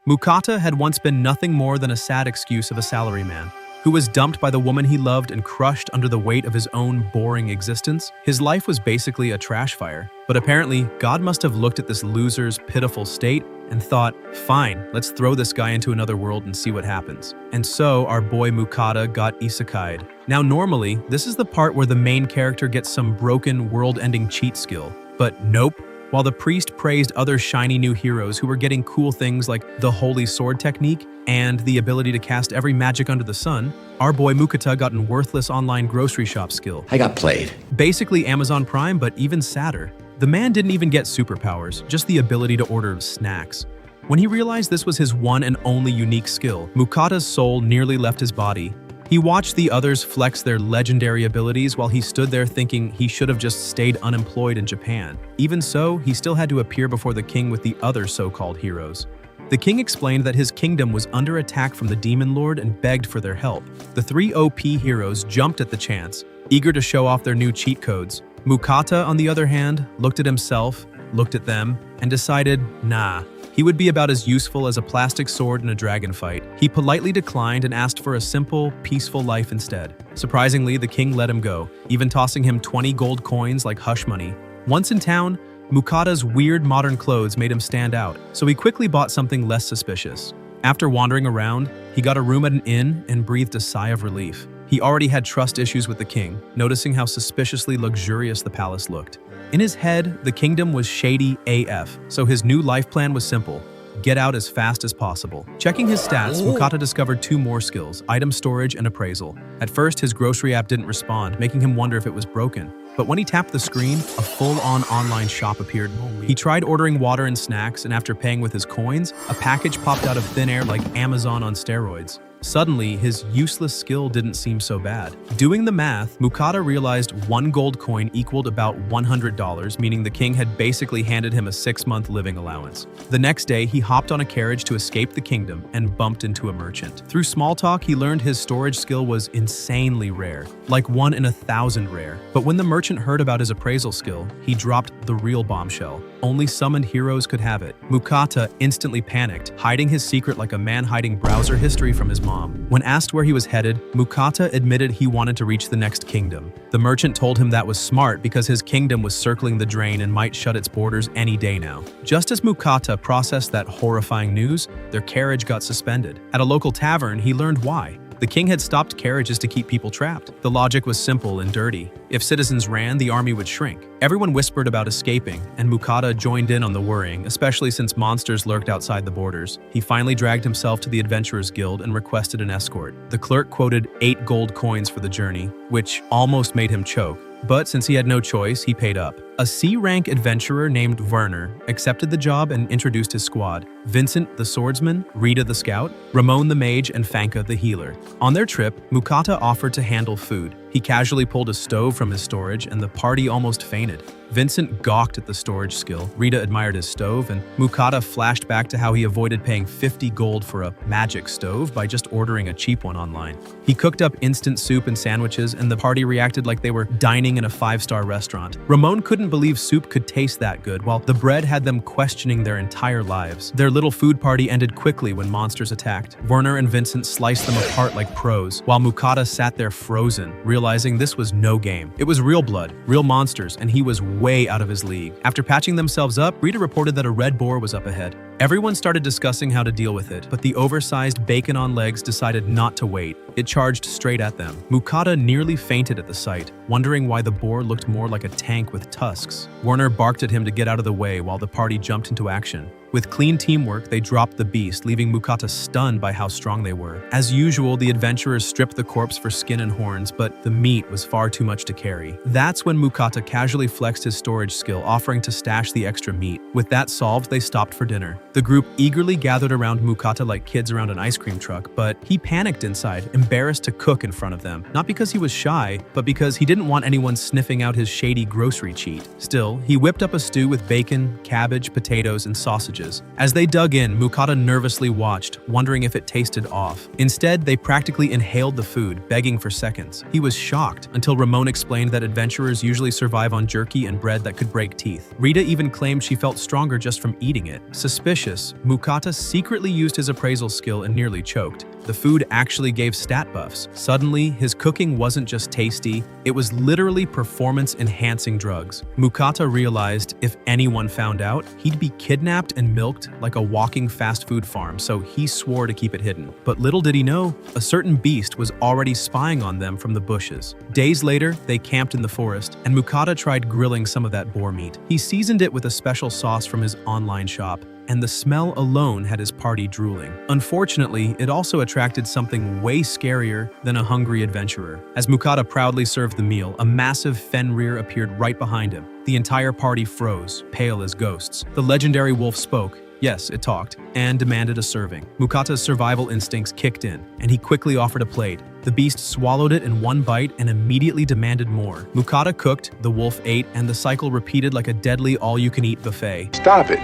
Mukata had once been nothing more than a sad excuse of a salaryman, who was dumped by the woman he loved and crushed under the weight of his own boring existence. His life was basically a trash fire. But apparently, God must have looked at this loser's pitiful state and thought, fine, let's throw this guy into another world and see what happens. And so our boy Mukata got isekai'd. Now normally, this is the part where the main character gets some broken world-ending cheat skill. But nope. While the priest praised other shiny new heroes who were getting cool things like the holy sword technique and the ability to cast every magic under the sun, our boy Mukata got an worthless online grocery shop skill. I got played. Basically Amazon Prime, but even sadder. The man didn't even get superpowers, just the ability to order snacks. When he realized this was his one and only unique skill, Mukata's soul nearly left his body. He watched the others flex their legendary abilities while he stood there thinking he should have just stayed unemployed in Japan. Even so, he still had to appear before the king with the other so-called heroes. The king explained that his kingdom was under attack from the demon lord and begged for their help. The three OP heroes jumped at the chance, eager to show off their new cheat codes. Mukata, on the other hand, looked at himself, looked at them, and decided, nah. He would be about as useful as a plastic sword in a dragon fight. He politely declined and asked for a simple, peaceful life instead. Surprisingly, the king let him go, even tossing him 20 gold coins like hush money. Once in town, Mukata's weird modern clothes made him stand out, so he quickly bought something less suspicious. After wandering around, he got a room at an inn and breathed a sigh of relief. He already had trust issues with the king, noticing how suspiciously luxurious the palace looked. In his head, the kingdom was shady AF, so his new life plan was simple: get out as fast as possible. Checking his stats, Mukata discovered two more skills: item storage and appraisal. At first, his grocery app didn't respond, making him wonder if it was broken. But when he tapped the screen, a full-on online shop appeared. He tried ordering water and snacks, and after paying with his coins, a package popped out of thin air like Amazon on steroids. Suddenly, his useless skill didn't seem so bad. Doing the math, Mukata realized 1 gold coin equaled about $100, meaning the king had basically handed him a 6-month living allowance. The next day, he hopped on a carriage to escape the kingdom and bumped into a merchant. Through small talk, he learned his storage skill was insanely rare, like 1 in 1,000 rare. But when the merchant heard about his appraisal skill, he dropped the real bombshell. Only summoned heroes could have it. Mukata instantly panicked, hiding his secret like a man hiding browser history from his mom. When asked where he was headed, Mukata admitted he wanted to reach the next kingdom. The merchant told him that was smart because his kingdom was circling the drain and might shut its borders any day now. Just as Mukata processed that horrifying news, their carriage got suspended. At a local tavern, he learned why. The king had stopped carriages to keep people trapped. The logic was simple and dirty. If citizens ran, the army would shrink. Everyone whispered about escaping, and Mukata joined in on the worrying, especially since monsters lurked outside the borders. He finally dragged himself to the Adventurers Guild and requested an escort. The clerk quoted 8 gold coins for the journey, which almost made him choke. But since he had no choice, he paid up. A C-rank adventurer named Werner accepted the job and introduced his squad: Vincent the swordsman, Rita the scout, Ramon the mage, and Fanka the healer. On their trip, Mukata offered to handle food. He casually pulled a stove from his storage, and the party almost fainted. Vincent gawked at the storage skill, Rita admired his stove, and Mukata flashed back to how he avoided paying 50 gold for a magic stove by just ordering a cheap one online. He cooked up instant soup and sandwiches, and the party reacted like they were dining in a 5-star restaurant. Ramon couldn't believe soup could taste that good, while the bread had them questioning their entire lives. Their little food party ended quickly when monsters attacked. Werner and Vincent sliced them apart like pros, while Mukata sat there frozen, realizing this was no game. It was real blood, real monsters, and he was way out of his league. After patching themselves up, Rita reported that a red boar was up ahead. Everyone started discussing how to deal with it, but the oversized bacon on legs decided not to wait. It charged straight at them. Mukata nearly fainted at the sight, wondering why the boar looked more like a tank with tusks. Werner barked at him to get out of the way while the party jumped into action. With clean teamwork, they dropped the beast, leaving Mukata stunned by how strong they were. As usual, the adventurers stripped the corpse for skin and horns, but the meat was far too much to carry. That's when Mukata casually flexed his storage skill, offering to stash the extra meat. With that solved, they stopped for dinner. The group eagerly gathered around Mukata like kids around an ice cream truck, but he panicked inside, embarrassed to cook in front of them. Not because he was shy, but because he didn't want anyone sniffing out his shady grocery cheat. Still, he whipped up a stew with bacon, cabbage, potatoes, and sausages. beverages. As they dug in, Mukata nervously watched, wondering if it tasted off. Instead, they practically inhaled the food, begging for seconds. He was shocked until Ramon explained that adventurers usually survive on jerky and bread that could break teeth. Rita even claimed she felt stronger just from eating it. Suspicious, Mukata secretly used his appraisal skill and nearly choked. The food actually gave stat buffs. Suddenly, his cooking wasn't just tasty, it was literally performance-enhancing drugs. Mukata realized if anyone found out, he'd be kidnapped and milked like a walking fast food farm, so he swore to keep it hidden. But little did he know, a certain beast was already spying on them from the bushes. Days later, they camped in the forest, and Mukata tried grilling some of that boar meat. He seasoned it with a special sauce from his online shop, and the smell alone had his party drooling. Unfortunately, it also attracted something way scarier than a hungry adventurer. As Mukata proudly served the meal, a massive Fenrir appeared right behind him. The entire party froze, pale as ghosts. The legendary wolf spoke. Yes, it talked, and demanded a serving. Mukata's survival instincts kicked in, and he quickly offered a plate. The beast swallowed it in one bite and immediately demanded more. Mukata cooked, the wolf ate, and the cycle repeated like a deadly all-you-can-eat buffet. Stop it.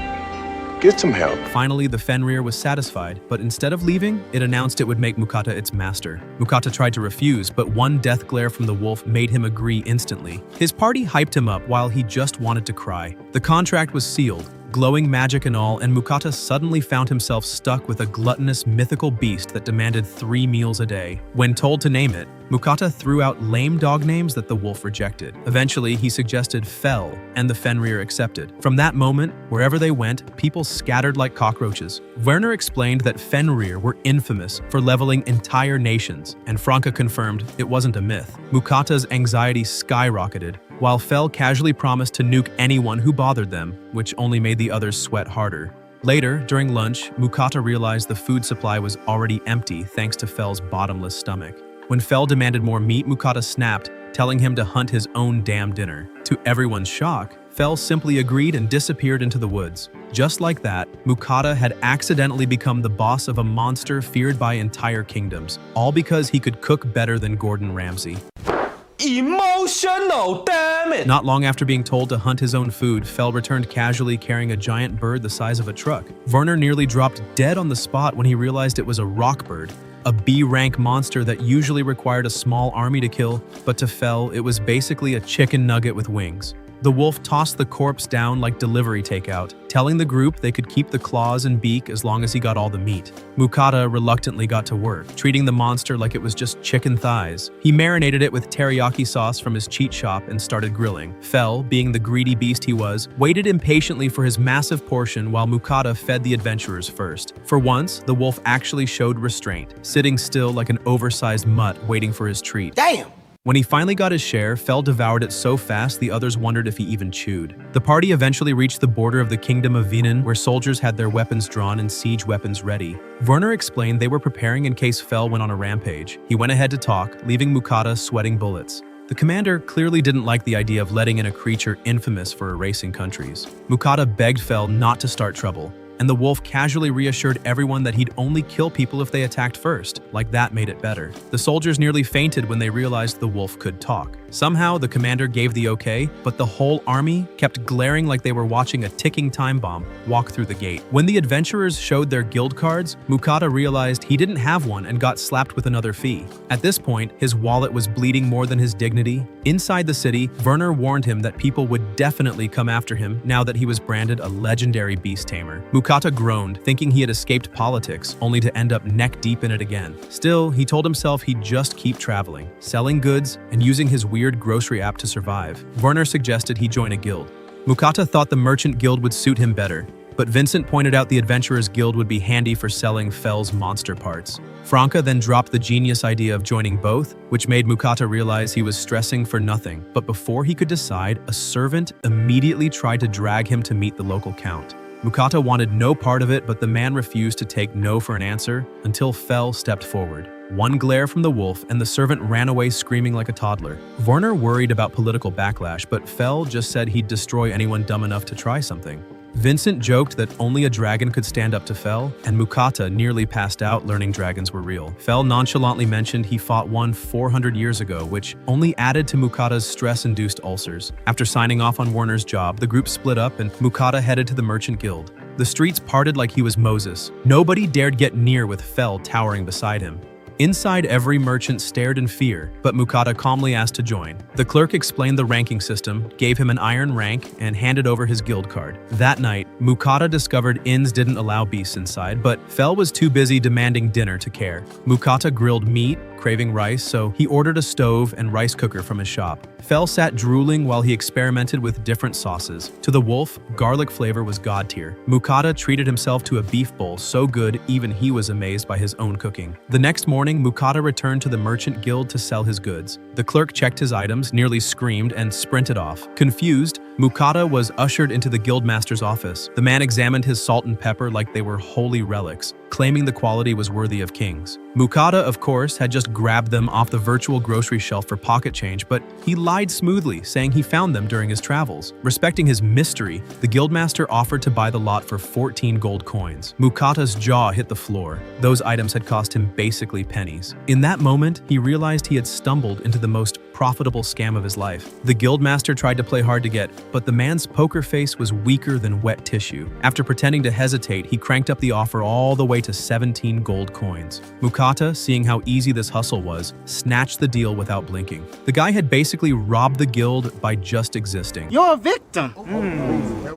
Get some help. Finally, the Fenrir was satisfied, but instead of leaving, it announced it would make Mukata its master. Mukata tried to refuse, but one death glare from the wolf made him agree instantly. His party hyped him up while he just wanted to cry. The contract was sealed, glowing magic and all, and Mukata suddenly found himself stuck with a gluttonous mythical beast that demanded 3 meals a day. When told to name it, Mukata threw out lame dog names that the wolf rejected. Eventually, he suggested Fell, and the Fenrir accepted. From that moment, wherever they went, people scattered like cockroaches. Werner explained that Fenrir were infamous for leveling entire nations, and Franca confirmed it wasn't a myth. Mukata's anxiety skyrocketed, while Fell casually promised to nuke anyone who bothered them, which only made the others sweat harder. Later, during lunch, Mukata realized the food supply was already empty thanks to Fell's bottomless stomach. When Fell demanded more meat, Mukata snapped, telling him to hunt his own damn dinner. To everyone's shock, Fell simply agreed and disappeared into the woods. Just like that, Mukata had accidentally become the boss of a monster feared by entire kingdoms, all because he could cook better than Gordon Ramsay. Emotional, damn it! Not long after being told to hunt his own food, Fell returned casually carrying a giant bird the size of a truck. Werner nearly dropped dead on the spot when he realized it was a rock bird, a B-rank monster that usually required a small army to kill, but to Fell, it was basically a chicken nugget with wings. The wolf tossed the corpse down like delivery takeout, telling the group they could keep the claws and beak as long as he got all the meat. Mukata reluctantly got to work, treating the monster like it was just chicken thighs. He marinated it with teriyaki sauce from his cheat shop and started grilling. Fell, being the greedy beast he was, waited impatiently for his massive portion while Mukata fed the adventurers first. For once, the wolf actually showed restraint, sitting still like an oversized mutt waiting for his treat. Damn! When he finally got his share, Fell devoured it so fast the others wondered if he even chewed. The party eventually reached the border of the Kingdom of Vinan, where soldiers had their weapons drawn and siege weapons ready. Werner explained they were preparing in case Fell went on a rampage. He went ahead to talk, leaving Mukata sweating bullets. The commander clearly didn't like the idea of letting in a creature infamous for erasing countries. Mukata begged Fell not to start trouble, and the wolf casually reassured everyone that he'd only kill people if they attacked first, like that made it better. The soldiers nearly fainted when they realized the wolf could talk. Somehow, the commander gave the okay, but the whole army kept glaring like they were watching a ticking time bomb walk through the gate. When the adventurers showed their guild cards, Mukata realized he didn't have one and got slapped with another fee. At this point, his wallet was bleeding more than his dignity. Inside the city, Werner warned him that people would definitely come after him now that he was branded a legendary beast tamer. Mukata groaned, thinking he had escaped politics, only to end up neck-deep in it again. Still, he told himself he'd just keep traveling, selling goods, and using his weird grocery app to survive. Werner suggested he join a guild. Mukata thought the merchant guild would suit him better, but Vincent pointed out the adventurers guild would be handy for selling Fell's monster parts. Franca then dropped the genius idea of joining both, which made Mukata realize he was stressing for nothing. But before he could decide, a servant immediately tried to drag him to meet the local count. Mukata wanted no part of it, but the man refused to take no for an answer until Fell stepped forward. One glare from the wolf, and the servant ran away screaming like a toddler. Werner worried about political backlash, but Fell just said he'd destroy anyone dumb enough to try something. Vincent joked that only a dragon could stand up to Fell, and Mukata nearly passed out learning dragons were real. Fell nonchalantly mentioned he fought one 400 years ago, which only added to Mukata's stress-induced ulcers. After signing off on Werner's job, the group split up and Mukata headed to the Merchant Guild. The streets parted like he was Moses. Nobody dared get near with Fel towering beside him. Inside, every merchant stared in fear, but Mukata calmly asked to join. The clerk explained the ranking system, gave him an iron rank, and handed over his guild card. That night, Mukata discovered inns didn't allow beasts inside, but Fel was too busy demanding dinner to care. Mukata grilled meat, craving rice, so he ordered a stove and rice cooker from his shop. Fel sat drooling while he experimented with different sauces. To the wolf, garlic flavor was god tier. Mukata treated himself to a beef bowl so good even he was amazed by his own cooking. The next morning, Mukata returned to the merchant guild to sell his goods. The clerk checked his items, nearly screamed, and sprinted off. Confused, Mukata was ushered into the guildmaster's office. The man examined his salt and pepper like they were holy relics, claiming the quality was worthy of kings. Mukata, of course, had just grabbed them off the virtual grocery shelf for pocket change, but he lied smoothly, saying he found them during his travels. Respecting his mystery, the guildmaster offered to buy the lot for 14 gold coins. Mukata's jaw hit the floor. Those items had cost him basically pennies. In that moment, he realized he had stumbled into the most profitable scam of his life. The guildmaster tried to play hard to get, but the man's poker face was weaker than wet tissue. After pretending to hesitate, he cranked up the offer all the way to 17 gold coins. Mukata, seeing how easy this hustle was, snatched the deal without blinking. The guy had basically robbed the guild by just existing. You're a victim.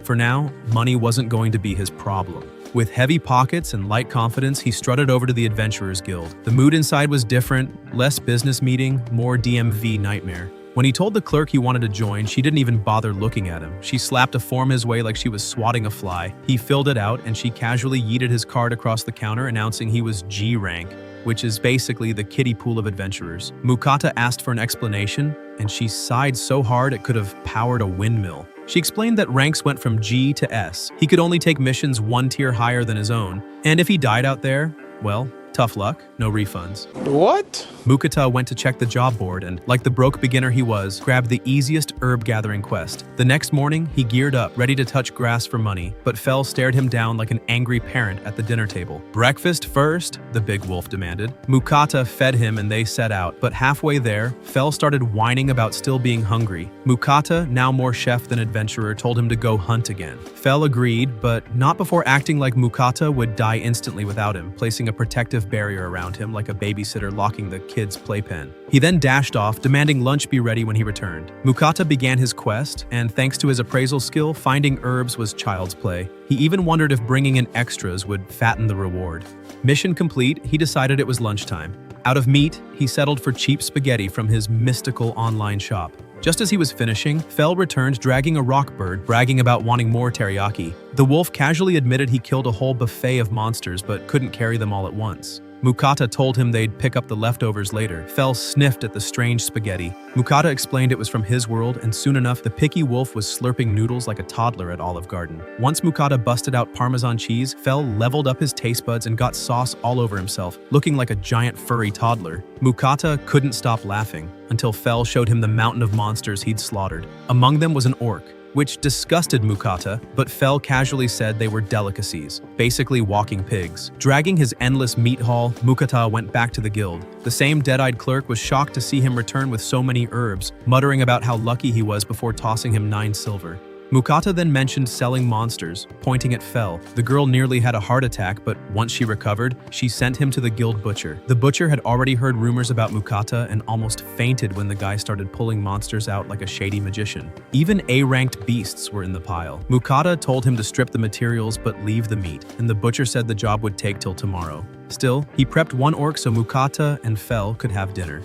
For now, money wasn't going to be his problem. With heavy pockets and light confidence, he strutted over to the Adventurers Guild. The mood inside was different, less business meeting, more DMV nightmare. When he told the clerk he wanted to join, she didn't even bother looking at him. She slapped a form his way like she was swatting a fly. He filled it out, and she casually yeeted his card across the counter, announcing he was G rank, which is basically the kiddie pool of adventurers. Mukata asked for an explanation, and she sighed so hard it could have powered a windmill. She explained that ranks went from G to S. He could only take missions one tier higher than his own, and if he died out there, well, tough luck, no refunds. What? Mukata went to check the job board and, like the broke beginner he was, grabbed the easiest herb gathering quest. The next morning, he geared up, ready to touch grass for money, but Fel stared him down like an angry parent at the dinner table. Breakfast first, the big wolf demanded. Mukata fed him and they set out, but halfway there, Fel started whining about still being hungry. Mukata, now more chef than adventurer, told him to go hunt again. Fel agreed, but not before acting like Mukata would die instantly without him, placing a protective barrier around him like a babysitter locking the kid's playpen. He then dashed off, demanding lunch be ready when he returned. Mukata began his quest, and thanks to his appraisal skill, finding herbs was child's play. He even wondered if bringing in extras would fatten the reward. Mission complete, he decided it was lunchtime. Out of meat, he settled for cheap spaghetti from his mystical online shop. Just as he was finishing, Fel returned dragging a rock bird, bragging about wanting more teriyaki. The wolf casually admitted he killed a whole buffet of monsters but couldn't carry them all at once. Mukata told him they'd pick up the leftovers later. Fel sniffed at the strange spaghetti. Mukata explained it was from his world, and soon enough, the picky wolf was slurping noodles like a toddler at Olive Garden. Once Mukata busted out Parmesan cheese, Fel leveled up his taste buds and got sauce all over himself, looking like a giant furry toddler. Mukata couldn't stop laughing until Fel showed him the mountain of monsters he'd slaughtered. Among them was an orc, which disgusted Mukata, but Fel casually said they were delicacies, basically walking pigs. Dragging his endless meat haul, Mukata went back to the guild. The same dead-eyed clerk was shocked to see him return with so many herbs, muttering about how lucky he was before tossing him 9 silver. Mukata then mentioned selling monsters, pointing at Fel. The girl nearly had a heart attack, but once she recovered, she sent him to the guild butcher. The butcher had already heard rumors about Mukata and almost fainted when the guy started pulling monsters out like a shady magician. Even A-ranked beasts were in the pile. Mukata told him to strip the materials but leave the meat, and the butcher said the job would take till tomorrow. Still, he prepped one orc so Mukata and Fel could have dinner.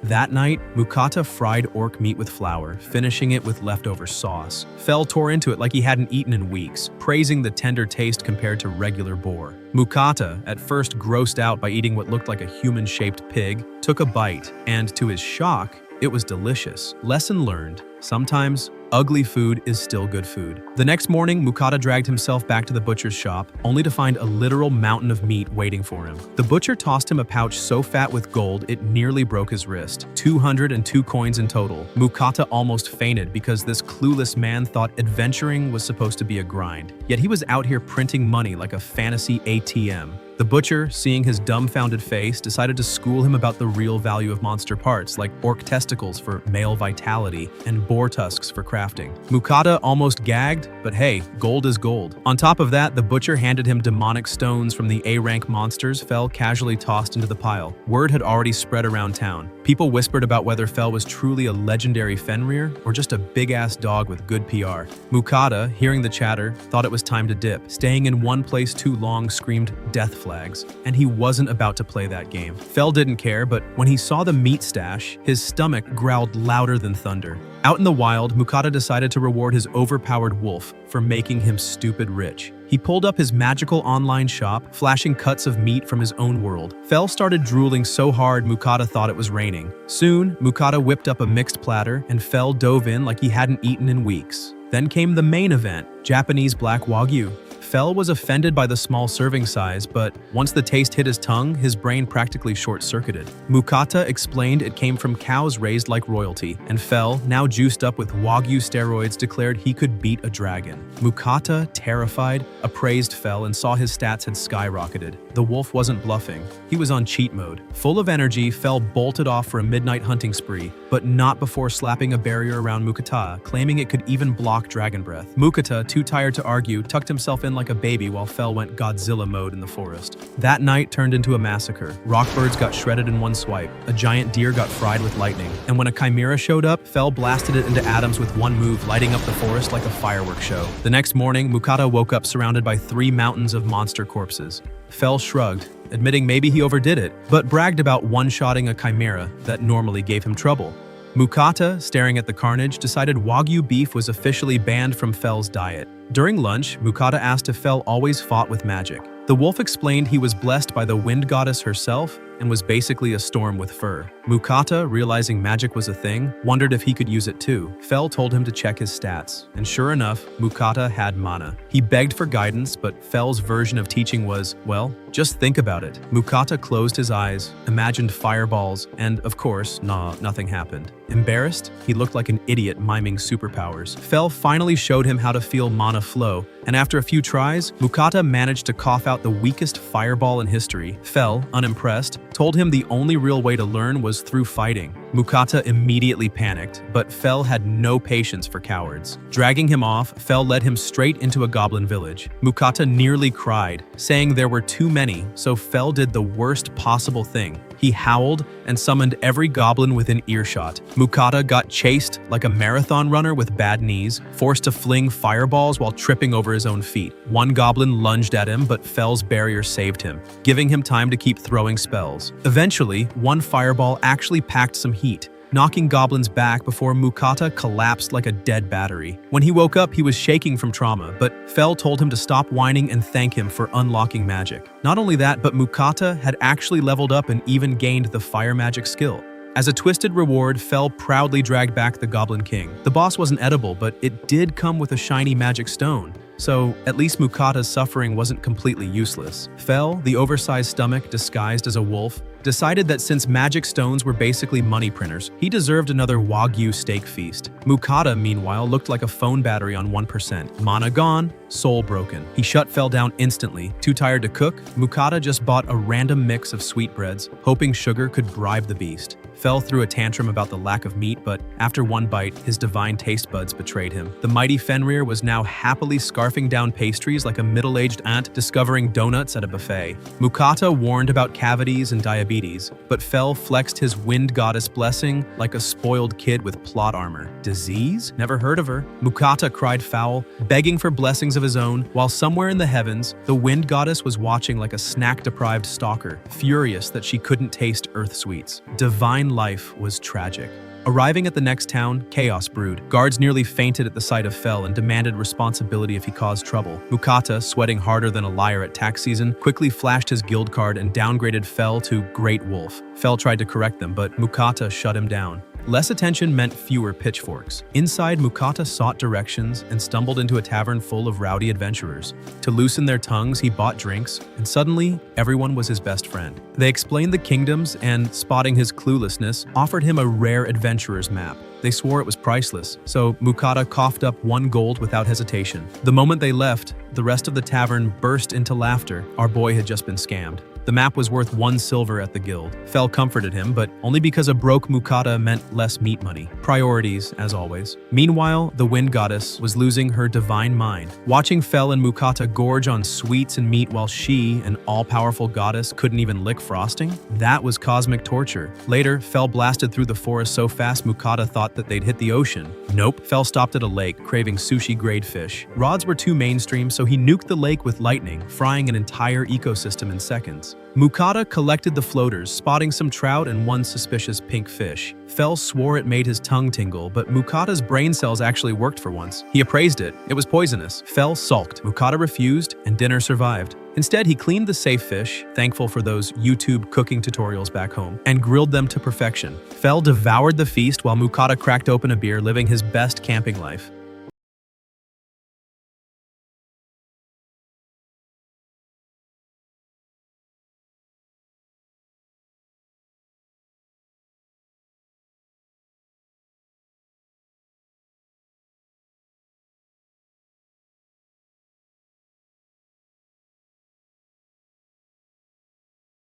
That night, Mukata fried orc meat with flour, finishing it with leftover sauce. Fel tore into it like he hadn't eaten in weeks, praising the tender taste compared to regular boar. Mukata, at first grossed out by eating what looked like a human-shaped pig, took a bite, and to his shock, it was delicious. Lesson learned: sometimes, ugly food is still good food. The next morning, Mukata dragged himself back to the butcher's shop, only to find a literal mountain of meat waiting for him. The butcher tossed him a pouch so fat with gold it nearly broke his wrist. 202 coins in total. Mukata almost fainted because this clueless man thought adventuring was supposed to be a grind. Yet he was out here printing money like a fantasy ATM. The butcher, seeing his dumbfounded face, decided to school him about the real value of monster parts, like orc testicles for male vitality and boar tusks for crafting. Mukata almost gagged, but hey, gold is gold. On top of that, the butcher handed him demonic stones from the A-rank monsters Fel casually tossed into the pile. Word had already spread around town. People whispered about whether Fel was truly a legendary Fenrir or just a big-ass dog with good PR. Mukata, hearing the chatter, thought it was time to dip. Staying in one place too long screamed death flags, and he wasn't about to play that game. Fel didn't care, but when he saw the meat stash, his stomach growled louder than thunder. Out in the wild, Mukata decided to reward his overpowered wolf for making him stupid rich. He pulled up his magical online shop, flashing cuts of meat from his own world. Fel started drooling so hard Mukata thought it was raining. Soon, Mukata whipped up a mixed platter, and Fel dove in like he hadn't eaten in weeks. Then came the main event, Japanese Black Wagyu. Fel was offended by the small serving size, but once the taste hit his tongue, his brain practically short-circuited. Mukata explained it came from cows raised like royalty, and Fel, now juiced up with Wagyu steroids, declared he could beat a dragon. Mukata, terrified, appraised Fel and saw his stats had skyrocketed. The wolf wasn't bluffing. He was on cheat mode. Full of energy, Fel bolted off for a midnight hunting spree, but not before slapping a barrier around Mukata, claiming it could even block dragon breath. Mukata, too tired to argue, tucked himself in like a baby while Fel went Godzilla mode in the forest. That night turned into a massacre. Rockbirds got shredded in one swipe, a giant deer got fried with lightning, and when a chimera showed up, Fel blasted it into atoms with one move, lighting up the forest like a fireworks show. The next morning, Mukata woke up surrounded by 3 mountains of monster corpses. Fel shrugged, admitting maybe he overdid it, but bragged about one-shotting a chimera that normally gave him trouble. Mukata, staring at the carnage, decided Wagyu beef was officially banned from Fel's diet. During lunch, Mukata asked if Fel always fought with magic. The wolf explained he was blessed by the wind goddess herself and was basically a storm with fur. Mukata, realizing magic was a thing, wondered if he could use it too. Fel told him to check his stats, and sure enough, Mukata had mana. He begged for guidance, but Fel's version of teaching was, well, just think about it. Mukata closed his eyes, imagined fireballs, and of course, nothing happened. Embarrassed, he looked like an idiot miming superpowers. Fel finally showed him how to feel mana flow, and after a few tries, Mukata managed to cough out the weakest fireball in history. Fel, unimpressed, told him the only real way to learn was through fighting. Mukata immediately panicked, but Fel had no patience for cowards. Dragging him off, Fel led him straight into a goblin village. Mukata nearly cried, saying there were too many, so Fel did the worst possible thing. He howled and summoned every goblin within earshot. Mukata got chased like a marathon runner with bad knees, forced to fling fireballs while tripping over his own feet. One goblin lunged at him, but Fel's barrier saved him, giving him time to keep throwing spells. Eventually, one fireball actually packed some heat, knocking goblins back before Mukata collapsed like a dead battery. When he woke up, he was shaking from trauma, but Fel told him to stop whining and thank him for unlocking magic. Not only that, but Mukata had actually leveled up and even gained the fire magic skill. As a twisted reward, Fel proudly dragged back the Goblin King. The boss wasn't edible, but it did come with a shiny magic stone. So, at least Mukata's suffering wasn't completely useless. Fel, the oversized stomach disguised as a wolf, decided that since magic stones were basically money printers, he deserved another Wagyu steak feast. Mukata, meanwhile, looked like a phone battery on 1%. Mana gone, soul broken. He shut Fel down instantly. Too tired to cook, Mukata just bought a random mix of sweetbreads, hoping sugar could bribe the beast. Fel threw a tantrum about the lack of meat, but after one bite, his divine taste buds betrayed him. The mighty Fenrir was now happily scarfing down pastries like a middle-aged aunt discovering donuts at a buffet. Mukata warned about cavities and diabetes, but Fel flexed his wind goddess blessing like a spoiled kid with plot armor. Disease? Never heard of her. Mukata cried foul, begging for blessings of his own, while somewhere in the heavens, the wind goddess was watching like a snack-deprived stalker, furious that she couldn't taste earth sweets. Divine life was tragic. Arriving at the next town, chaos brewed. Guards nearly fainted at the sight of Fel and demanded responsibility if he caused trouble. Mukata, sweating harder than a liar at tax season, quickly flashed his guild card and downgraded Fel to Great Wolf. Fel tried to correct them, but Mukata shut him down. Less attention meant fewer pitchforks. Inside, Mukata sought directions and stumbled into a tavern full of rowdy adventurers. To loosen their tongues, he bought drinks, and suddenly, everyone was his best friend. They explained the kingdoms and, spotting his cluelessness, offered him a rare adventurer's map. They swore it was priceless, so Mukata coughed up 1 gold without hesitation. The moment they left, the rest of the tavern burst into laughter. Our boy had just been scammed. The map was worth 1 silver at the guild. Fel comforted him, but only because a broke Mukata meant less meat money. Priorities, as always. Meanwhile, the wind goddess was losing her divine mind. Watching Fel and Mukata gorge on sweets and meat while she, an all-powerful goddess, couldn't even lick frosting? That was cosmic torture. Later, Fel blasted through the forest so fast Mukata thought that they'd hit the ocean. Nope, Fel stopped at a lake, craving sushi-grade fish. Rods were too mainstream, so he nuked the lake with lightning, frying an entire ecosystem in seconds. Mukata collected the floaters, spotting some trout and 1 suspicious pink fish. Fel swore it made his tongue tingle, but Mukata's brain cells actually worked for once. He appraised it. It was poisonous. Fel sulked. Mukata refused, and dinner survived. Instead, he cleaned the safe fish, thankful for those YouTube cooking tutorials back home, and grilled them to perfection. Fel devoured the feast while Mukata cracked open a beer, living his best camping life.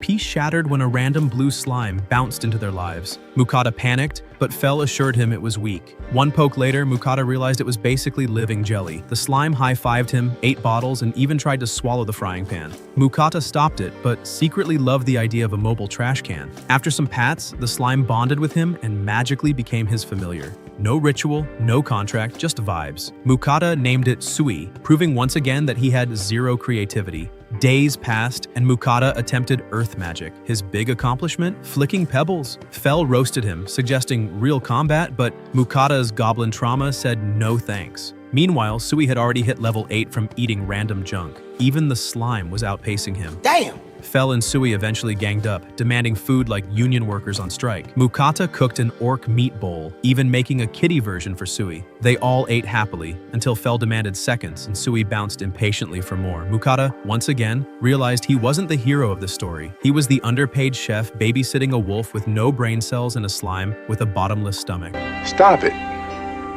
Peace shattered when a random blue slime bounced into their lives. Mukata panicked, but Fel assured him it was weak. 1 poke later, Mukata realized it was basically living jelly. The slime high-fived him, 8 bottles, and even tried to swallow the frying pan. Mukata stopped it, but secretly loved the idea of a mobile trash can. After some pats, the slime bonded with him and magically became his familiar. No ritual, no contract, just vibes. Mukata named it Sui, proving once again that he had 0 creativity. Days passed, and Mukata attempted earth magic. His big accomplishment? Flicking pebbles. Fel roasted him, suggesting real combat, but Mukata's goblin trauma said no thanks. Meanwhile, Sui had already hit level 8 from eating random junk. Even the slime was outpacing him. Damn! Fel and Sui eventually ganged up, demanding food like union workers on strike. Mukata cooked an orc meat bowl, even making a kitty version for Sui. They all ate happily, until Fel demanded seconds and Sui bounced impatiently for more. Mukata, once again, realized he wasn't the hero of the story. He was the underpaid chef babysitting a wolf with no brain cells and a slime with a bottomless stomach. Stop it.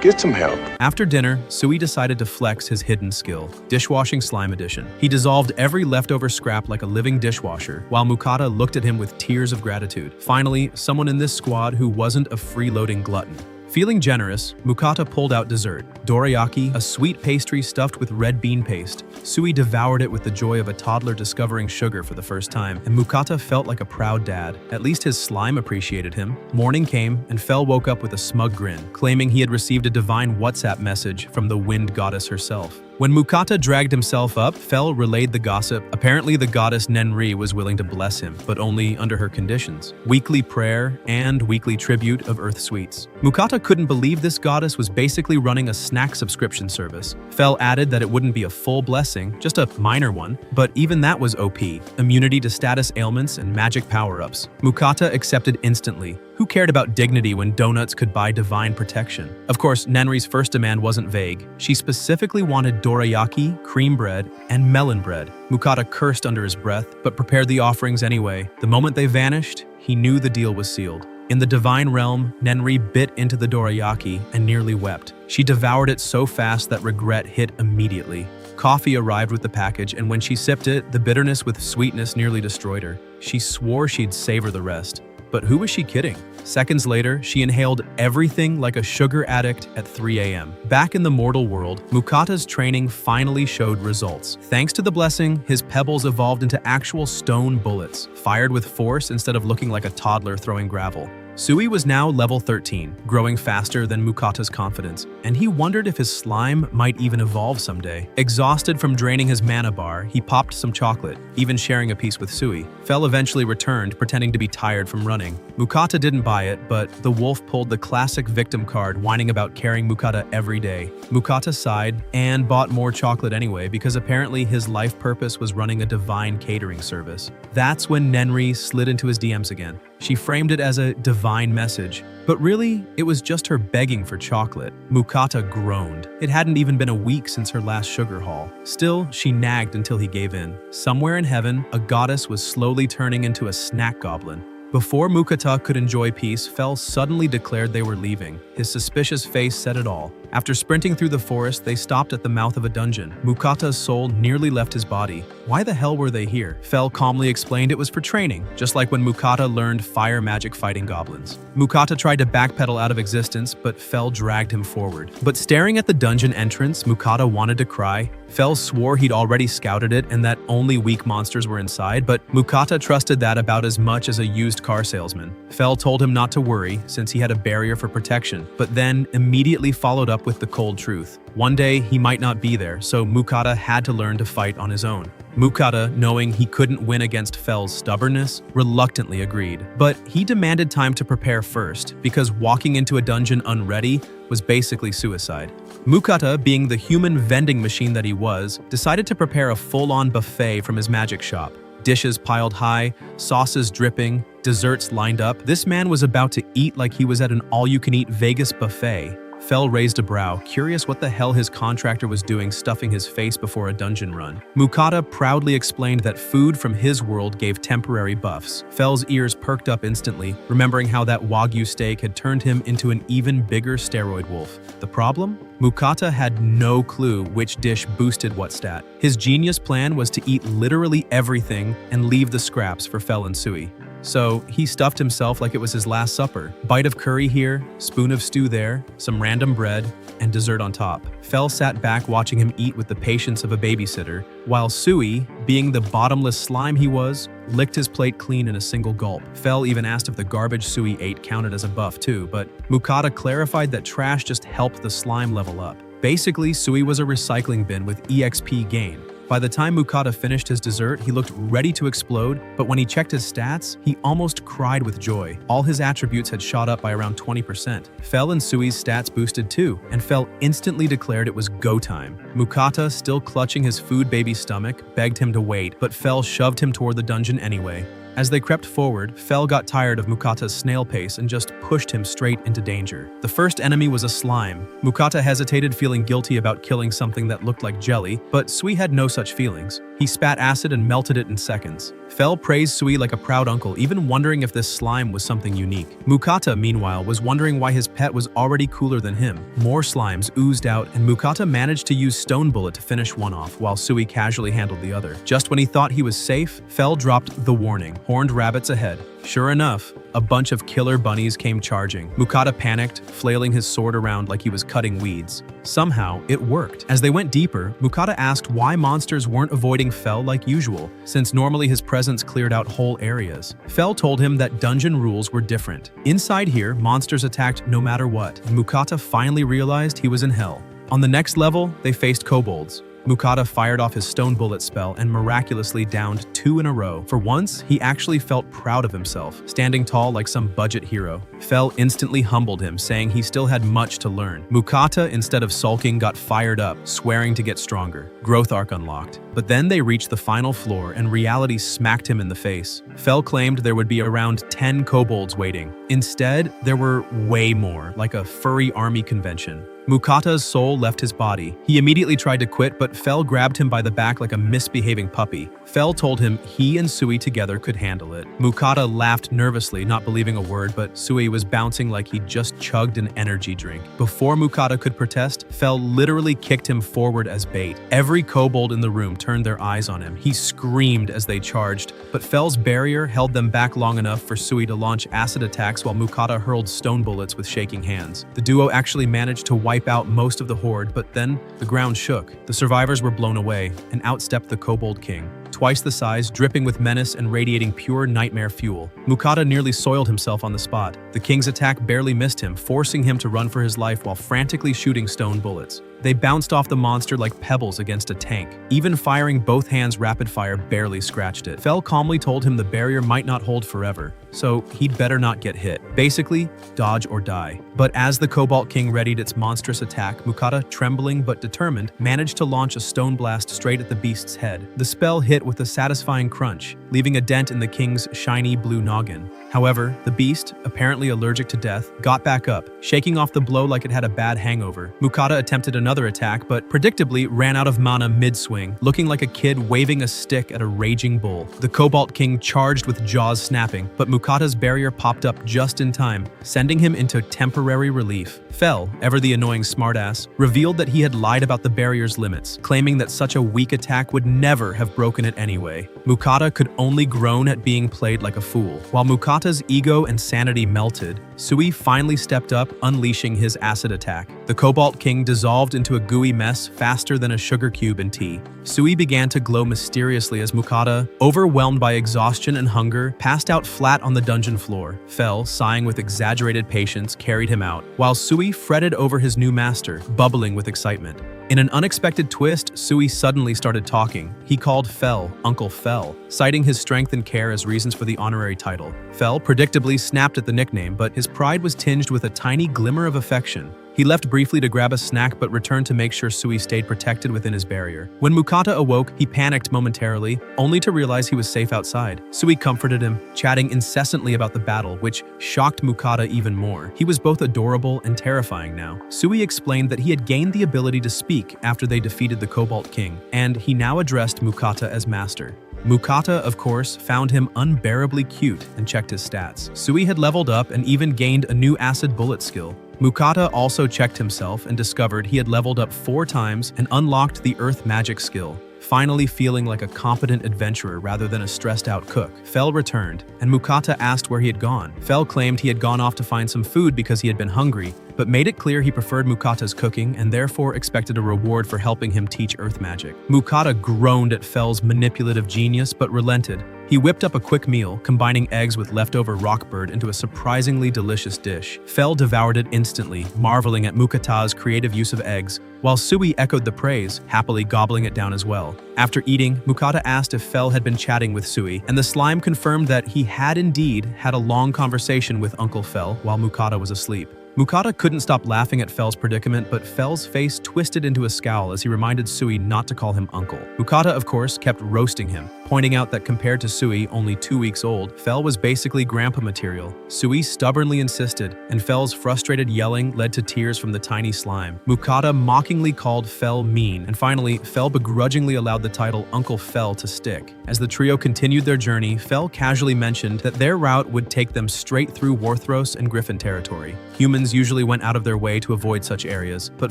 Get some help. After dinner, Sui decided to flex his hidden skill, dishwashing slime edition. He dissolved every leftover scrap like a living dishwasher, while Mukata looked at him with tears of gratitude. Finally, someone in this squad who wasn't a freeloading glutton. Feeling generous, Mukata pulled out dessert, dorayaki, a sweet pastry stuffed with red bean paste. Sui devoured it with the joy of a toddler discovering sugar for the first time, and Mukata felt like a proud dad. At least his slime appreciated him. Morning came, and Fel woke up with a smug grin, claiming he had received a divine WhatsApp message from the wind goddess herself. When Mukata dragged himself up, Fel relayed the gossip. Apparently the goddess Nenri was willing to bless him, but only under her conditions. Weekly prayer and weekly tribute of earth sweets. Mukata couldn't believe this goddess was basically running a snack subscription service. Fel added that it wouldn't be a full blessing, just a minor one, but even that was OP. Immunity to status ailments and magic power-ups. Mukata accepted instantly. Who cared about dignity when donuts could buy divine protection? Of course, Nenri's first demand wasn't vague. She specifically wanted dorayaki, cream bread, and melon bread. Mukata cursed under his breath, but prepared the offerings anyway. The moment they vanished, he knew the deal was sealed. In the divine realm, Nenri bit into the dorayaki and nearly wept. She devoured it so fast that regret hit immediately. Coffee arrived with the package, and when she sipped it, the bitterness with sweetness nearly destroyed her. She swore she'd savor the rest. But who was she kidding? Seconds later, she inhaled everything like a sugar addict at 3 a.m. Back in the mortal world, Mukata's training finally showed results. Thanks to the blessing, his pebbles evolved into actual stone bullets, fired with force instead of looking like a toddler throwing gravel. Sui was now level 13, growing faster than Mukata's confidence, and he wondered if his slime might even evolve someday. Exhausted from draining his mana bar, he popped some chocolate, even sharing a piece with Sui. Fel eventually returned, pretending to be tired from running. Mukata didn't buy it, but the wolf pulled the classic victim card, whining about carrying Mukata every day. Mukata sighed and bought more chocolate anyway, because apparently his life purpose was running a divine catering service. That's when Nenri slid into his DMs again. She framed it as a divine message, but really, it was just her begging for chocolate. Mukata groaned. It hadn't even been a week since her last sugar haul. Still, she nagged until he gave in. Somewhere in heaven, a goddess was slowly turning into a snack goblin. Before Mukata could enjoy peace, Fel suddenly declared they were leaving. His suspicious face said it all. After sprinting through the forest, they stopped at the mouth of a dungeon. Mukata's soul nearly left his body. Why the hell were they here? Fel calmly explained it was for training, just like when Mukata learned fire magic fighting goblins. Mukata tried to backpedal out of existence, but Fel dragged him forward. But staring at the dungeon entrance, Mukata wanted to cry. Fel swore he'd already scouted it and that only weak monsters were inside, but Mukata trusted that about as much as a used car salesman. Fel told him not to worry, since he had a barrier for protection, but then immediately followed up with the cold truth. One day, he might not be there, so Mukata had to learn to fight on his own. Mukata, knowing he couldn't win against Fel's stubbornness, reluctantly agreed. But he demanded time to prepare first, because walking into a dungeon unready was basically suicide. Mukata, being the human vending machine that he was, decided to prepare a full-on buffet from his magic shop. Dishes piled high, sauces dripping, desserts lined up. This man was about to eat like he was at an all-you-can-eat Vegas buffet. Fel raised a brow, curious what the hell his contractor was doing stuffing his face before a dungeon run. Mukata proudly explained that food from his world gave temporary buffs. Fel's ears perked up instantly, remembering how that Wagyu steak had turned him into an even bigger steroid wolf. The problem? Mukata had no clue which dish boosted what stat. His genius plan was to eat literally everything and leave the scraps for Fel and Sui. So he stuffed himself like it was his last supper. Bite of curry here, spoon of stew there, some random bread, and dessert on top. Fel sat back watching him eat with the patience of a babysitter, while Sui, being the bottomless slime he was, licked his plate clean in a single gulp. Fel even asked if the garbage Sui ate counted as a buff too, but Mukata clarified that trash just helped the slime level up. Basically, Sui was a recycling bin with EXP gain. By the time Mukata finished his dessert, he looked ready to explode, but when he checked his stats, he almost cried with joy. All his attributes had shot up by around 20%. Fel and Sui's stats boosted too, and Fel instantly declared it was go time. Mukata, still clutching his food baby stomach, begged him to wait, but Fel shoved him toward the dungeon anyway. As they crept forward, Fel got tired of Mukata's snail pace and just pushed him straight into danger. The first enemy was a slime. Mukata hesitated, feeling guilty about killing something that looked like jelly, but Sui had no such feelings. He spat acid and melted it in seconds. Fel praised Sui like a proud uncle, even wondering if this slime was something unique. Mukata, meanwhile, was wondering why his pet was already cooler than him. More slimes oozed out, and Mukata managed to use Stone Bullet to finish one off, while Sui casually handled the other. Just when he thought he was safe, Fel dropped the warning. Horned rabbits ahead. Sure enough, a bunch of killer bunnies came charging. Mukata panicked, flailing his sword around like he was cutting weeds. Somehow, it worked. As they went deeper, Mukata asked why monsters weren't avoiding Fel like usual, since normally his presence cleared out whole areas. Fel told him that dungeon rules were different. Inside here, monsters attacked no matter what, and Mukata finally realized he was in hell. On the next level, they faced kobolds. Mukata fired off his Stone Bullet spell and miraculously downed 2 in a row. For once, he actually felt proud of himself, standing tall like some budget hero. Fel instantly humbled him, saying he still had much to learn. Mukata, instead of sulking, got fired up, swearing to get stronger. Growth arc unlocked. But then they reached the final floor and reality smacked him in the face. Fel claimed there would be around 10 kobolds waiting. Instead, there were way more, like a furry army convention. Mukata's soul left his body. He immediately tried to quit, but Fel grabbed him by the back like a misbehaving puppy. Fel told him he and Sui together could handle it. Mukata laughed nervously, not believing a word, but Sui was bouncing like he'd just chugged an energy drink. Before Mukata could protest, Fel literally kicked him forward as bait. Every kobold in the room turned their eyes on him. He screamed as they charged, but Fel's barrier held them back long enough for Sui to launch acid attacks while Mukata hurled stone bullets with shaking hands. The duo actually managed to wipe out most of the horde, but then the ground shook. The survivors were blown away, and out stepped the Kobold King. Twice the size, dripping with menace and radiating pure nightmare fuel. Mukata nearly soiled himself on the spot. The king's attack barely missed him, forcing him to run for his life while frantically shooting stone bullets. They bounced off the monster like pebbles against a tank. Even firing both hands rapid fire barely scratched it. Fel calmly told him the barrier might not hold forever, so he'd better not get hit. Basically, dodge or die. But as the Cobalt King readied its monstrous attack, Mukata, trembling but determined, managed to launch a stone blast straight at the beast's head. The spell hit with a satisfying crunch, leaving a dent in the king's shiny blue noggin. However, the beast, apparently allergic to death, got back up, shaking off the blow like it had a bad hangover. Mukata attempted another attack, but predictably ran out of mana mid-swing, looking like a kid waving a stick at a raging bull. The Cobalt King charged with jaws snapping, but Mukata's barrier popped up just in time, sending him into temporary relief. Fel, ever the annoying smartass, revealed that he had lied about the barrier's limits, claiming that such a weak attack would never have broken it anyway. Mukata could only groan at being played like a fool. While Mukata's ego and sanity melted, Sui finally stepped up, unleashing his acid attack. The Cobalt King dissolved into a gooey mess faster than a sugar cube in tea. Sui began to glow mysteriously as Mukata, overwhelmed by exhaustion and hunger, passed out flat on the dungeon floor. Fel, sighing with exaggerated patience, carried him out, while Sui fretted over his new master, bubbling with excitement. In an unexpected twist, Sui suddenly started talking. He called Fel Uncle Fel, citing his strength and care as reasons for the honorary title. Fel predictably snapped at the nickname, but his pride was tinged with a tiny glimmer of affection. He left briefly to grab a snack but returned to make sure Sui stayed protected within his barrier. When Mukata awoke, he panicked momentarily, only to realize he was safe outside. Sui comforted him, chatting incessantly about the battle, which shocked Mukata even more. He was both adorable and terrifying now. Sui explained that he had gained the ability to speak after they defeated the Cobalt King, and he now addressed Mukata as master. Mukata, of course, found him unbearably cute and checked his stats. Sui had leveled up and even gained a new acid bullet skill. Mukata also checked himself and discovered he had leveled up 4 times and unlocked the Earth Magic skill. Finally feeling like a competent adventurer rather than a stressed-out cook, Fel returned, and Mukata asked where he had gone. Fel claimed he had gone off to find some food because he had been hungry, but made it clear he preferred Mukata's cooking and therefore expected a reward for helping him teach Earth Magic. Mukata groaned at Fel's manipulative genius but relented. He whipped up a quick meal, combining eggs with leftover rockbird into a surprisingly delicious dish. Fel devoured it instantly, marveling at Mukata's creative use of eggs, while Sui echoed the praise, happily gobbling it down as well. After eating, Mukata asked if Fel had been chatting with Sui, and the slime confirmed that he had indeed had a long conversation with Uncle Fel while Mukata was asleep. Mukata couldn't stop laughing at Fel's predicament, but Fel's face twisted into a scowl as he reminded Sui not to call him uncle. Mukata, of course, kept roasting him, pointing out that compared to Sui, only 2 weeks old, Fel was basically grandpa material. Sui stubbornly insisted, and Fel's frustrated yelling led to tears from the tiny slime. Mukata mockingly called Fel mean, and finally, Fel begrudgingly allowed the title Uncle Fel to stick. As the trio continued their journey, Fel casually mentioned that their route would take them straight through Warthros and Griffin territory. Humans usually went out of their way to avoid such areas, but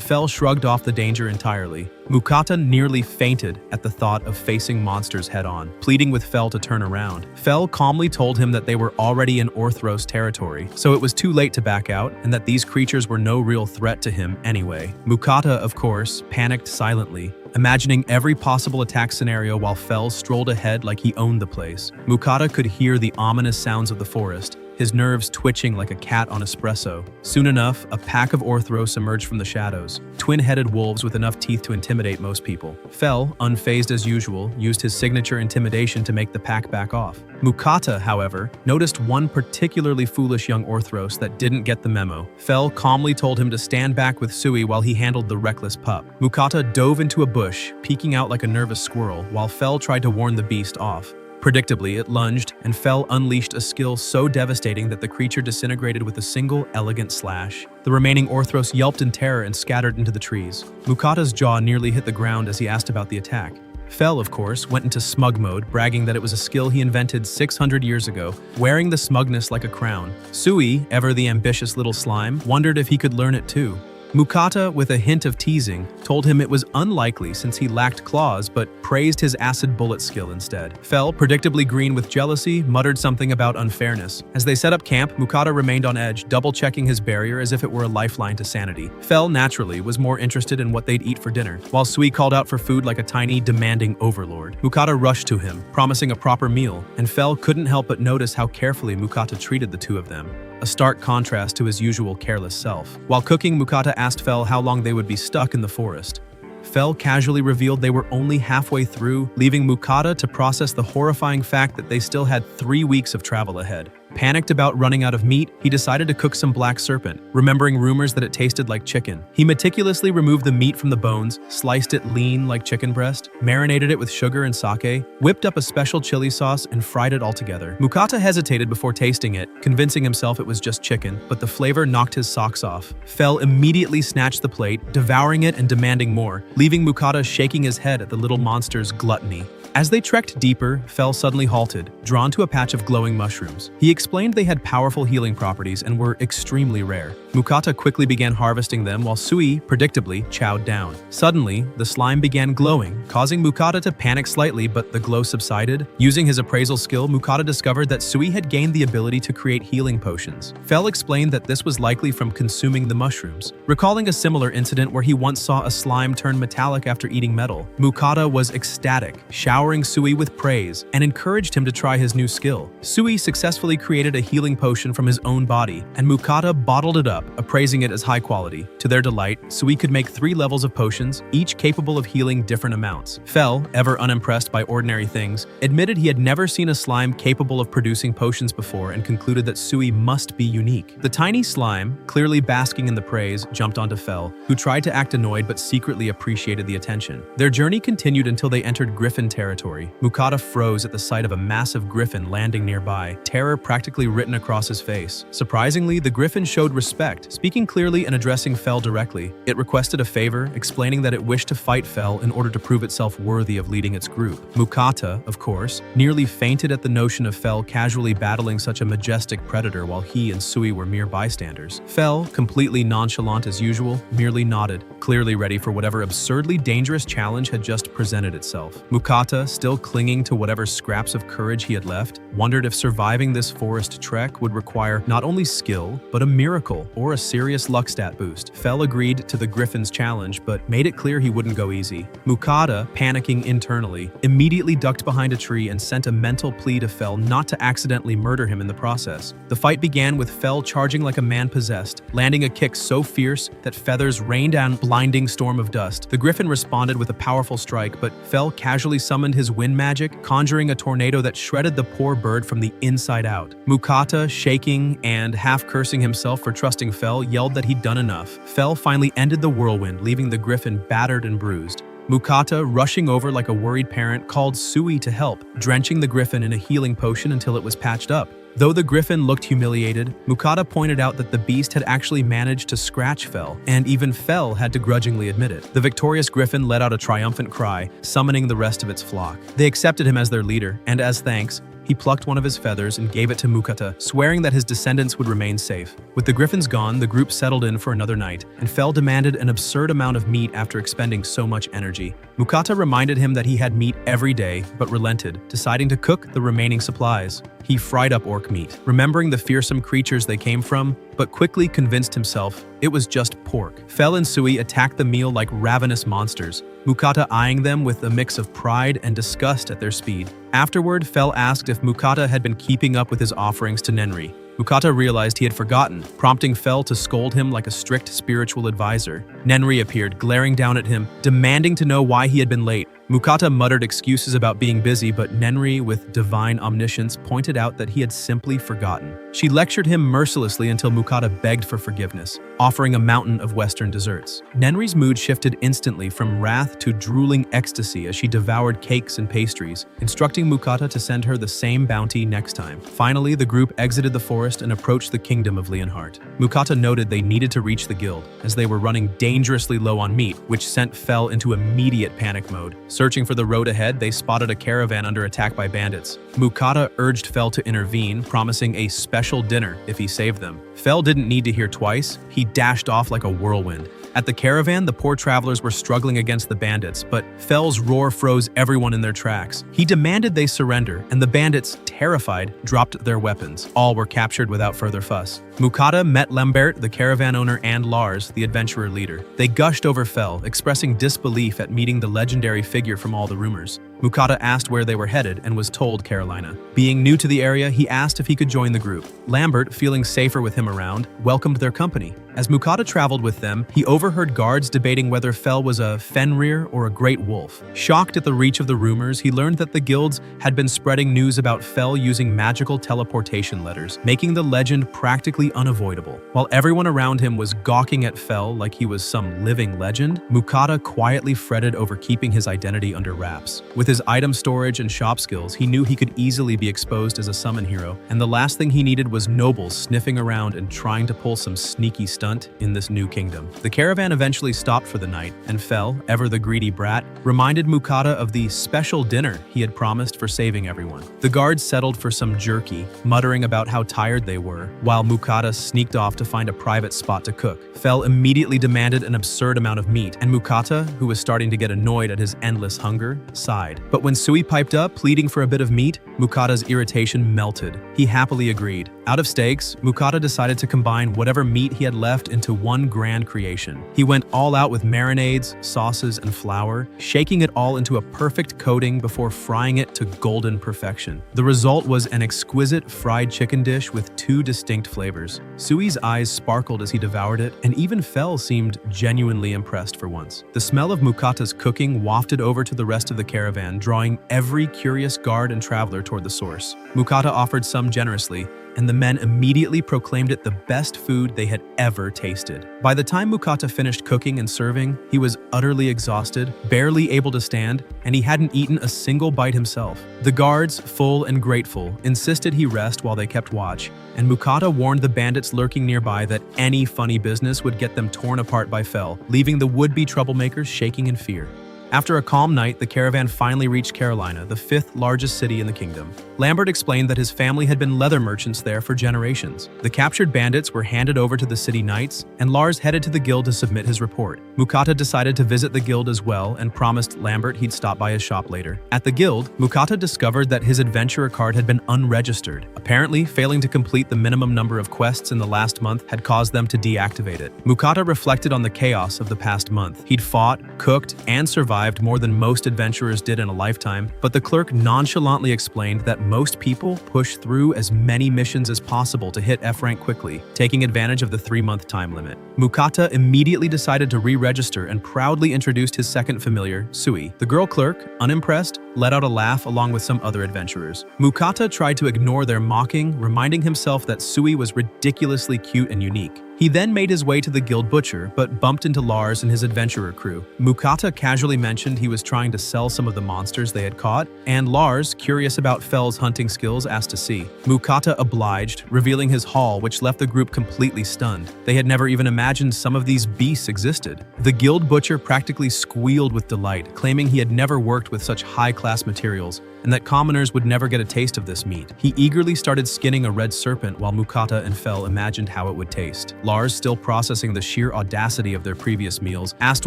Fel shrugged off the danger entirely. Mukata nearly fainted at the thought of facing monsters head-on, pleading with Fel to turn around. Fel calmly told him that they were already in Orthros territory, so it was too late to back out, and that these creatures were no real threat to him anyway. Mukata, of course, panicked silently, imagining every possible attack scenario while Fel strolled ahead like he owned the place. Mukata could hear the ominous sounds of the forest, his nerves twitching like a cat on espresso. Soon enough, a pack of Orthros emerged from the shadows, twin-headed wolves with enough teeth to intimidate most people. Fel, unfazed as usual, used his signature intimidation to make the pack back off. Mukata, however, noticed one particularly foolish young Orthros that didn't get the memo. Fel calmly told him to stand back with Sui while he handled the reckless pup. Mukata dove into a bush, peeking out like a nervous squirrel, while Fel tried to warn the beast off. Predictably, it lunged, and Fel unleashed a skill so devastating that the creature disintegrated with a single, elegant slash. The remaining Orthros yelped in terror and scattered into the trees. Mukata's jaw nearly hit the ground as he asked about the attack. Fel, of course, went into smug mode, bragging that it was a skill he invented 600 years ago, wearing the smugness like a crown. Sui, ever the ambitious little slime, wondered if he could learn it too. Mukata, with a hint of teasing, told him it was unlikely since he lacked claws, but praised his acid bullet skill instead. Fel, predictably green with jealousy, muttered something about unfairness. As they set up camp, Mukata remained on edge, double-checking his barrier as if it were a lifeline to sanity. Fel, naturally, was more interested in what they'd eat for dinner, while Sui called out for food like a tiny, demanding overlord. Mukata rushed to him, promising a proper meal, and Fel couldn't help but notice how carefully Mukata treated the two of them. a stark contrast to his usual careless self. While cooking, Mukata asked Fel how long they would be stuck in the forest. Fel casually revealed they were only halfway through, leaving Mukata to process the horrifying fact that they still had 3 weeks of travel ahead. Panicked about running out of meat, he decided to cook some black serpent, remembering rumors that it tasted like chicken. He meticulously removed the meat from the bones, sliced it lean like chicken breast, marinated it with sugar and sake, whipped up a special chili sauce, and fried it all together. Mukata hesitated before tasting it, convincing himself it was just chicken, but the flavor knocked his socks off. Fel immediately snatched the plate, devouring it and demanding more, leaving Mukata shaking his head at the little monster's gluttony. As they trekked deeper, Fel suddenly halted, drawn to a patch of glowing mushrooms. He explained they had powerful healing properties and were extremely rare. Mukata quickly began harvesting them while Sui, predictably, chowed down. Suddenly, the slime began glowing, causing Mukata to panic slightly, but the glow subsided. Using his appraisal skill, Mukata discovered that Sui had gained the ability to create healing potions. Fel explained that this was likely from consuming the mushrooms. Recalling a similar incident where he once saw a slime turn metallic after eating metal, Mukata was ecstatic, showering Sui with praise, and encouraged him to try his new skill. Sui successfully created a healing potion from his own body, and Mukata bottled it up, appraising it as high quality. To their delight, Sui could make 3 levels of potions, each capable of healing different amounts. Fel, ever unimpressed by ordinary things, admitted he had never seen a slime capable of producing potions before and concluded that Sui must be unique. The tiny slime, clearly basking in the praise, jumped onto Fel, who tried to act annoyed but secretly appreciated the attention. Their journey continued until they entered Griffin territory. Mukata froze at the sight of a massive griffin landing nearby, terror practically written across his face. Surprisingly, the griffin showed respect, speaking clearly and addressing Fel directly. It requested a favor, explaining that it wished to fight Fel in order to prove itself worthy of leading its group. Mukata, of course, nearly fainted at the notion of Fel casually battling such a majestic predator while he and Sui were mere bystanders. Fel, completely nonchalant as usual, merely nodded, clearly ready for whatever absurdly dangerous challenge had just presented itself. Mukata, still clinging to whatever scraps of courage he had left, wondered if surviving this forest trek would require not only skill, but a miracle or a serious luck stat boost. Fel agreed to the griffin's challenge, but made it clear he wouldn't go easy. Mukata, panicking internally, immediately ducked behind a tree and sent a mental plea to Fel not to accidentally murder him in the process. The fight began with Fel charging like a man possessed, landing a kick so fierce that feathers rained down a blinding storm of dust. The griffin responded with a powerful strike, but Fel casually summoned his wind magic, conjuring a tornado that shredded the poor bird from the inside out. Mukata, shaking and half cursing himself for trusting Fel, yelled that he'd done enough. Fel finally ended the whirlwind, leaving the griffin battered and bruised. Mukata, rushing over like a worried parent, called Sui to help, drenching the griffin in a healing potion until it was patched up. Though the griffin looked humiliated, Mukata pointed out that the beast had actually managed to scratch Fel, and even Fel had to grudgingly admit it. The victorious griffin let out a triumphant cry, summoning the rest of its flock. They accepted him as their leader, and as thanks, he plucked one of his feathers and gave it to Mukata, swearing that his descendants would remain safe. With the griffins gone, the group settled in for another night, and Fel demanded an absurd amount of meat after expending so much energy. Mukata reminded him that he had meat every day, but relented, deciding to cook the remaining supplies. He fried up orc meat, remembering the fearsome creatures they came from, but quickly convinced himself it was just pork. Fel and Sui attacked the meal like ravenous monsters, Mukata eyeing them with a mix of pride and disgust at their speed. Afterward, Fel asked if Mukata had been keeping up with his offerings to Nenri. Mukata realized he had forgotten, prompting Fel to scold him like a strict spiritual advisor. Nenri appeared, glaring down at him, demanding to know why he had been late. Mukata muttered excuses about being busy, but Nenri, with divine omniscience, pointed out that he had simply forgotten. She lectured him mercilessly until Mukata begged for forgiveness, offering a mountain of Western desserts. Nenri's mood shifted instantly from wrath to drooling ecstasy as she devoured cakes and pastries, instructing Mukata to send her the same bounty next time. Finally, the group exited the forest and approached the kingdom of Leonhardt. Mukata noted they needed to reach the guild, as they were running dangerously low on meat, which sent Fel into immediate panic mode. Searching for the road ahead, they spotted a caravan under attack by bandits. Mukata urged Fel to intervene, promising a special dinner if he saved them. Fel didn't need to hear twice. He dashed off like a whirlwind. At the caravan, the poor travelers were struggling against the bandits, but Fel's roar froze everyone in their tracks. He demanded they surrender, and the bandits, terrified, dropped their weapons. All were captured without further fuss. Mukata met Lambert, the caravan owner, and Lars, the adventurer leader. They gushed over Fel, expressing disbelief at meeting the legendary figure from all the rumors. Mukata asked where they were headed and was told Carolina. Being new to the area, he asked if he could join the group. Lambert, feeling safer with him around, welcomed their company. As Mukata traveled with them, he overheard guards debating whether Fel was a Fenrir or a great wolf. Shocked at the reach of the rumors, he learned that the guilds had been spreading news about Fel using magical teleportation letters, making the legend practically unavoidable. While everyone around him was gawking at Fel like he was some living legend, Mukata quietly fretted over keeping his identity under wraps. With his item storage and shop skills, he knew he could easily be exposed as a summon hero, and the last thing he needed was nobles sniffing around and trying to pull some sneaky stunt in this new kingdom. The caravan eventually stopped for the night, and Fel, ever the greedy brat, reminded Mukata of the special dinner he had promised for saving everyone. The guards settled for some jerky, muttering about how tired they were, while Mukata sneaked off to find a private spot to cook. Fel immediately demanded an absurd amount of meat, and Mukata, who was starting to get annoyed at his endless hunger, sighed. But when Sui piped up, pleading for a bit of meat, Mukata's irritation melted. He happily agreed. Out of stakes, Mukata decided to combine whatever meat he had left into one grand creation. He went all out with marinades, sauces, and flour, shaking it all into a perfect coating before frying it to golden perfection. The result was an exquisite fried chicken dish with two distinct flavors. Sui's eyes sparkled as he devoured it, and even Fel seemed genuinely impressed for once. The smell of Mukata's cooking wafted over to the rest of the caravan, drawing every curious guard and traveler toward the source. Mukata offered some generously, and the men immediately proclaimed it the best food they had ever tasted. By the time Mukata finished cooking and serving, he was utterly exhausted, barely able to stand, and he hadn't eaten a single bite himself. The guards, full and grateful, insisted he rest while they kept watch, and Mukata warned the bandits lurking nearby that any funny business would get them torn apart by Fel, leaving the would-be troublemakers shaking in fear. After a calm night, the caravan finally reached Carolina, the fifth largest city in the kingdom. Lambert explained that his family had been leather merchants there for generations. The captured bandits were handed over to the city knights, and Lars headed to the guild to submit his report. Mukata decided to visit the guild as well and promised Lambert he'd stop by his shop later. At the guild, Mukata discovered that his adventurer card had been unregistered. Apparently, failing to complete the minimum number of quests in the last month had caused them to deactivate it. Mukata reflected on the chaos of the past month. He'd fought, cooked, and survived more than most adventurers did in a lifetime, but the clerk nonchalantly explained that most people push through as many missions as possible to hit F rank quickly, taking advantage of the 3-month time limit. Mukata immediately decided to re-register and proudly introduced his second familiar, Sui. The girl clerk, unimpressed, let out a laugh along with some other adventurers. Mukata tried to ignore their mocking, reminding himself that Sui was ridiculously cute and unique. He then made his way to the guild butcher, but bumped into Lars and his adventurer crew. Mukata casually mentioned he was trying to sell some of the monsters they had caught, and Lars, curious about Fel's hunting skills, asked to see. Mukata obliged, revealing his haul, which left the group completely stunned. They had never even imagined some of these beasts existed. The guild butcher practically squealed with delight, claiming he had never worked with such high-class materials, and that commoners would never get a taste of this meat. He eagerly started skinning a red serpent while Mukata and Fel imagined how it would taste. Lars, still processing the sheer audacity of their previous meals, asked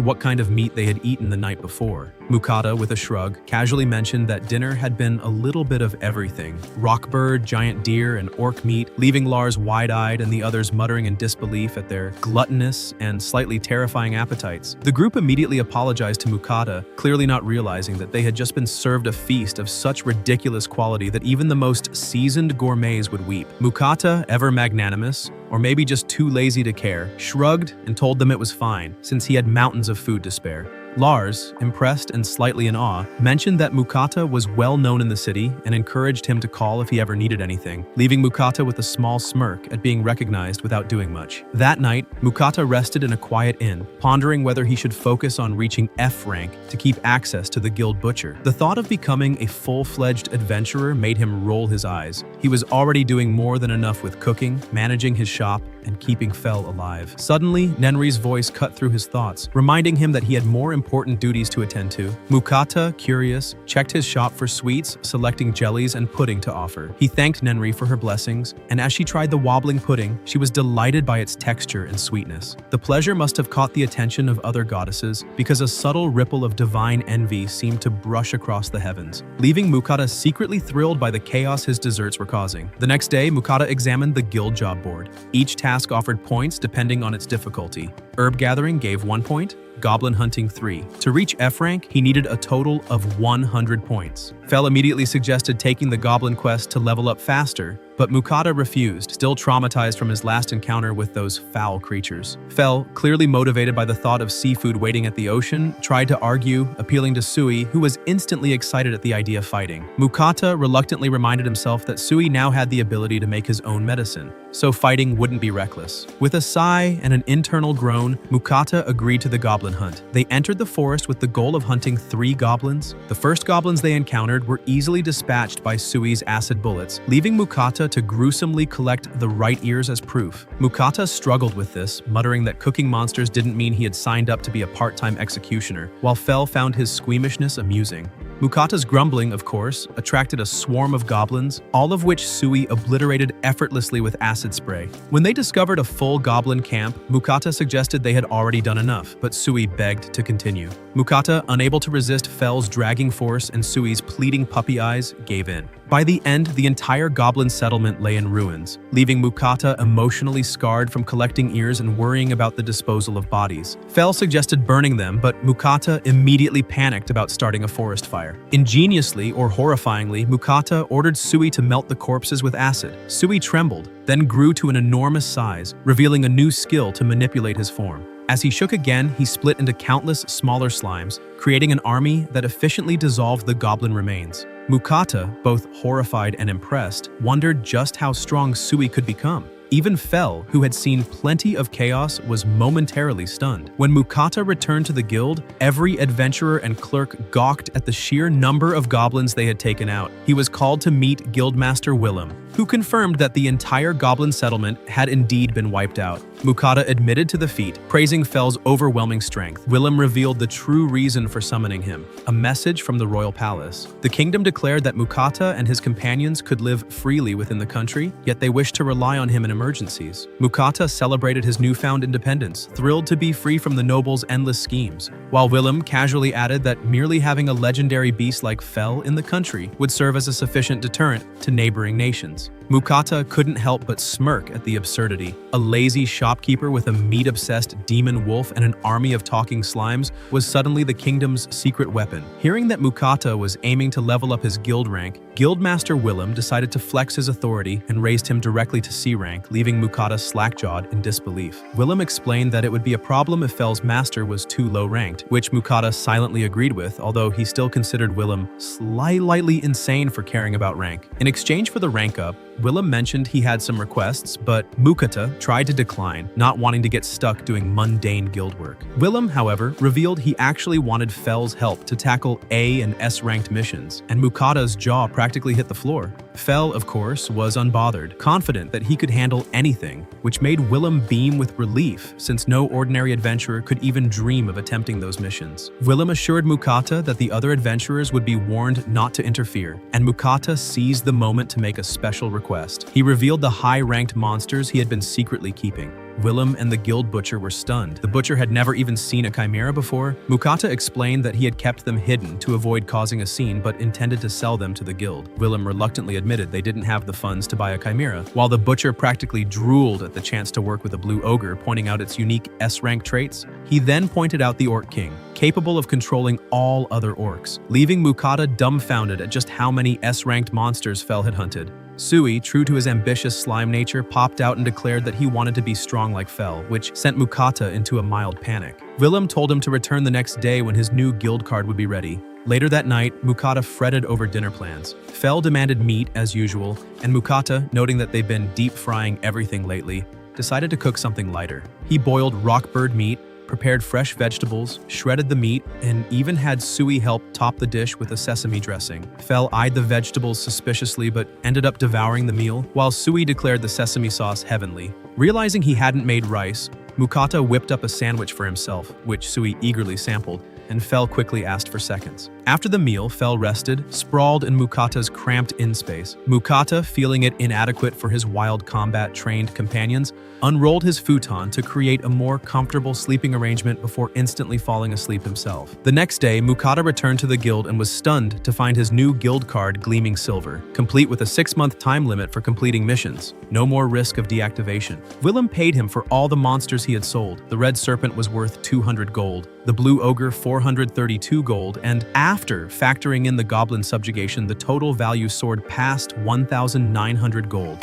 what kind of meat they had eaten the night before. Mukata, with a shrug, casually mentioned that dinner had been a little bit of everything. Rockbird, giant deer, and orc meat, leaving Lars wide-eyed and the others muttering in disbelief at their gluttonous and slightly terrifying appetites. The group immediately apologized to Mukata, clearly not realizing that they had just been served a feast of such ridiculous quality that even the most seasoned gourmets would weep. Mukata, ever magnanimous, or maybe just too lazy to care, shrugged and told them it was fine, since he had mountains of food to spare. Lars, impressed and slightly in awe, mentioned that Mukata was well known in the city and encouraged him to call if he ever needed anything, leaving Mukata with a small smirk at being recognized without doing much. That night, Mukata rested in a quiet inn, pondering whether he should focus on reaching F rank to keep access to the guild butcher. The thought of becoming a full-fledged adventurer made him roll his eyes. He was already doing more than enough with cooking, managing his shop, and keeping Fel alive. Suddenly, Nenri's voice cut through his thoughts, reminding him that he had more important duties to attend to. Mukata, curious, checked his shop for sweets, selecting jellies and pudding to offer. He thanked Nenri for her blessings, and as she tried the wobbling pudding, she was delighted by its texture and sweetness. The pleasure must have caught the attention of other goddesses, because a subtle ripple of divine envy seemed to brush across the heavens, leaving Mukata secretly thrilled by the chaos his desserts were causing. The next day, Mukata examined the guild job board. Each task offered points depending on its difficulty. Herb gathering gave 1 point, Goblin Hunting 3. To reach F rank, he needed a total of 100 points. Fel immediately suggested taking the Goblin quest to level up faster, but Mukata refused, still traumatized from his last encounter with those foul creatures. Fel, clearly motivated by the thought of seafood waiting at the ocean, tried to argue, appealing to Sui, who was instantly excited at the idea of fighting. Mukata reluctantly reminded himself that Sui now had the ability to make his own medicine, so fighting wouldn't be reckless. With a sigh and an internal groan, Mukata agreed to the goblin hunt. They entered the forest with the goal of hunting 3 goblins. The first goblins they encountered were easily dispatched by Sui's acid bullets, leaving Mukata to gruesomely collect the right ears as proof. Mukata struggled with this, muttering that cooking monsters didn't mean he had signed up to be a part-time executioner, while Fel found his squeamishness amusing. Mukata's grumbling, of course, attracted a swarm of goblins, all of which Sui obliterated effortlessly with acid spray. When they discovered a full goblin camp, Mukata suggested they had already done enough, but Sui begged to continue. Mukata, unable to resist Fel's dragging force and Sui's pleading puppy eyes, gave in. By the end, the entire goblin settlement lay in ruins, leaving Mukata emotionally scarred from collecting ears and worrying about the disposal of bodies. Fel suggested burning them, but Mukata immediately panicked about starting a forest fire. Ingeniously or horrifyingly, Mukata ordered Sui to melt the corpses with acid. Sui trembled, then grew to an enormous size, revealing a new skill to manipulate his form. As he shook again, he split into countless smaller slimes, creating an army that efficiently dissolved the goblin remains. Mukata, both horrified and impressed, wondered just how strong Sui could become. Even Fel, who had seen plenty of chaos, was momentarily stunned. When Mukata returned to the guild, every adventurer and clerk gawked at the sheer number of goblins they had taken out. He was called to meet Guildmaster Willem, who confirmed that the entire goblin settlement had indeed been wiped out. Mukata admitted to the feat, praising Fel's overwhelming strength. Willem revealed the true reason for summoning him, a message from the royal palace. The kingdom declared that Mukata and his companions could live freely within the country, yet they wished to rely on him in emergencies. Mukata celebrated his newfound independence, thrilled to be free from the nobles' endless schemes, while Willem casually added that merely having a legendary beast like Fel in the country would serve as a sufficient deterrent to neighboring nations. Mukata couldn't help but smirk at the absurdity. A lazy shopkeeper with a meat-obsessed demon wolf and an army of talking slimes was suddenly the kingdom's secret weapon. Hearing that Mukata was aiming to level up his guild rank, Guildmaster Willem decided to flex his authority and raised him directly to C rank, leaving Mukata slack-jawed in disbelief. Willem explained that it would be a problem if Fel's master was too low-ranked, which Mukata silently agreed with, although he still considered Willem slightly insane for caring about rank. In exchange for the rank up, Willem mentioned he had some requests, but Mukata tried to decline, not wanting to get stuck doing mundane guild work. Willem, however, revealed he actually wanted Fel's help to tackle A and S-ranked missions, and Mukata's jaw practically hit the floor. Fel, of course, was unbothered, confident that he could handle anything, which made Willem beam with relief, since no ordinary adventurer could even dream of attempting those missions. Willem assured Mukata that the other adventurers would be warned not to interfere, and Mukata seized the moment to make a special request. He revealed the high-ranked monsters he had been secretly keeping. Willem and the guild butcher were stunned. The butcher had never even seen a chimera before. Mukata explained that he had kept them hidden to avoid causing a scene, but intended to sell them to the guild. Willem reluctantly admitted they didn't have the funds to buy a chimera, while the butcher practically drooled at the chance to work with a blue ogre, pointing out its unique S-rank traits. He then pointed out the Orc King, capable of controlling all other orcs, leaving Mukata dumbfounded at just how many S-ranked monsters Fel had hunted. Sui, true to his ambitious slime nature, popped out and declared that he wanted to be strong like Fel, which sent Mukata into a mild panic. Willem told him to return the next day when his new guild card would be ready. Later that night, Mukata fretted over dinner plans. Fel demanded meat as usual, and Mukata, noting that they've been deep-frying everything lately, decided to cook something lighter. He boiled rockbird meat, prepared fresh vegetables, shredded the meat, and even had Sui help top the dish with a sesame dressing. Fel eyed the vegetables suspiciously but ended up devouring the meal, while Sui declared the sesame sauce heavenly. Realizing he hadn't made rice, Mukata whipped up a sandwich for himself, which Sui eagerly sampled, and Fel quickly asked for seconds. After the meal, Fel rested, sprawled in Mukata's cramped in-space. Mukata, feeling it inadequate for his wild combat-trained companions, unrolled his futon to create a more comfortable sleeping arrangement before instantly falling asleep himself. The next day, Mukata returned to the guild and was stunned to find his new guild card gleaming silver, complete with a 6-month time limit for completing missions. No more risk of deactivation. Willem paid him for all the monsters he had sold. The red serpent was worth 200 gold, the blue ogre 432 gold, and after factoring in the goblin subjugation, the total value soared past 1,900 gold.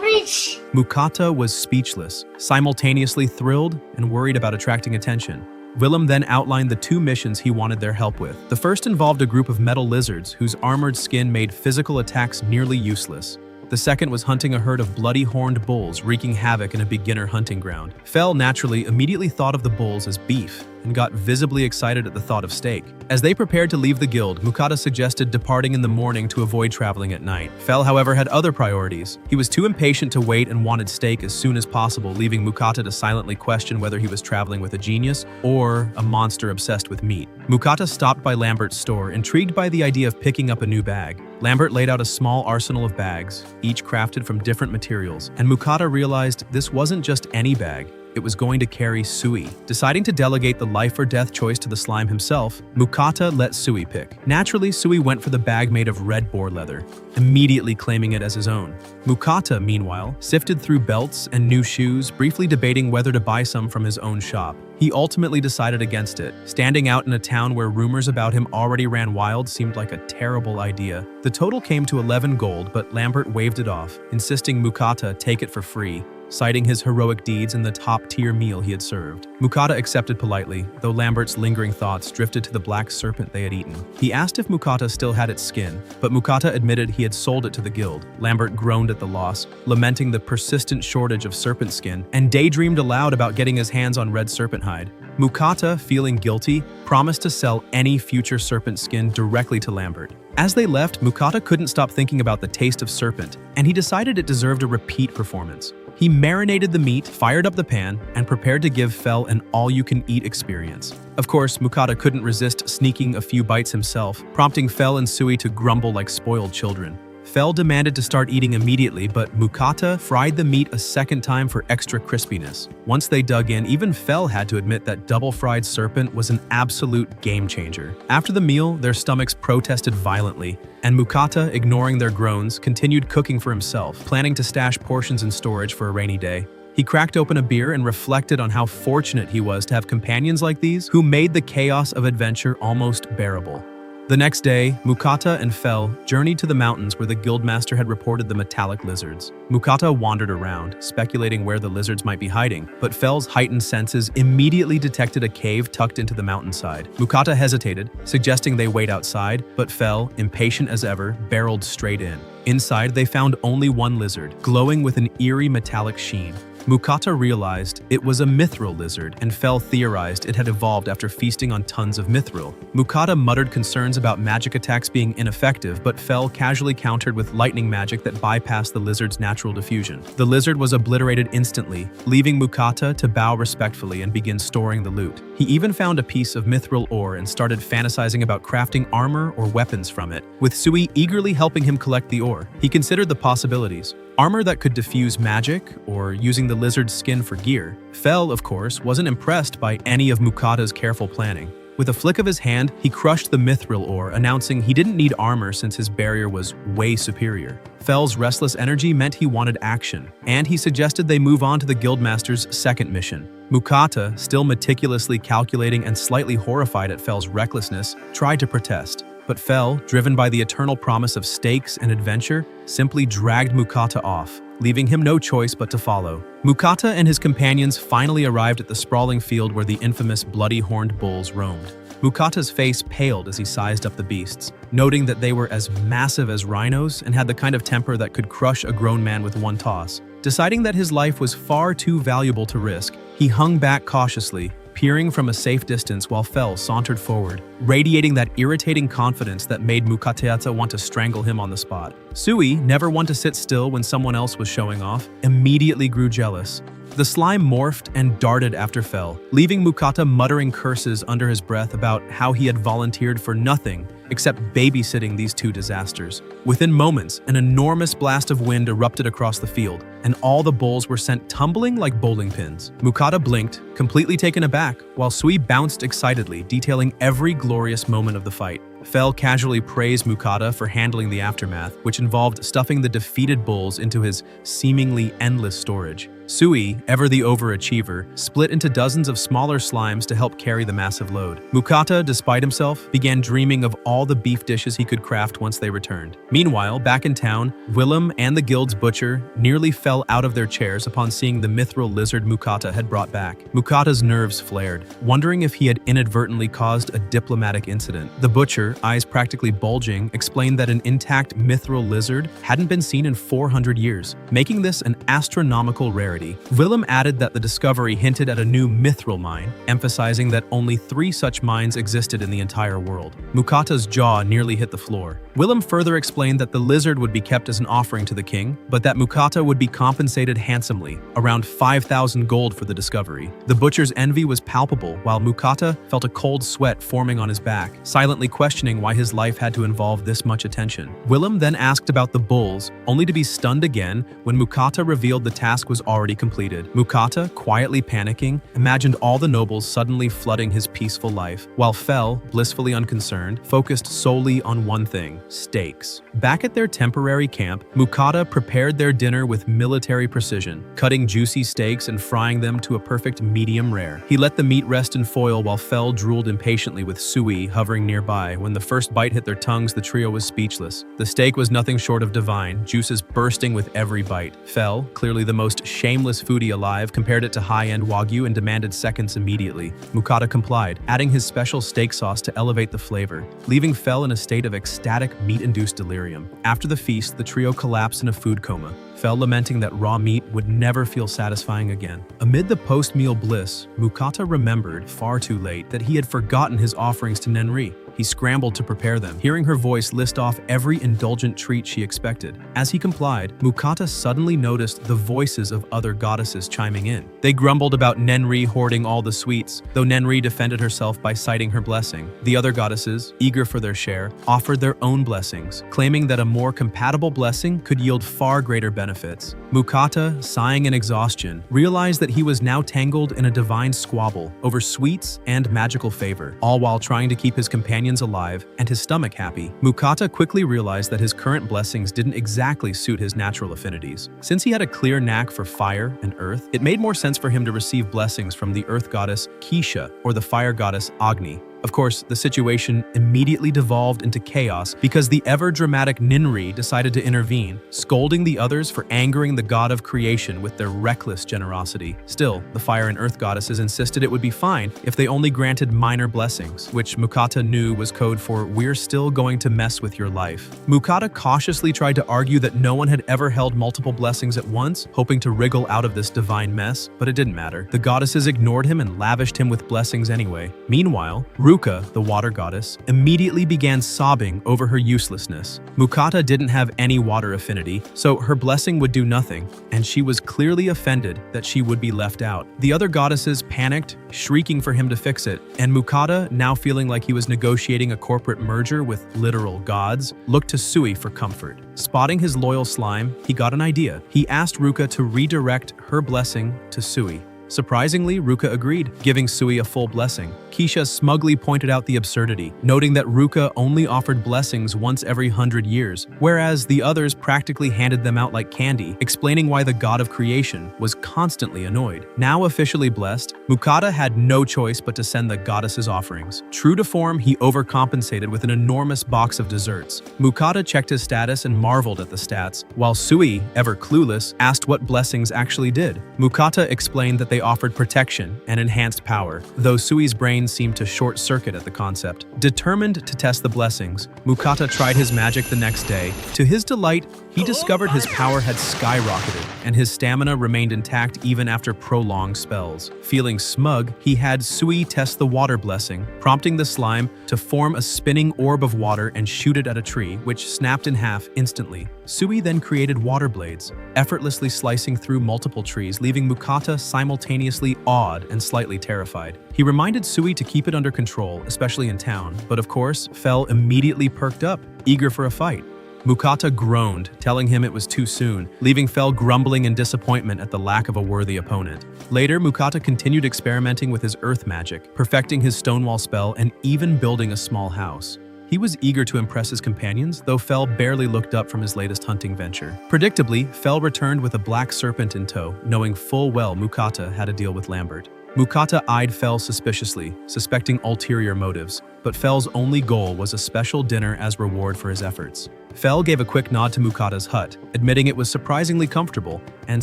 Rich. Mukata was speechless, simultaneously thrilled and worried about attracting attention. Willem then outlined the 2 missions he wanted their help with. The first involved a group of metal lizards whose armored skin made physical attacks nearly useless. The second was hunting a herd of bloody horned bulls wreaking havoc in a beginner hunting ground. Fel naturally immediately thought of the bulls as beef and got visibly excited at the thought of steak. As they prepared to leave the guild, Mukata suggested departing in the morning to avoid traveling at night. Fel, however, had other priorities. He was too impatient to wait and wanted steak as soon as possible, leaving Mukata to silently question whether he was traveling with a genius or a monster obsessed with meat. Mukata stopped by Lambert's store, intrigued by the idea of picking up a new bag. Lambert laid out a small arsenal of bags, each crafted from different materials, and Mukata realized this wasn't just any bag. It was going to carry Sui. Deciding to delegate the life or death choice to the slime himself, Mukata let Sui pick. Naturally, Sui went for the bag made of red boar leather, immediately claiming it as his own. Mukata, meanwhile, sifted through belts and new shoes, briefly debating whether to buy some from his own shop. He ultimately decided against it. Standing out in a town where rumors about him already ran wild seemed like a terrible idea. The total came to 11 gold, but Lambert waved it off, insisting Mukata take it for free, citing his heroic deeds and the top-tier meal he had served. Mukata accepted politely, though Lambert's lingering thoughts drifted to the black serpent they had eaten. He asked if Mukata still had its skin, but Mukata admitted he had sold it to the guild. Lambert groaned at the loss, lamenting the persistent shortage of serpent skin, and daydreamed aloud about getting his hands on red serpent hide. Mukata, feeling guilty, promised to sell any future serpent skin directly to Lambert. As they left, Mukata couldn't stop thinking about the taste of serpent, and he decided it deserved a repeat performance. He marinated the meat, fired up the pan, and prepared to give Fel an all-you-can-eat experience. Of course, Mukata couldn't resist sneaking a few bites himself, prompting Fel and Sui to grumble like spoiled children. Fel demanded to start eating immediately, but Mukata fried the meat a second time for extra crispiness. Once they dug in, even Fel had to admit that double-fried serpent was an absolute game-changer. After the meal, their stomachs protested violently, and Mukata, ignoring their groans, continued cooking for himself, planning to stash portions in storage for a rainy day. He cracked open a beer and reflected on how fortunate he was to have companions like these who made the chaos of adventure almost bearable. The next day, Mukata and Fel journeyed to the mountains where the guildmaster had reported the metallic lizards. Mukata wandered around, speculating where the lizards might be hiding, but Fel's heightened senses immediately detected a cave tucked into the mountainside. Mukata hesitated, suggesting they wait outside, but Fel, impatient as ever, barreled straight in. Inside, they found only one lizard, glowing with an eerie metallic sheen. Mukata realized it was a mithril lizard, and Fel theorized it had evolved after feasting on tons of mithril. Mukata muttered concerns about magic attacks being ineffective, but Fel casually countered with lightning magic that bypassed the lizard's natural diffusion. The lizard was obliterated instantly, leaving Mukata to bow respectfully and begin storing the loot. He even found a piece of mithril ore and started fantasizing about crafting armor or weapons from it, with Sui eagerly helping him collect the ore. He considered the possibilities. Armor that could diffuse magic, or using the lizard's skin for gear. Fel, of course, wasn't impressed by any of Mukata's careful planning. With a flick of his hand, he crushed the mithril ore, announcing he didn't need armor since his barrier was way superior. Fel's restless energy meant he wanted action, and he suggested they move on to the guildmaster's second mission. Mukata, still meticulously calculating and slightly horrified at Fel's recklessness, tried to protest. But Fel, driven by the eternal promise of stakes and adventure, simply dragged Mukata off, leaving him no choice but to follow. Mukata and his companions finally arrived at the sprawling field where the infamous bloody-horned bulls roamed. Mukata's face paled as he sized up the beasts, noting that they were as massive as rhinos and had the kind of temper that could crush a grown man with one toss. Deciding that his life was far too valuable to risk, he hung back cautiously, peering from a safe distance while Fel sauntered forward, radiating that irritating confidence that made Mukata want to strangle him on the spot. Sui, never one to sit still when someone else was showing off, immediately grew jealous. The slime morphed and darted after Fel, leaving Mukata muttering curses under his breath about how he had volunteered for nothing except babysitting these two disasters. Within moments, an enormous blast of wind erupted across the field, and all the bulls were sent tumbling like bowling pins. Mukata blinked, completely taken aback, while Sui bounced excitedly, detailing every glorious moment of the fight. Fel casually praised Mukata for handling the aftermath, which involved stuffing the defeated bulls into his seemingly endless storage. Sui, ever the overachiever, split into dozens of smaller slimes to help carry the massive load. Mukata, despite himself, began dreaming of all the beef dishes he could craft once they returned. Meanwhile, back in town, Willem and the guild's butcher nearly fell out of their chairs upon seeing the mithril lizard Mukata had brought back. Mukata's nerves flared, wondering if he had inadvertently caused a diplomatic incident. The butcher, eyes practically bulging, explained that an intact mithril lizard hadn't been seen in 400 years, making this an astronomical rarity. Willem added that the discovery hinted at a new mithril mine, emphasizing that only 3 such mines existed in the entire world. Mukata's jaw nearly hit the floor. Willem further explained that the lizard would be kept as an offering to the king, but that Mukata would be compensated handsomely, around 5,000 gold for the discovery. The butcher's envy was palpable, while Mukata felt a cold sweat forming on his back, silently questioning why his life had to involve this much attention. Willem then asked about the bulls, only to be stunned again when Mukata revealed the task was already completed. Mukata, quietly panicking, imagined all the nobles suddenly flooding his peaceful life, while Fel, blissfully unconcerned, focused solely on one thing: steaks. Back at their temporary camp, Mukata prepared their dinner with military precision, cutting juicy steaks and frying them to a perfect medium rare. He let the meat rest in foil while Fel drooled impatiently with Sui hovering nearby. When the first bite hit their tongues, the trio was speechless. The steak was nothing short of divine, juices bursting with every bite. Fel, clearly the most shameless foodie alive, compared it to high-end Wagyu and demanded seconds immediately. Mukata complied, adding his special steak sauce to elevate the flavor, leaving Fel in a state of ecstatic meat-induced delirium. After the feast, the trio collapsed in a food coma, Fel lamenting that raw meat would never feel satisfying again. Amid the post-meal bliss, Mukata remembered, far too late, that he had forgotten his offerings to Nenri. He scrambled to prepare them, hearing her voice list off every indulgent treat she expected. As he complied, Mukata suddenly noticed the voices of other goddesses chiming in. They grumbled about Nenri hoarding all the sweets, though Nenri defended herself by citing her blessing. The other goddesses, eager for their share, offered their own blessings, claiming that a more compatible blessing could yield far greater benefits. Mukata, sighing in exhaustion, realized that he was now tangled in a divine squabble over sweets and magical favor, all while trying to keep his companions alive and his stomach happy. Mukata quickly realized that his current blessings didn't exactly suit his natural affinities. Since he had a clear knack for fire and earth, it made more sense for him to receive blessings from the earth goddess Kisha or the fire goddess Agni. Of course, the situation immediately devolved into chaos because the ever-dramatic Ninri decided to intervene, scolding the others for angering the god of creation with their reckless generosity. Still, the fire and earth goddesses insisted it would be fine if they only granted minor blessings, which Mukata knew was code for "we're still going to mess with your life." Mukata cautiously tried to argue that no one had ever held multiple blessings at once, hoping to wriggle out of this divine mess, but it didn't matter. The goddesses ignored him and lavished him with blessings anyway. Meanwhile, Ruka, the water goddess, immediately began sobbing over her uselessness. Mukata didn't have any water affinity, so her blessing would do nothing, and she was clearly offended that she would be left out. The other goddesses panicked, shrieking for him to fix it, and Mukata, now feeling like he was negotiating a corporate merger with literal gods, looked to Sui for comfort. Spotting his loyal slime, he got an idea. He asked Ruka to redirect her blessing to Sui. Surprisingly, Ruka agreed, giving Sui a full blessing. Kisha smugly pointed out the absurdity, noting that Ruka only offered blessings once every 100 years, whereas the others practically handed them out like candy, explaining why the god of creation was constantly annoyed. Now officially blessed, Mukata had no choice but to send the goddesses offerings. True to form, he overcompensated with an enormous box of desserts. Mukata checked his status and marveled at the stats, while Sui, ever clueless, asked what blessings actually did. Mukata explained that they offered protection and enhanced power, though Sui's brain seemed to short-circuit at the concept. Determined to test the blessings, Mukata tried his magic the next day. To his delight, he discovered his power had skyrocketed, and his stamina remained intact even after prolonged spells. Feeling smug, he had Sui test the water blessing, prompting the slime to form a spinning orb of water and shoot it at a tree, which snapped in half instantly. Sui then created water blades, effortlessly slicing through multiple trees, leaving Mukata simultaneously awed and slightly terrified. He reminded Sui to keep it under control, especially in town, but of course, Fel immediately perked up, eager for a fight. Mukata groaned, telling him it was too soon, leaving Fel grumbling in disappointment at the lack of a worthy opponent. Later, Mukata continued experimenting with his earth magic, perfecting his stonewall spell and even building a small house. He was eager to impress his companions, though Fel barely looked up from his latest hunting venture. Predictably, Fel returned with a black serpent in tow, knowing full well Mukata had a deal with Lambert. Mukata eyed Fel suspiciously, suspecting ulterior motives, but Fel's only goal was a special dinner as reward for his efforts. Fel gave a quick nod to Mukata's hut, admitting it was surprisingly comfortable, and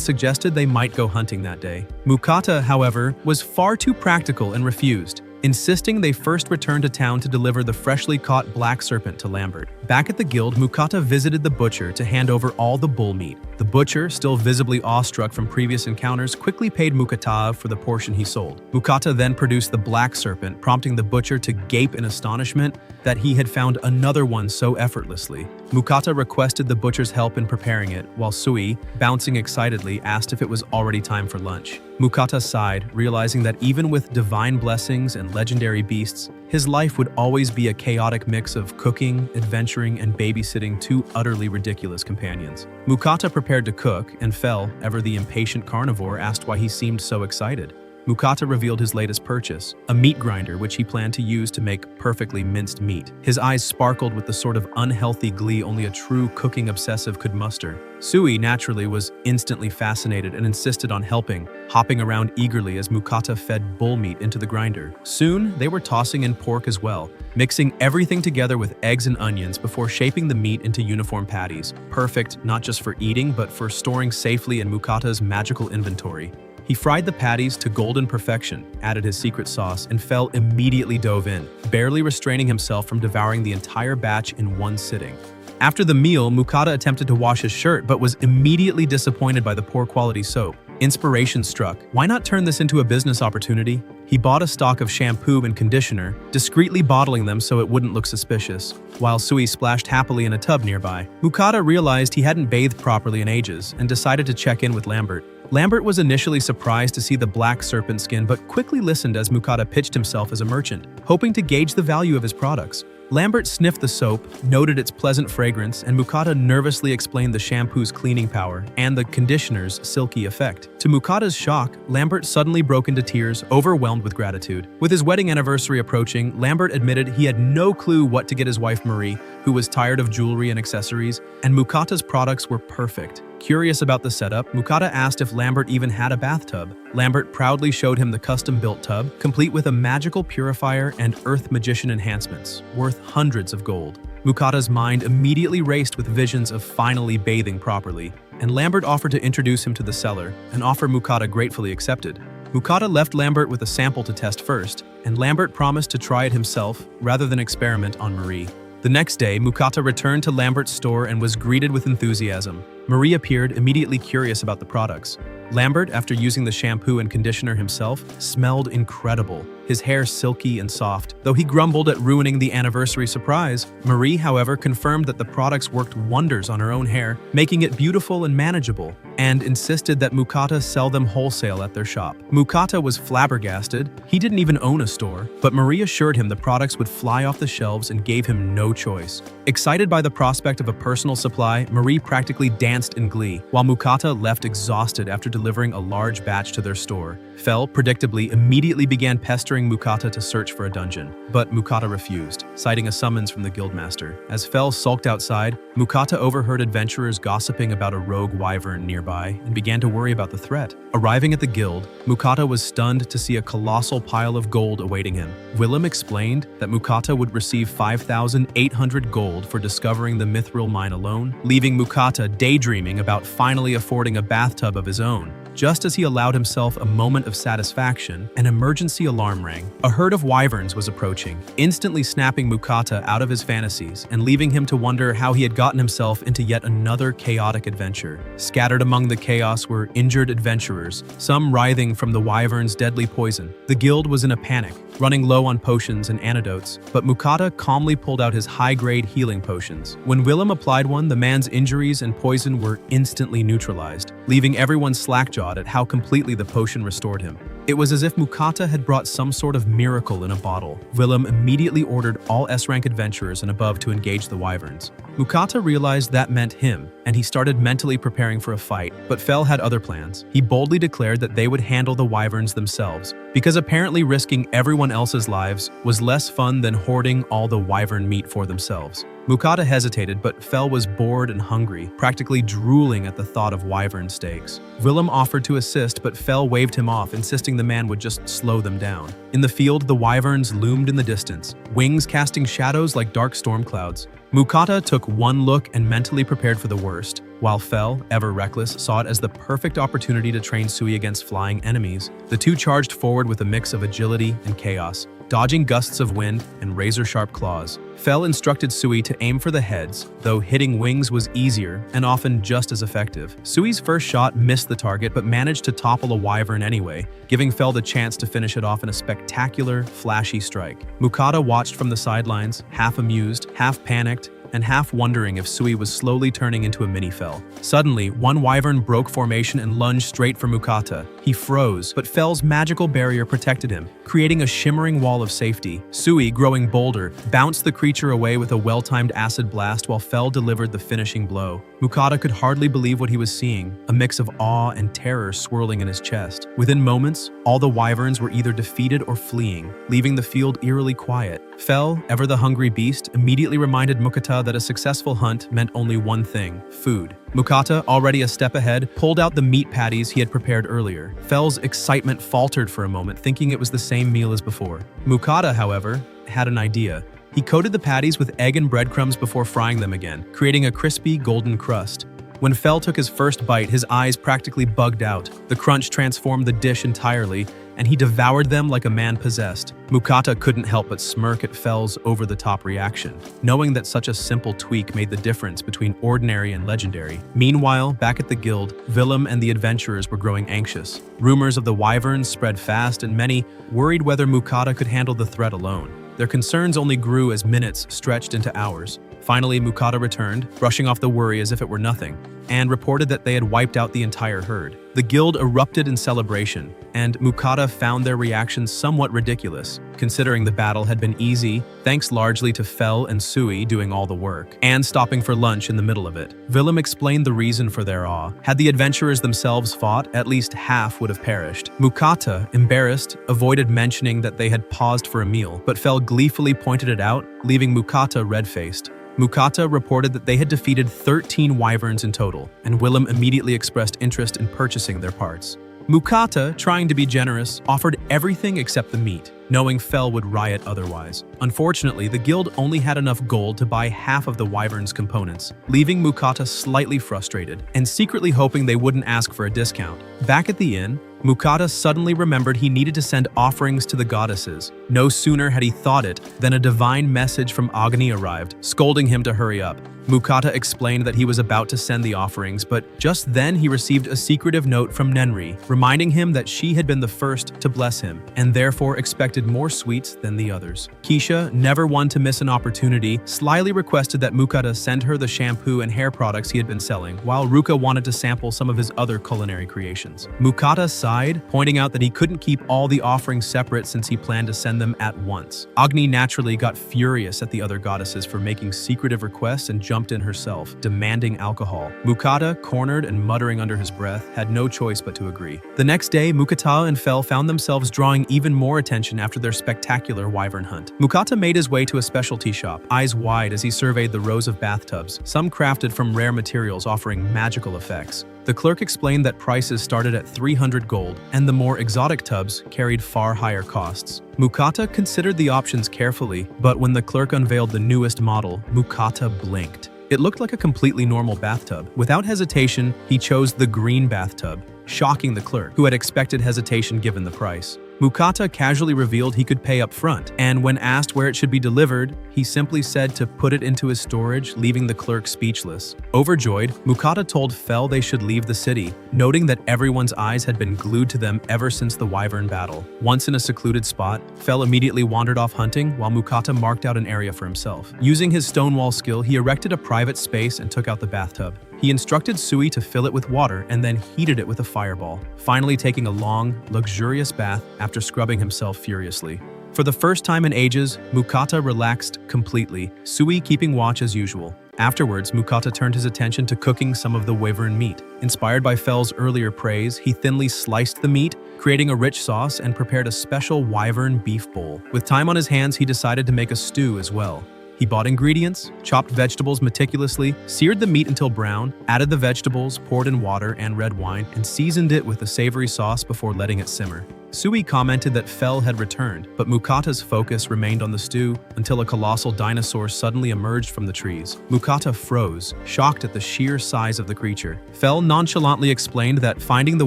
suggested they might go hunting that day. Mukata, however, was far too practical and refused, insisting they first return to town to deliver the freshly caught black serpent to Lambert. Back at the guild, Mukata visited the butcher to hand over all the bull meat. The butcher, still visibly awestruck from previous encounters, quickly paid Mukata for the portion he sold. Mukata then produced the black serpent, prompting the butcher to gape in astonishment that he had found another one so effortlessly. Mukata requested the butcher's help in preparing it, while Sui, bouncing excitedly, asked if it was already time for lunch. Mukata sighed, realizing that even with divine blessings and legendary beasts, his life would always be a chaotic mix of cooking, adventuring, and babysitting two utterly ridiculous companions. Mukata prepared to cook, and Fel, ever the impatient carnivore, asked why he seemed so excited. Mukata revealed his latest purchase, a meat grinder which he planned to use to make perfectly minced meat. His eyes sparkled with the sort of unhealthy glee only a true cooking obsessive could muster. Sui, naturally, was instantly fascinated and insisted on helping, hopping around eagerly as Mukata fed bull meat into the grinder. Soon, they were tossing in pork as well, mixing everything together with eggs and onions before shaping the meat into uniform patties, perfect not just for eating but for storing safely in Mukata's magical inventory. He fried the patties to golden perfection, added his secret sauce, and Fel immediately dove in, barely restraining himself from devouring the entire batch in one sitting. After the meal, Mukata attempted to wash his shirt but was immediately disappointed by the poor quality soap. Inspiration struck. Why not turn this into a business opportunity? He bought a stock of shampoo and conditioner, discreetly bottling them so it wouldn't look suspicious, while Sui splashed happily in a tub nearby. Mukata realized he hadn't bathed properly in ages and decided to check in with Lambert. Lambert was initially surprised to see the black serpent skin but quickly listened as Mukata pitched himself as a merchant, hoping to gauge the value of his products. Lambert sniffed the soap, noted its pleasant fragrance, and Mukata nervously explained the shampoo's cleaning power and the conditioner's silky effect. To Mukata's shock, Lambert suddenly broke into tears, overwhelmed with gratitude. With his wedding anniversary approaching, Lambert admitted he had no clue what to get his wife Marie, who was tired of jewelry and accessories, and Mukata's products were perfect. Curious about the setup, Mukata asked if Lambert even had a bathtub. Lambert proudly showed him the custom-built tub, complete with a magical purifier and earth magician enhancements, worth hundreds of gold. Mukata's mind immediately raced with visions of finally bathing properly, and Lambert offered to introduce him to the seller, an offer Mukata gratefully accepted. Mukata left Lambert with a sample to test first, and Lambert promised to try it himself rather than experiment on Marie. The next day, Mukata returned to Lambert's store and was greeted with enthusiasm. Marie appeared, immediately curious about the products. Lambert, after using the shampoo and conditioner himself, smelled incredible, his hair silky and soft. Though he grumbled at ruining the anniversary surprise, Marie, however, confirmed that the products worked wonders on her own hair, making it beautiful and manageable, and insisted that Mukata sell them wholesale at their shop. Mukata was flabbergasted. He didn't even own a store, but Marie assured him the products would fly off the shelves and gave him no choice. Excited by the prospect of a personal supply, Marie practically danced in glee, while Mukata left exhausted after delivering a large batch to their store. Fel, predictably, immediately began pestering Mukata to search for a dungeon, but Mukata refused, citing a summons from the guildmaster. As Fel sulked outside, Mukata overheard adventurers gossiping about a rogue wyvern nearby and began to worry about the threat. Arriving at the guild, Mukata was stunned to see a colossal pile of gold awaiting him. Willem explained that Mukata would receive 5,800 gold for discovering the mithril mine alone, leaving Mukata daydreaming about finally affording a bathtub of his own. Just as he allowed himself a moment of satisfaction, an emergency alarm rang. A herd of wyverns was approaching, instantly snapping Mukata out of his fantasies and leaving him to wonder how he had gotten himself into yet another chaotic adventure. Scattered among the chaos were injured adventurers, some writhing from the wyvern's deadly poison. The guild was in a panic, running low on potions and antidotes, but Mukata calmly pulled out his high-grade healing potions. When Willem applied one, the man's injuries and poison were instantly neutralized, leaving everyone slack-jawed at how completely the potion restored him. It was as if Mukata had brought some sort of miracle in a bottle. Willem immediately ordered all S-rank adventurers and above to engage the wyverns. Mukata realized that meant him, and he started mentally preparing for a fight, but Fel had other plans. He boldly declared that they would handle the wyverns themselves, because apparently risking everyone else's lives was less fun than hoarding all the wyvern meat for themselves. Mukata hesitated, but Fel was bored and hungry, practically drooling at the thought of wyvern steaks. Willem offered to assist, but Fel waved him off, insisting the man would just slow them down. In the field, the wyverns loomed in the distance, wings casting shadows like dark storm clouds. Mukata took one look and mentally prepared for the worst, while Fel, ever reckless, saw it as the perfect opportunity to train Sui against flying enemies. The two charged forward with a mix of agility and chaos, dodging gusts of wind and razor-sharp claws. Fel instructed Sui to aim for the heads, though hitting wings was easier and often just as effective. Sui's first shot missed the target but managed to topple a wyvern anyway, giving Fel the chance to finish it off in a spectacular, flashy strike. Mukata watched from the sidelines, half amused, half panicked, and half wondering if Sui was slowly turning into a mini-Fel. Suddenly, one wyvern broke formation and lunged straight for Mukata. He froze, but Fel's magical barrier protected him, creating a shimmering wall of safety. Sui, growing bolder, bounced the creature away with a well-timed acid blast while Fel delivered the finishing blow. Mukata could hardly believe what he was seeing, a mix of awe and terror swirling in his chest. Within moments, all the wyverns were either defeated or fleeing, leaving the field eerily quiet. Fel, ever the hungry beast, immediately reminded Mukata that a successful hunt meant only one thing: food. Mukata, already a step ahead, pulled out the meat patties he had prepared earlier. Fel's excitement faltered for a moment, thinking it was the same meal as before. Mukata, however, had an idea. He coated the patties with egg and breadcrumbs before frying them again, creating a crispy, golden crust. When Fel took his first bite, his eyes practically bugged out. The crunch transformed the dish entirely, and he devoured them like a man possessed. Mukata couldn't help but smirk at Fel's over-the-top reaction, knowing that such a simple tweak made the difference between ordinary and legendary. Meanwhile, back at the guild, Willem and the adventurers were growing anxious. Rumors of the wyverns spread fast, and many worried whether Mukata could handle the threat alone. Their concerns only grew as minutes stretched into hours. Finally, Mukata returned, brushing off the worry as if it were nothing, and reported that they had wiped out the entire herd. The guild erupted in celebration, and Mukata found their reactions somewhat ridiculous, considering the battle had been easy, thanks largely to Fel and Sui doing all the work, and stopping for lunch in the middle of it. Willem explained the reason for their awe. Had the adventurers themselves fought, at least half would have perished. Mukata, embarrassed, avoided mentioning that they had paused for a meal, but Fel gleefully pointed it out, leaving Mukata red-faced. Mukata reported that they had defeated 13 wyverns in total, and Willem immediately expressed interest in purchasing their parts. Mukata, trying to be generous, offered everything except the meat, knowing Fel would riot otherwise. Unfortunately, the guild only had enough gold to buy half of the wyvern's components, leaving Mukata slightly frustrated, and secretly hoping they wouldn't ask for a discount. Back at the inn, Mukata suddenly remembered he needed to send offerings to the goddesses. No sooner had he thought it than a divine message from Agni arrived, scolding him to hurry up. Mukata explained that he was about to send the offerings, but just then he received a secretive note from Nenri, reminding him that she had been the first to bless him, and therefore expected more sweets than the others. Keisha, never one to miss an opportunity, slyly requested that Mukata send her the shampoo and hair products he had been selling, while Ruka wanted to sample some of his other culinary creations. Mukata sighed, pointing out that he couldn't keep all the offerings separate since he planned to send them at once. Agni naturally got furious at the other goddesses for making secretive requests and jumped in herself, demanding alcohol. Mukata, cornered and muttering under his breath, had no choice but to agree. The next day, Mukata and Fel found themselves drawing even more attention after their spectacular wyvern hunt. Mukata made his way to a specialty shop, eyes wide as he surveyed the rows of bathtubs, some crafted from rare materials offering magical effects. The clerk explained that prices started at 300 gold, and the more exotic tubs carried far higher costs. Mukata considered the options carefully, but when the clerk unveiled the newest model, Mukata blinked. It looked like a completely normal bathtub. Without hesitation, he chose the green bathtub, shocking the clerk, who had expected hesitation given the price. Mukata casually revealed he could pay up front, and when asked where it should be delivered, he simply said to put it into his storage, leaving the clerk speechless. Overjoyed, Mukata told Fel they should leave the city, noting that everyone's eyes had been glued to them ever since the wyvern battle. Once in a secluded spot, Fel immediately wandered off hunting while Mukata marked out an area for himself. Using his stonewall skill, he erected a private space and took out the bathtub. He instructed Sui to fill it with water and then heated it with a fireball, finally taking a long, luxurious bath after scrubbing himself furiously. For the first time in ages, Mukata relaxed completely, Sui keeping watch as usual. Afterwards, Mukata turned his attention to cooking some of the wyvern meat. Inspired by Fel's earlier praise, he thinly sliced the meat, creating a rich sauce, and prepared a special wyvern beef bowl. With time on his hands, he decided to make a stew as well. He bought ingredients, chopped vegetables meticulously, seared the meat until brown, added the vegetables, poured in water and red wine, and seasoned it with a savory sauce before letting it simmer. Sui commented that Fel had returned, but Mukata's focus remained on the stew until a colossal dinosaur suddenly emerged from the trees. Mukata froze, shocked at the sheer size of the creature. Fel nonchalantly explained that finding the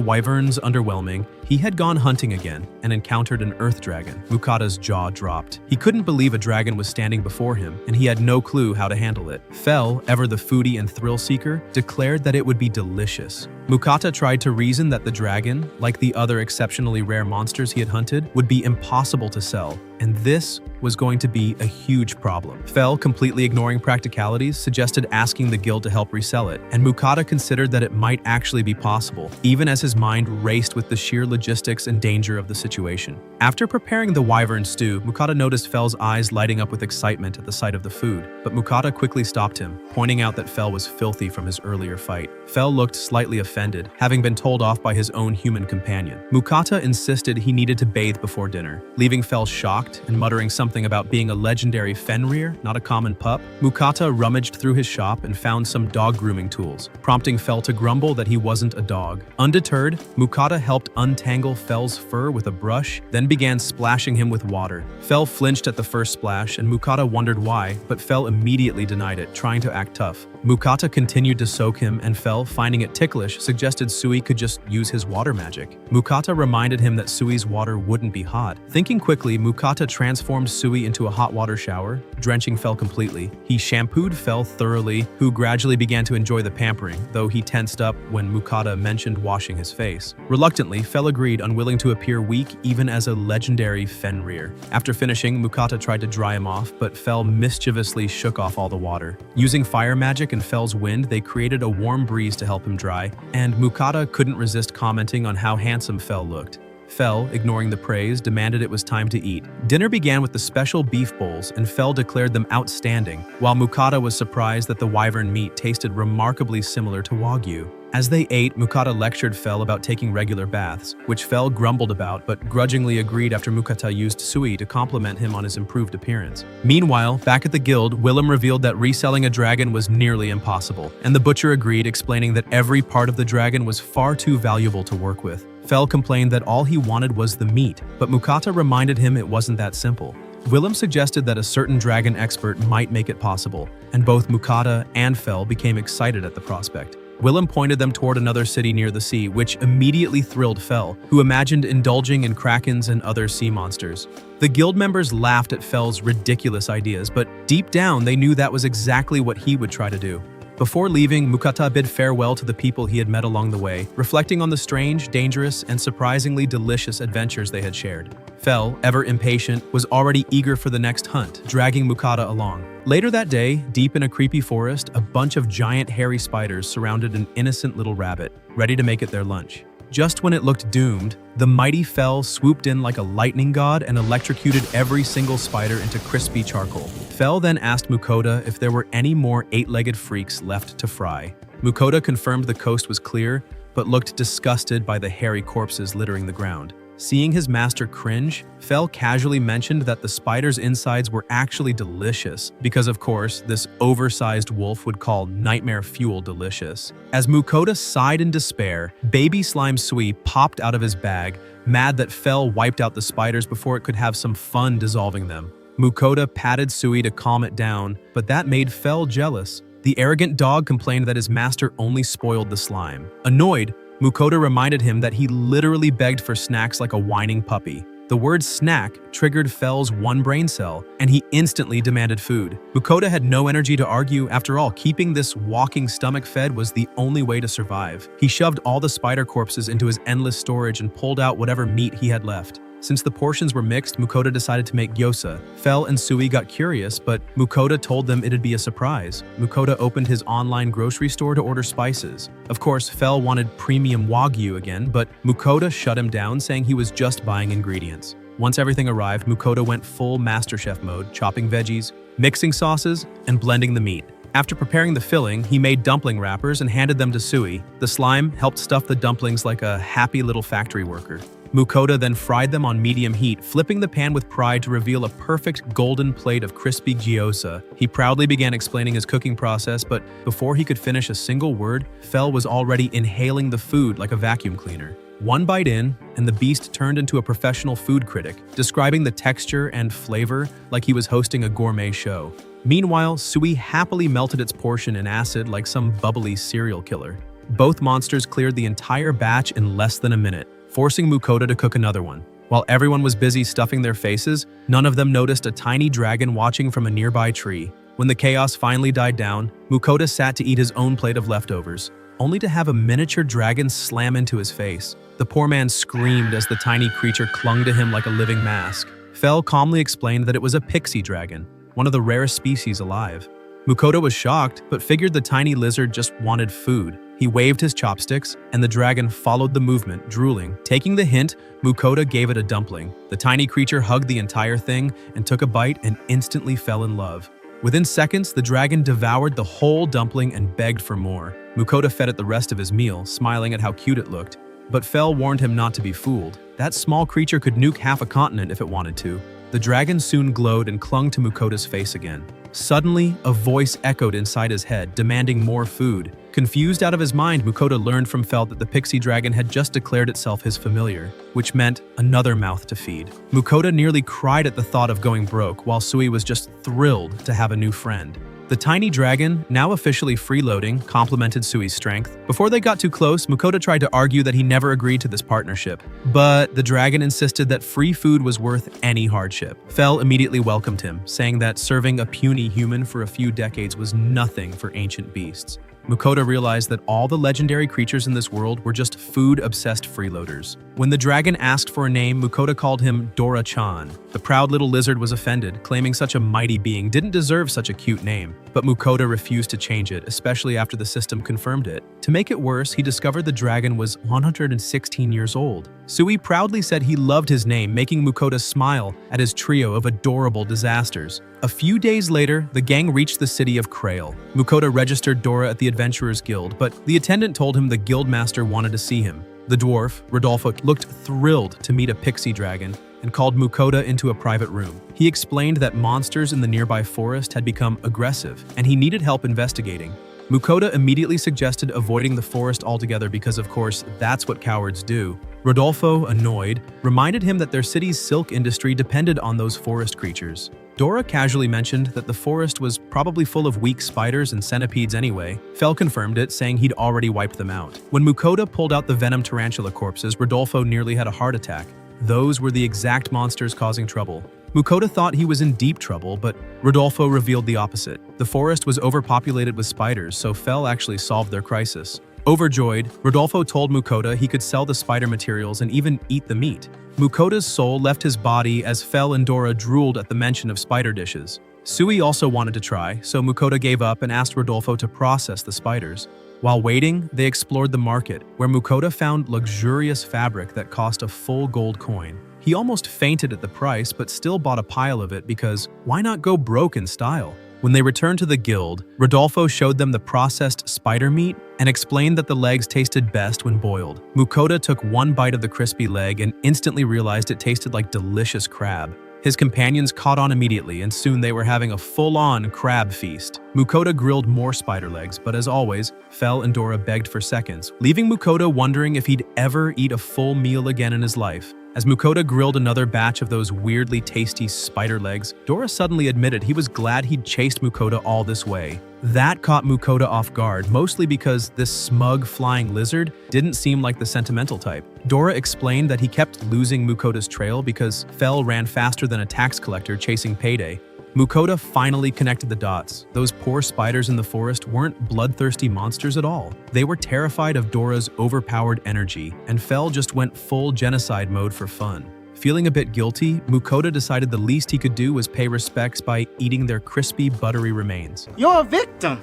wyverns underwhelming, he had gone hunting again and encountered an earth dragon. Mukata's jaw dropped. He couldn't believe a dragon was standing before him, and he had no clue how to handle it. Fel, ever the foodie and thrill-seeker, declared that it would be delicious. Mukata tried to reason that the dragon, like the other exceptionally rare monsters he had hunted, would be impossible to sell, and this was going to be a huge problem. Fel, completely ignoring practicalities, suggested asking the guild to help resell it, and Mukata considered that it might actually be possible, even as his mind raced with the sheer logistics and danger of the situation. After preparing the wyvern stew, Mukata noticed Fel's eyes lighting up with excitement at the sight of the food, but Mukata quickly stopped him, pointing out that Fel was filthy from his earlier fight. Fel looked slightly offended, having been told off by his own human companion. Mukata insisted he needed to bathe before dinner, leaving Fel shocked and muttering something about being a legendary Fenrir, not a common pup. Mukata rummaged through his shop and found some dog grooming tools, prompting Fel to grumble that he wasn't a dog. Undeterred, Mukata helped untangle Fel's fur with a brush, then began splashing him with water. Fel flinched at the first splash, and Mukata wondered why, but Fel immediately denied it, trying to act tough. Mukata continued to soak him, and Fel, finding it ticklish, suggested Sui could just use his water magic. Mukata reminded him that Sui's water wouldn't be hot. Thinking quickly, Mukata transformed Sui into a hot water shower, drenching Fel completely. He shampooed Fel thoroughly, who gradually began to enjoy the pampering, though he tensed up when Mukata mentioned washing his face. Reluctantly, Fel agreed, unwilling to appear weak even as a legendary Fenrir. After finishing, Mukata tried to dry him off, but Fel mischievously shook off all the water. Using fire magic and Fel's wind, they created a warm breeze to help him dry, and Mukata couldn't resist commenting on how handsome Fel looked. Fel, ignoring the praise, demanded it was time to eat. Dinner began with the special beef bowls, and Fel declared them outstanding, while Mukata was surprised that the wyvern meat tasted remarkably similar to Wagyu. As they ate, Mukata lectured Fel about taking regular baths, which Fel grumbled about but grudgingly agreed after Mukata used Sui to compliment him on his improved appearance. Meanwhile, back at the guild, Willem revealed that reselling a dragon was nearly impossible, and the butcher agreed, explaining that every part of the dragon was far too valuable to work with. Fel complained that all he wanted was the meat, but Mukata reminded him it wasn't that simple. Willem suggested that a certain dragon expert might make it possible, and both Mukata and Fel became excited at the prospect. Willem pointed them toward another city near the sea, which immediately thrilled Fel, who imagined indulging in krakens and other sea monsters. The guild members laughed at Fel's ridiculous ideas, but deep down they knew that was exactly what he would try to do. Before leaving, Mukata bid farewell to the people he had met along the way, reflecting on the strange, dangerous, and surprisingly delicious adventures they had shared. Fel, ever impatient, was already eager for the next hunt, dragging Mukata along. Later that day, deep in a creepy forest, a bunch of giant hairy spiders surrounded an innocent little rabbit, ready to make it their lunch. Just when it looked doomed, the mighty Fel swooped in like a lightning god and electrocuted every single spider into crispy charcoal. Fel then asked Mukota if there were any more eight-legged freaks left to fry. Mukota confirmed the coast was clear, but looked disgusted by the hairy corpses littering the ground. Seeing his master cringe, Fel casually mentioned that the spider's insides were actually delicious, because of course, this oversized wolf would call nightmare fuel delicious. As Mukota sighed in despair, baby slime Sui popped out of his bag, mad that Fel wiped out the spiders before it could have some fun dissolving them. Mukota patted Sui to calm it down, but that made Fel jealous. The arrogant dog complained that his master only spoiled the slime. Annoyed, Mukoda reminded him that he literally begged for snacks like a whining puppy. The word snack triggered Fell's one brain cell, and he instantly demanded food. Mukoda had no energy to argue. After all, keeping this walking stomach fed was the only way to survive. He shoved all the spider corpses into his endless storage and pulled out whatever meat he had left. Since the portions were mixed, Mukoda decided to make gyoza. Fell and Sui got curious, but Mukoda told them it'd be a surprise. Mukoda opened his online grocery store to order spices. Of course, Fell wanted premium wagyu again, but Mukoda shut him down, saying he was just buying ingredients. Once everything arrived, Mukoda went full MasterChef mode, chopping veggies, mixing sauces, and blending the meat. After preparing the filling, he made dumpling wrappers and handed them to Sui. The slime helped stuff the dumplings like a happy little factory worker. Mukoda then fried them on medium heat, flipping the pan with pride to reveal a perfect golden plate of crispy gyoza. He proudly began explaining his cooking process, but before he could finish a single word, Fell was already inhaling the food like a vacuum cleaner. One bite in, and the beast turned into a professional food critic, describing the texture and flavor like he was hosting a gourmet show. Meanwhile, Sui happily melted its portion in acid like some bubbly serial killer. Both monsters cleared the entire batch in less than a minute, forcing Mukoda to cook another one. While everyone was busy stuffing their faces, none of them noticed a tiny dragon watching from a nearby tree. When the chaos finally died down, Mukoda sat to eat his own plate of leftovers, only to have a miniature dragon slam into his face. The poor man screamed as the tiny creature clung to him like a living mask. Fell calmly explained that it was a pixie dragon, one of the rarest species alive. Mukoda was shocked, but figured the tiny lizard just wanted food. He waved his chopsticks, and the dragon followed the movement, drooling. Taking the hint, Mukoda gave it a dumpling. The tiny creature hugged the entire thing and took a bite and instantly fell in love. Within seconds, the dragon devoured the whole dumpling and begged for more. Mukoda fed it the rest of his meal, smiling at how cute it looked. But Fell warned him not to be fooled. That small creature could nuke half a continent if it wanted to. The dragon soon glowed and clung to Mukoda's face again. Suddenly, a voice echoed inside his head, demanding more food. Confused out of his mind, Mukoda learned from Fell that the pixie dragon had just declared itself his familiar, which meant another mouth to feed. Mukoda nearly cried at the thought of going broke, while Sui was just thrilled to have a new friend. The tiny dragon, now officially freeloading, complimented Sui's strength. Before they got too close, Mukoda tried to argue that he never agreed to this partnership. But the dragon insisted that free food was worth any hardship. Fell immediately welcomed him, saying that serving a puny human for a few decades was nothing for ancient beasts. Mukoda realized that all the legendary creatures in this world were just food-obsessed freeloaders. When the dragon asked for a name, Mukoda called him Dora-chan. The proud little lizard was offended, claiming such a mighty being didn't deserve such a cute name. But Mukoda refused to change it, especially after the system confirmed it. To make it worse, he discovered the dragon was 116 years old. Sui proudly said he loved his name, making Mukoda smile at his trio of adorable disasters. A few days later, the gang reached the city of Krail. Mukoda registered Dora at the Adventurers Guild, but the attendant told him the guildmaster wanted to see him. The dwarf, Rodolfo, looked thrilled to meet a pixie dragon and called Mukoda into a private room. He explained that monsters in the nearby forest had become aggressive, and he needed help investigating. Mukoda immediately suggested avoiding the forest altogether because, of course, that's what cowards do. Rodolfo, annoyed, reminded him that their city's silk industry depended on those forest creatures. Dora casually mentioned that the forest was probably full of weak spiders and centipedes anyway. Fell confirmed it, saying he'd already wiped them out. When Mukoda pulled out the venom tarantula corpses, Rodolfo nearly had a heart attack. Those were the exact monsters causing trouble. Mukoda thought he was in deep trouble, but Rodolfo revealed the opposite. The forest was overpopulated with spiders, so Fell actually solved their crisis. Overjoyed, Rodolfo told Mukoda he could sell the spider materials and even eat the meat. Mukoda's soul left his body as Fell and Dora drooled at the mention of spider dishes. Sui also wanted to try, so Mukoda gave up and asked Rodolfo to process the spiders. While waiting, they explored the market, where Mukoda found luxurious fabric that cost a full gold coin. He almost fainted at the price, but still bought a pile of it because why not go broke in style? When they returned to the guild, Rodolfo showed them the processed spider meat and explained that the legs tasted best when boiled. Mukoda took one bite of the crispy leg and instantly realized it tasted like delicious crab. His companions caught on immediately, and soon they were having a full-on crab feast. Mukoda grilled more spider legs, but as always, Fell and Dora begged for seconds, leaving Mukoda wondering if he'd ever eat a full meal again in his life. As Mukoda grilled another batch of those weirdly tasty spider legs, Dora suddenly admitted he was glad he'd chased Mukoda all this way. That caught Mukoda off guard, mostly because this smug flying lizard didn't seem like the sentimental type. Dora explained that he kept losing Mukoda's trail because Fel ran faster than a tax collector chasing payday. Mukoda finally connected the dots. Those poor spiders in the forest weren't bloodthirsty monsters at all. They were terrified of Dora's overpowered energy, and Fel just went full genocide mode for fun. Feeling a bit guilty, Mukoda decided the least he could do was pay respects by eating their crispy, buttery remains. You're a victim!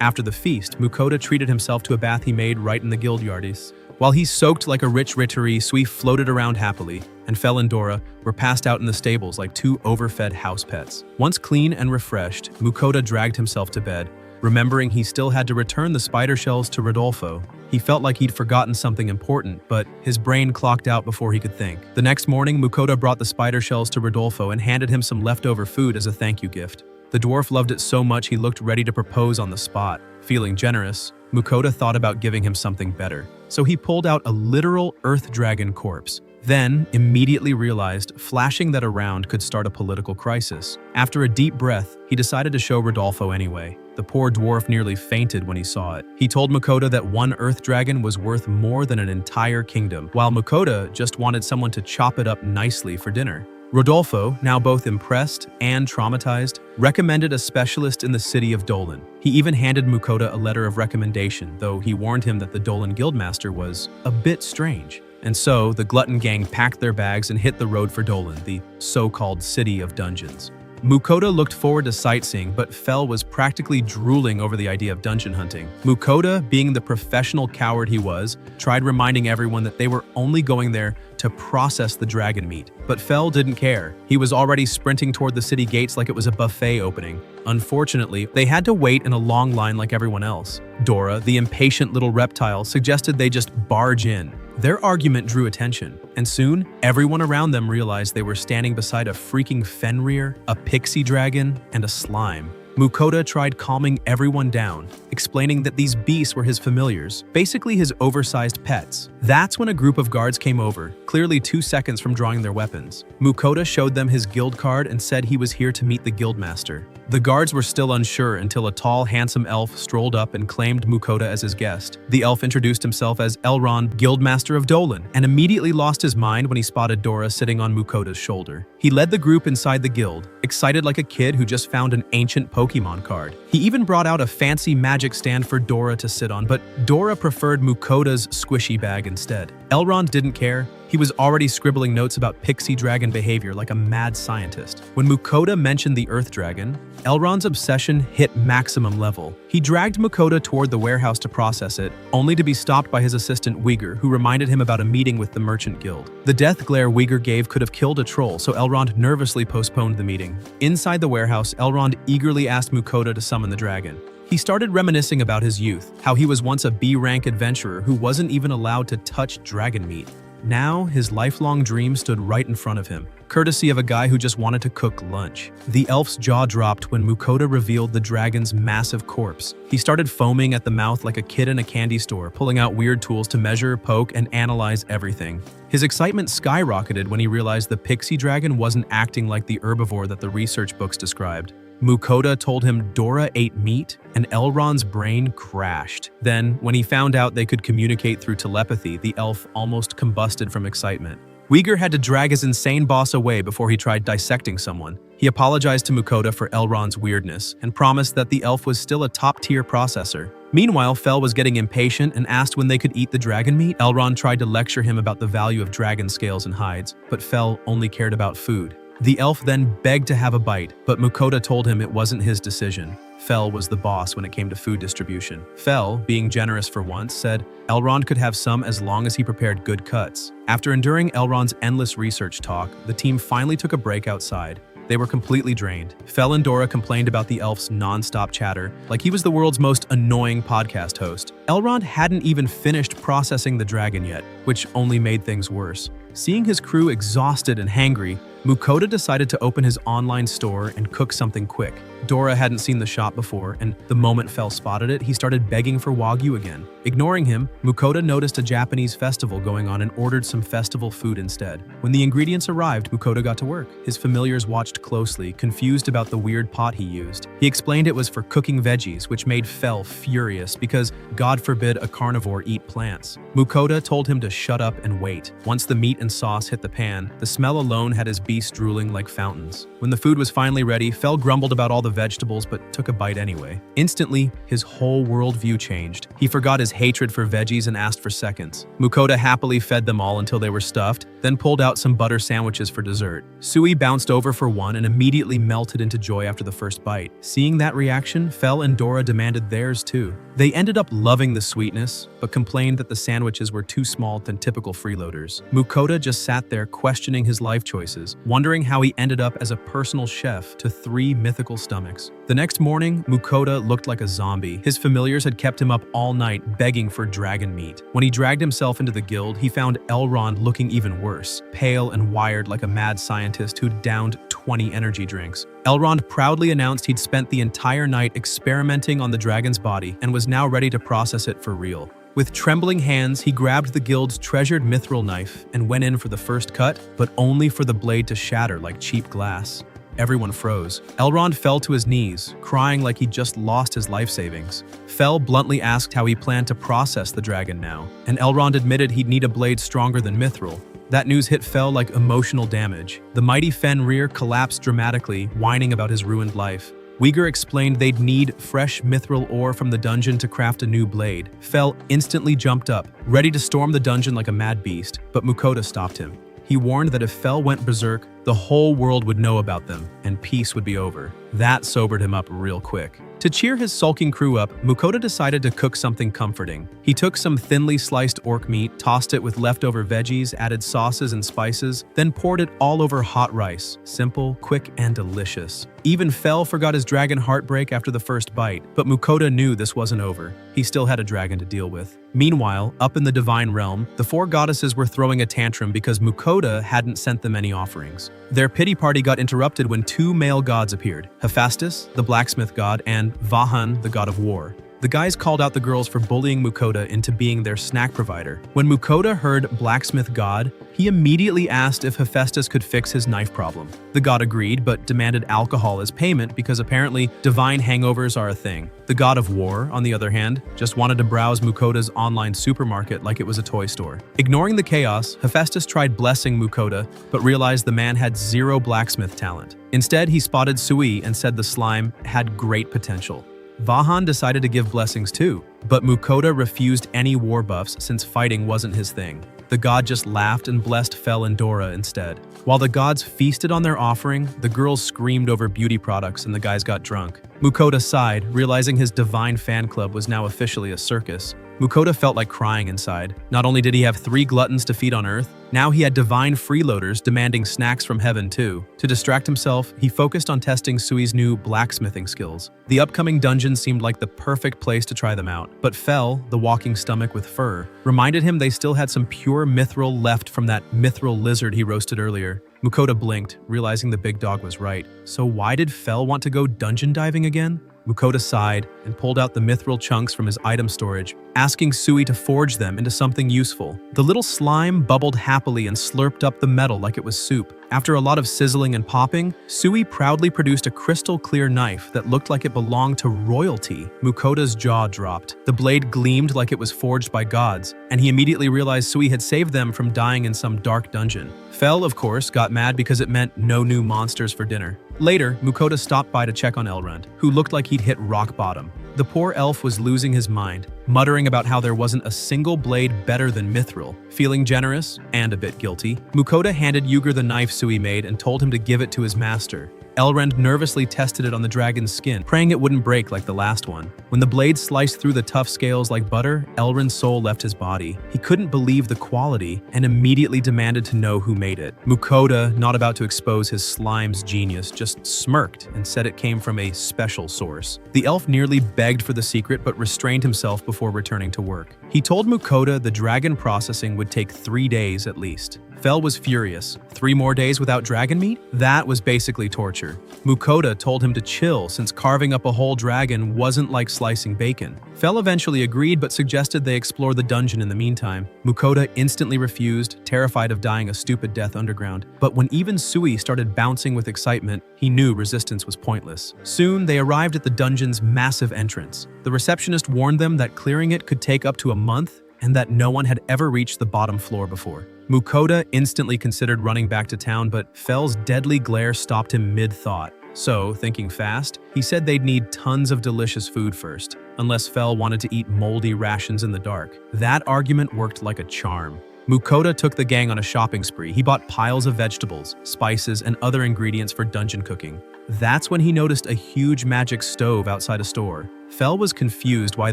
After the feast, Mukoda treated himself to a bath he made right in the guild yardis. While he soaked like a rich rittery, Sui floated around happily, and Fel and Dora were passed out in the stables like two overfed house pets. Once clean and refreshed, Mukoda dragged himself to bed, remembering he still had to return the spider shells to Rodolfo. He felt like he'd forgotten something important, but his brain clocked out before he could think. The next morning, Mukoda brought the spider shells to Rodolfo and handed him some leftover food as a thank you gift. The dwarf loved it so much he looked ready to propose on the spot. Feeling generous, Mukoda thought about giving him something better. So he pulled out a literal earth dragon corpse, then immediately realized flashing that around could start a political crisis. After a deep breath, he decided to show Rodolfo anyway. The poor dwarf nearly fainted when he saw it. He told Mukoda that one earth dragon was worth more than an entire kingdom, while Mukoda just wanted someone to chop it up nicely for dinner. Rodolfo, now both impressed and traumatized, recommended a specialist in the city of Dolan. He even handed Mukoda a letter of recommendation, though he warned him that the Dolan guildmaster was a bit strange. And so, the Glutton gang packed their bags and hit the road for Dolan, the so-called City of Dungeons. Mukoda looked forward to sightseeing, but Fel was practically drooling over the idea of dungeon hunting. Mukoda, being the professional coward he was, tried reminding everyone that they were only going there to process the dragon meat. But Fel didn't care. He was already sprinting toward the city gates like it was a buffet opening. Unfortunately, they had to wait in a long line like everyone else. Dora, the impatient little reptile, suggested they just barge in. Their argument drew attention, and soon, everyone around them realized they were standing beside a freaking Fenrir, a pixie dragon, and a slime. Mukoda tried calming everyone down, explaining that these beasts were his familiars, basically his oversized pets. That's when a group of guards came over, clearly 2 seconds from drawing their weapons. Mukoda showed them his guild card and said he was here to meet the guildmaster. The guards were still unsure until a tall, handsome elf strolled up and claimed Mukoda as his guest. The elf introduced himself as Elrond, Guildmaster of Dolan, and immediately lost his mind when he spotted Dora sitting on Mukoda's shoulder. He led the group inside the guild, excited like a kid who just found an ancient Pokemon card. He even brought out a fancy magic stand for Dora to sit on, but Dora preferred Mukoda's squishy bag instead. Elrond didn't care. He was already scribbling notes about pixie dragon behavior like a mad scientist. When Mukoda mentioned the Earth Dragon, Elrond's obsession hit maximum level. He dragged Mukoda toward the warehouse to process it, only to be stopped by his assistant Uyghur, who reminded him about a meeting with the Merchant Guild. The death glare Uyghur gave could have killed a troll, so Elrond nervously postponed the meeting. Inside the warehouse, Elrond eagerly asked Mukoda to summon the dragon. He started reminiscing about his youth, how he was once a B-rank adventurer who wasn't even allowed to touch dragon meat. Now, his lifelong dream stood right in front of him, courtesy of a guy who just wanted to cook lunch. The elf's jaw dropped when Mukoda revealed the dragon's massive corpse. He started foaming at the mouth like a kid in a candy store, pulling out weird tools to measure, poke, and analyze everything. His excitement skyrocketed when he realized the pixie dragon wasn't acting like the herbivore that the research books described. Mukoda told him Dora ate meat, and Elrond's brain crashed. Then, when he found out they could communicate through telepathy, the elf almost combusted from excitement. Uyghur had to drag his insane boss away before he tried dissecting someone. He apologized to Mukoda for Elrond's weirdness and promised that the elf was still a top-tier processor. Meanwhile, Fel was getting impatient and asked when they could eat the dragon meat. Elrond tried to lecture him about the value of dragon scales and hides, but Fel only cared about food. The elf then begged to have a bite, but Mukoda told him it wasn't his decision. Fel was the boss when it came to food distribution. Fel, being generous for once, said Elrond could have some as long as he prepared good cuts. After enduring Elrond's endless research talk, the team finally took a break outside. They were completely drained. Fel and Dora complained about the elf's non-stop chatter, like he was the world's most annoying podcast host. Elrond hadn't even finished processing the dragon yet, which only made things worse. Seeing his crew exhausted and hangry, Mukoda decided to open his online store and cook something quick. Dora hadn't seen the shop before, and the moment Fel spotted it, he started begging for Wagyu again. Ignoring him, Mukoda noticed a Japanese festival going on and ordered some festival food instead. When the ingredients arrived, Mukoda got to work. His familiars watched closely, confused about the weird pot he used. He explained it was for cooking veggies, which made Fel furious because, God forbid, a carnivore eat plants. Mukoda told him to shut up and wait. Once the meat and sauce hit the pan, the smell alone had his beast drooling like fountains. When the food was finally ready, Fel grumbled about all the vegetables but took a bite anyway. Instantly, his whole worldview changed. He forgot his hatred for veggies and asked for seconds. Mukoda happily fed them all until they were stuffed, then pulled out some butter sandwiches for dessert. Sui bounced over for one and immediately melted into joy after the first bite. Seeing that reaction, Fel and Dora demanded theirs too. They ended up loving the sweetness, but complained that the sandwiches were too small than typical freeloaders. Mukoda just sat there questioning his life choices, wondering how he ended up as a personal chef to 3 mythical stomachs. The next morning, Mukoda looked like a zombie. His familiars had kept him up all night begging for dragon meat. When he dragged himself into the guild, he found Elrond looking even worse, pale and wired like a mad scientist who'd downed 20 energy drinks. Elrond proudly announced he'd spent the entire night experimenting on the dragon's body and was now ready to process it for real. With trembling hands, he grabbed the guild's treasured mithril knife and went in for the first cut, but only for the blade to shatter like cheap glass. Everyone froze. Elrond fell to his knees, crying like he'd just lost his life savings. Fel bluntly asked how he planned to process the dragon now, and Elrond admitted he'd need a blade stronger than mithril. That news hit Fel like emotional damage. The mighty Fenrir collapsed dramatically, whining about his ruined life. Uyghur explained they'd need fresh mithril ore from the dungeon to craft a new blade. Fel instantly jumped up, ready to storm the dungeon like a mad beast, but Mukoda stopped him. He warned that if Fel went berserk, the whole world would know about them, and peace would be over. That sobered him up real quick. To cheer his sulking crew up, Mukoda decided to cook something comforting. He took some thinly sliced orc meat, tossed it with leftover veggies, added sauces and spices, then poured it all over hot rice. Simple, quick, and delicious. Even Fel forgot his dragon heartbreak after the first bite, but Mukoda knew this wasn't over. He still had a dragon to deal with. Meanwhile, up in the divine realm, the 4 goddesses were throwing a tantrum because Mukoda hadn't sent them any offerings. Their pity party got interrupted when 2 male gods appeared, Hephaestus, the blacksmith god, and Vahan, the god of war. The guys called out the girls for bullying Mukoda into being their snack provider. When Mukoda heard blacksmith god, he immediately asked if Hephaestus could fix his knife problem. The god agreed, but demanded alcohol as payment because apparently divine hangovers are a thing. The god of war, on the other hand, just wanted to browse Mukoda's online supermarket like it was a toy store. Ignoring the chaos, Hephaestus tried blessing Mukoda, but realized the man had 0 blacksmith talent. Instead, he spotted Sui and said the slime had great potential. Vahan decided to give blessings too, but Mukoda refused any war buffs since fighting wasn't his thing. The god just laughed and blessed Fel and Dora instead. While the gods feasted on their offering, the girls screamed over beauty products and the guys got drunk. Mukoda sighed, realizing his divine fan club was now officially a circus. Mukoda felt like crying inside. Not only did he have 3 gluttons to feed on Earth, now he had divine freeloaders demanding snacks from heaven too. To distract himself, he focused on testing Sui's new blacksmithing skills. The upcoming dungeon seemed like the perfect place to try them out, but Fel, the walking stomach with fur, reminded him they still had some pure mithril left from that mithril lizard he roasted earlier. Mukoda blinked, realizing the big dog was right. So why did Fel want to go dungeon diving again? Mukoda sighed and pulled out the mithril chunks from his item storage, asking Sui to forge them into something useful. The little slime bubbled happily and slurped up the metal like it was soup. After a lot of sizzling and popping, Sui proudly produced a crystal-clear knife that looked like it belonged to royalty. Mukoda's jaw dropped. The blade gleamed like it was forged by gods, and he immediately realized Sui had saved them from dying in some dark dungeon. Fel, of course, got mad because it meant no new monsters for dinner. Later, Mukoda stopped by to check on Elrond, who looked like he'd hit rock bottom. The poor elf was losing his mind, muttering about how there wasn't a single blade better than mithril. Feeling generous and a bit guilty, Mukoda handed Uyghur the knife Sui made and told him to give it to his master. Elrond nervously tested it on the dragon's skin, praying it wouldn't break like the last one. When the blade sliced through the tough scales like butter, Elrond's soul left his body. He couldn't believe the quality and immediately demanded to know who made it. Mukoda, not about to expose his slime's genius, just smirked and said it came from a special source. The elf nearly begged for the secret but restrained himself before returning to work. He told Mukoda the dragon processing would take 3 days at least. Fel was furious. 3 more days without dragon meat? That was basically torture. Mukoda told him to chill since carving up a whole dragon wasn't like slicing bacon. Fel eventually agreed but suggested they explore the dungeon in the meantime. Mukoda instantly refused, terrified of dying a stupid death underground. But when even Sui started bouncing with excitement, he knew resistance was pointless. Soon, they arrived at the dungeon's massive entrance. The receptionist warned them that clearing it could take up to a month and that no one had ever reached the bottom floor before. Mukoda instantly considered running back to town, but Fel's deadly glare stopped him mid-thought. So, thinking fast, he said they'd need tons of delicious food first, unless Fel wanted to eat moldy rations in the dark. That argument worked like a charm. Mukoda took the gang on a shopping spree. He bought piles of vegetables, spices, and other ingredients for dungeon cooking. That's when he noticed a huge magic stove outside a store. Fel was confused why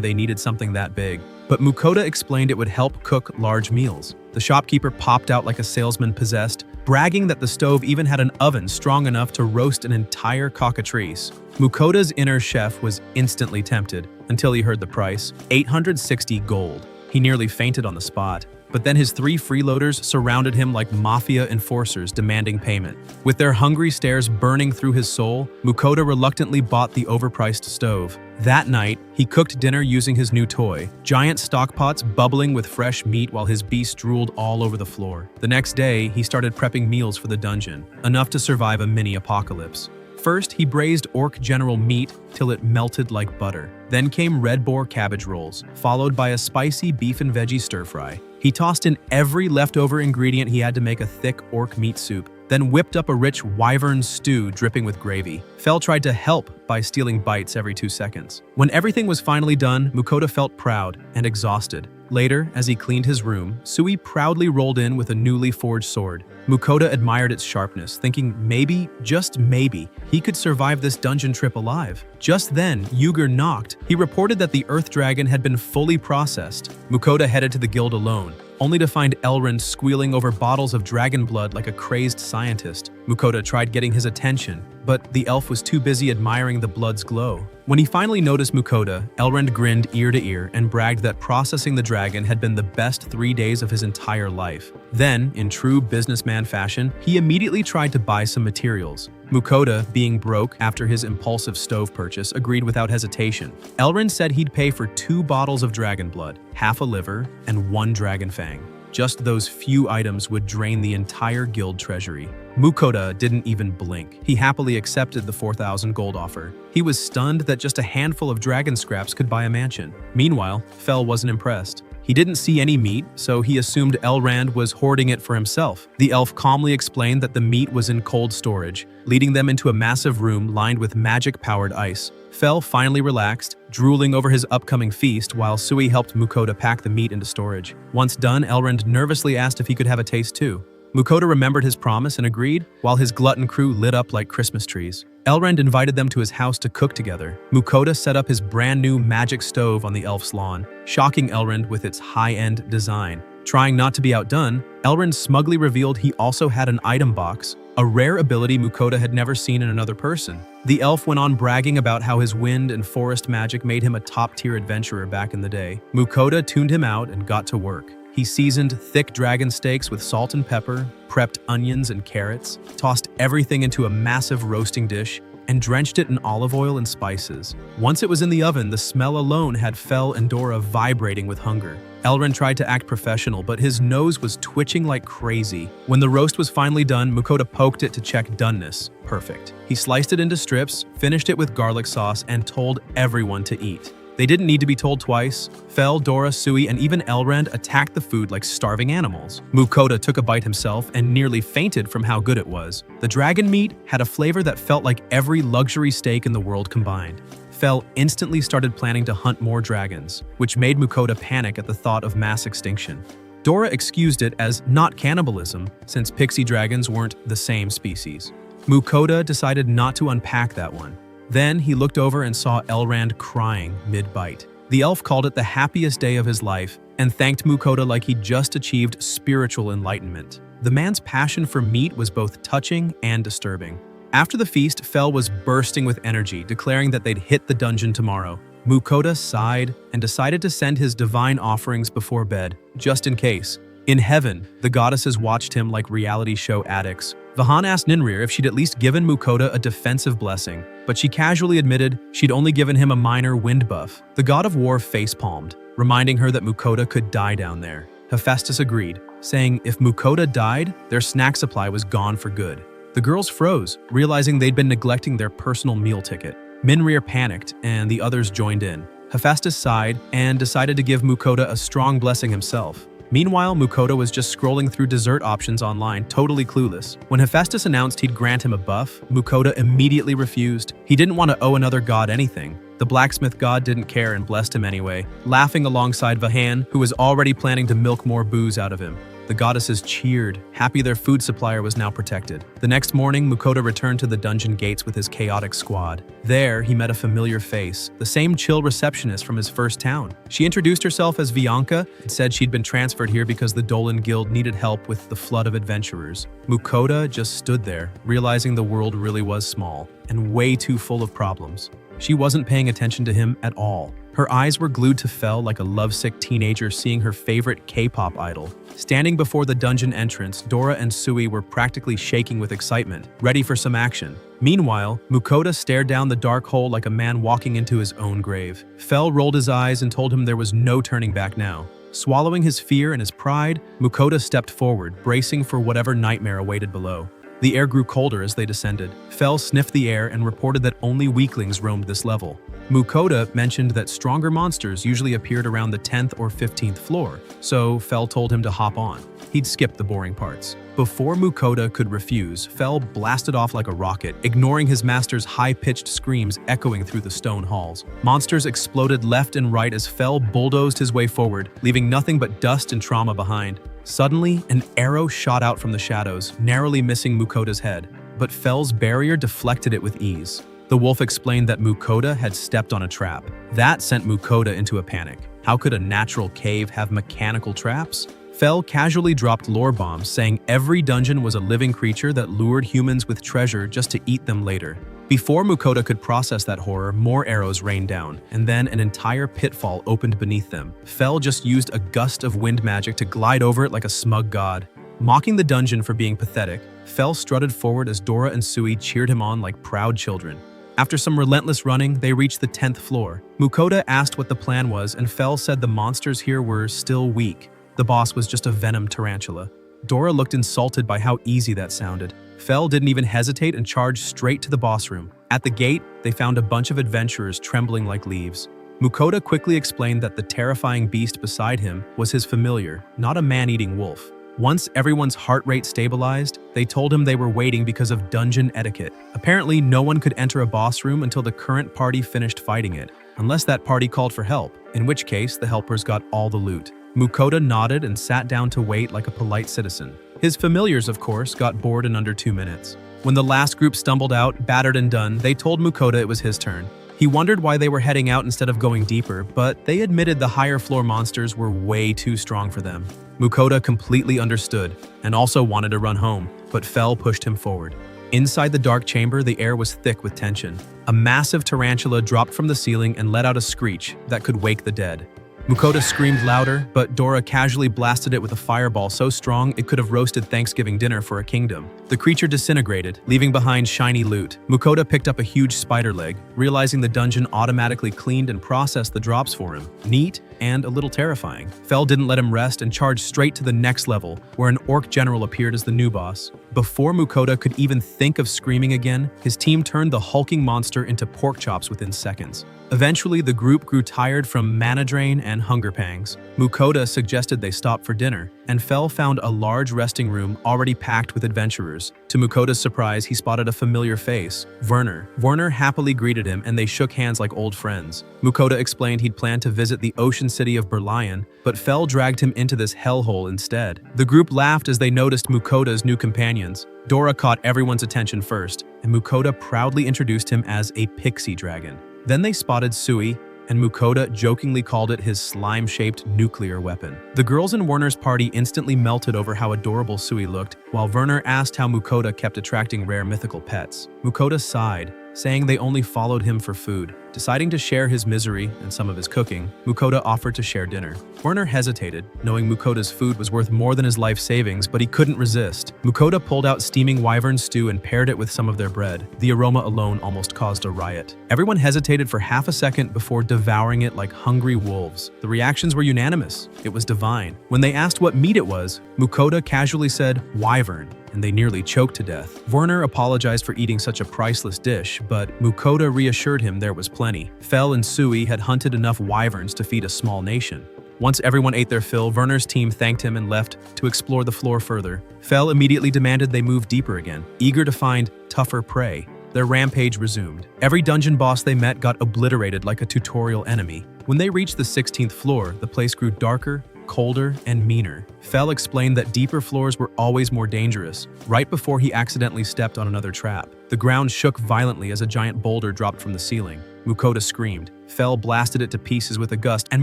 they needed something that big, but Mukoda explained it would help cook large meals. The shopkeeper popped out like a salesman possessed, bragging that the stove even had an oven strong enough to roast an entire cockatrice. Mukoda's inner chef was instantly tempted, until he heard the price, 860 gold. He nearly fainted on the spot. But then his 3 freeloaders surrounded him like mafia enforcers demanding payment. With their hungry stares burning through his soul, Mukoda reluctantly bought the overpriced stove. That night, he cooked dinner using his new toy, giant stockpots bubbling with fresh meat while his beast drooled all over the floor. The next day, he started prepping meals for the dungeon, enough to survive a mini-apocalypse. First, he braised orc general meat till it melted like butter. Then came red boar cabbage rolls, followed by a spicy beef and veggie stir-fry. He tossed in every leftover ingredient he had to make a thick orc meat soup, then whipped up a rich wyvern stew dripping with gravy. Fel tried to help by stealing bites every 2 seconds. When everything was finally done, Mukoda felt proud and exhausted. Later, as he cleaned his room, Sui proudly rolled in with a newly forged sword. Mukoda admired its sharpness, thinking maybe, just maybe, he could survive this dungeon trip alive. Just then, Yuger knocked. He reported that the Earth Dragon had been fully processed. Mukoda headed to the guild alone, only to find Elrond squealing over bottles of dragon blood like a crazed scientist. Mukoda tried getting his attention, but the elf was too busy admiring the blood's glow. When he finally noticed Mukoda, Elrond grinned ear to ear and bragged that processing the dragon had been the best 3 days of his entire life. Then, in true businessman fashion, he immediately tried to buy some materials. Mukoda, being broke after his impulsive stove purchase, agreed without hesitation. Elrond said he'd pay for 2 bottles of dragon blood, half a liver, and 1 dragon fang. Just those few items would drain the entire guild treasury. Mukoda didn't even blink. He happily accepted the 4,000 gold offer. He was stunned that just a handful of dragon scraps could buy a mansion. Meanwhile, Fel wasn't impressed. He didn't see any meat, so he assumed Elrond was hoarding it for himself. The elf calmly explained that the meat was in cold storage, leading them into a massive room lined with magic-powered ice. Fel finally relaxed, drooling over his upcoming feast while Sui helped Mukoda pack the meat into storage. Once done, Elrond nervously asked if he could have a taste too. Mukoda remembered his promise and agreed, while his glutton crew lit up like Christmas trees. Elrond invited them to his house to cook together. Mukoda set up his brand new magic stove on the elf's lawn, shocking Elrond with its high-end design. Trying not to be outdone, Elrond smugly revealed he also had an item box, a rare ability Mukoda had never seen in another person. The elf went on bragging about how his wind and forest magic made him a top-tier adventurer back in the day. Mukoda tuned him out and got to work. He seasoned thick dragon steaks with salt and pepper, prepped onions and carrots, tossed everything into a massive roasting dish, and drenched it in olive oil and spices. Once it was in the oven, the smell alone had Fel and Dora vibrating with hunger. Elrond tried to act professional, but his nose was twitching like crazy. When the roast was finally done, Mukoda poked it to check doneness. Perfect. He sliced it into strips, finished it with garlic sauce, and told everyone to eat. They didn't need to be told twice. Fel, Dora, Sui, and even Elrond attacked the food like starving animals. Mukoda took a bite himself and nearly fainted from how good it was. The dragon meat had a flavor that felt like every luxury steak in the world combined. Fel instantly started planning to hunt more dragons, which made Mukoda panic at the thought of mass extinction. Dora excused it as not cannibalism, since pixie dragons weren't the same species. Mukoda decided not to unpack that one. Then he looked over and saw Elrond crying mid-bite. The elf called it the happiest day of his life and thanked Mukoda like he'd just achieved spiritual enlightenment. The man's passion for meat was both touching and disturbing. After the feast, Fel was bursting with energy, declaring that they'd hit the dungeon tomorrow. Mukoda sighed and decided to send his divine offerings before bed, just in case. In heaven, the goddesses watched him like reality show addicts. Vahan asked Ninrir if she'd at least given Mukoda a defensive blessing, but she casually admitted she'd only given him a minor wind buff. The god of war face-palmed, reminding her that Mukoda could die down there. Hephaestus agreed, saying if Mukoda died, their snack supply was gone for good. The girls froze, realizing they'd been neglecting their personal meal ticket. Ninrir panicked, and the others joined in. Hephaestus sighed and decided to give Mukoda a strong blessing himself. Meanwhile, Mukoda was just scrolling through dessert options online, totally clueless. When Hephaestus announced he'd grant him a buff, Mukoda immediately refused. He didn't want to owe another god anything. The blacksmith god didn't care and blessed him anyway, laughing alongside Vahan, who was already planning to milk more booze out of him. The goddesses cheered, happy their food supplier was now protected. The next morning, Mukoda returned to the dungeon gates with his chaotic squad. There, he met a familiar face, the same chill receptionist from his first town. She introduced herself as Vianka and said she'd been transferred here because the Dolan Guild needed help with the flood of adventurers. Mukoda just stood there, realizing the world really was small and way too full of problems. She wasn't paying attention to him at all. Her eyes were glued to Fel like a lovesick teenager seeing her favorite K-pop idol. Standing before the dungeon entrance, Dora and Sui were practically shaking with excitement, ready for some action. Meanwhile, Mukoda stared down the dark hole like a man walking into his own grave. Fel rolled his eyes and told him there was no turning back now. Swallowing his fear and his pride, Mukoda stepped forward, bracing for whatever nightmare awaited below. The air grew colder as they descended. Fel sniffed the air and reported that only weaklings roamed this level. Mukoda mentioned that stronger monsters usually appeared around the 10th or 15th floor, so Fel told him to hop on. He'd skip the boring parts. Before Mukoda could refuse, Fel blasted off like a rocket, ignoring his master's high-pitched screams echoing through the stone halls. Monsters exploded left and right as Fel bulldozed his way forward, leaving nothing but dust and trauma behind. Suddenly, an arrow shot out from the shadows, narrowly missing Mukoda's head, but Fel's barrier deflected it with ease. The wolf explained that Mukoda had stepped on a trap. That sent Mukoda into a panic. How could a natural cave have mechanical traps? Fel casually dropped lore bombs, saying every dungeon was a living creature that lured humans with treasure just to eat them later. Before Mukoda could process that horror, more arrows rained down, and then an entire pitfall opened beneath them. Fel just used a gust of wind magic to glide over it like a smug god. Mocking the dungeon for being pathetic, Fel strutted forward as Dora and Sui cheered him on like proud children. After some relentless running, they reached the 10th floor. Mukoda asked what the plan was, and Fel said the monsters here were still weak. The boss was just a venom tarantula. Dora looked insulted by how easy that sounded. Fel didn't even hesitate and charged straight to the boss room. At the gate, they found a bunch of adventurers trembling like leaves. Mukoda quickly explained that the terrifying beast beside him was his familiar, not a man-eating wolf. Once everyone's heart rate stabilized, they told him they were waiting because of dungeon etiquette. Apparently, no one could enter a boss room until the current party finished fighting it, unless that party called for help, in which case the helpers got all the loot. Mukoda nodded and sat down to wait like a polite citizen. His familiars, of course, got bored in under 2 minutes. When the last group stumbled out, battered and done, they told Mukoda it was his turn. He wondered why they were heading out instead of going deeper, but they admitted the higher floor monsters were way too strong for them. Mukoda completely understood, and also wanted to run home, but Fel pushed him forward. Inside the dark chamber, the air was thick with tension. A massive tarantula dropped from the ceiling and let out a screech that could wake the dead. Mukoda screamed louder, but Dora casually blasted it with a fireball so strong it could have roasted Thanksgiving dinner for a kingdom. The creature disintegrated, leaving behind shiny loot. Mukoda picked up a huge spider leg, realizing the dungeon automatically cleaned and processed the drops for him. Neat and a little terrifying. Fel didn't let him rest and charged straight to the next level, where an orc general appeared as the new boss. Before Mukoda could even think of screaming again, his team turned the hulking monster into pork chops within seconds. Eventually, the group grew tired from mana drain and hunger pangs. Mukoda suggested they stop for dinner, and Fel found a large resting room already packed with adventurers. To Mukoda's surprise, he spotted a familiar face, Werner. Werner happily greeted him, and they shook hands like old friends. Mukoda explained he'd planned to visit the ocean city of Berlion, but Fel dragged him into this hellhole instead. The group laughed as they noticed Mukoda's new companions. Dora caught everyone's attention first, and Mukoda proudly introduced him as a pixie dragon. Then they spotted Sui, and Mukoda jokingly called it his slime-shaped nuclear weapon. The girls in Werner's party instantly melted over how adorable Sui looked, while Werner asked how Mukoda kept attracting rare mythical pets. Mukoda sighed, saying they only followed him for food. Deciding to share his misery and some of his cooking, Mukoda offered to share dinner. Werner hesitated, knowing Mukoda's food was worth more than his life savings, but he couldn't resist. Mukoda pulled out steaming wyvern stew and paired it with some of their bread. The aroma alone almost caused a riot. Everyone hesitated for half a second before devouring it like hungry wolves. The reactions were unanimous. It was divine. When they asked what meat it was, Mukoda casually said, "Wyvern," and they nearly choked to death. Werner apologized for eating such a priceless dish, but Mukoda reassured him there was plenty. Fel and Sui had hunted enough wyverns to feed a small nation. Once everyone ate their fill, Werner's team thanked him and left to explore the floor further. Fel immediately demanded they move deeper again, eager to find tougher prey. Their rampage resumed. Every dungeon boss they met got obliterated like a tutorial enemy. When they reached the 16th floor, the place grew darker, colder, and meaner. Fel explained that deeper floors were always more dangerous, right before he accidentally stepped on another trap. The ground shook violently as a giant boulder dropped from the ceiling. Mukoda screamed. Fel blasted it to pieces with a gust, and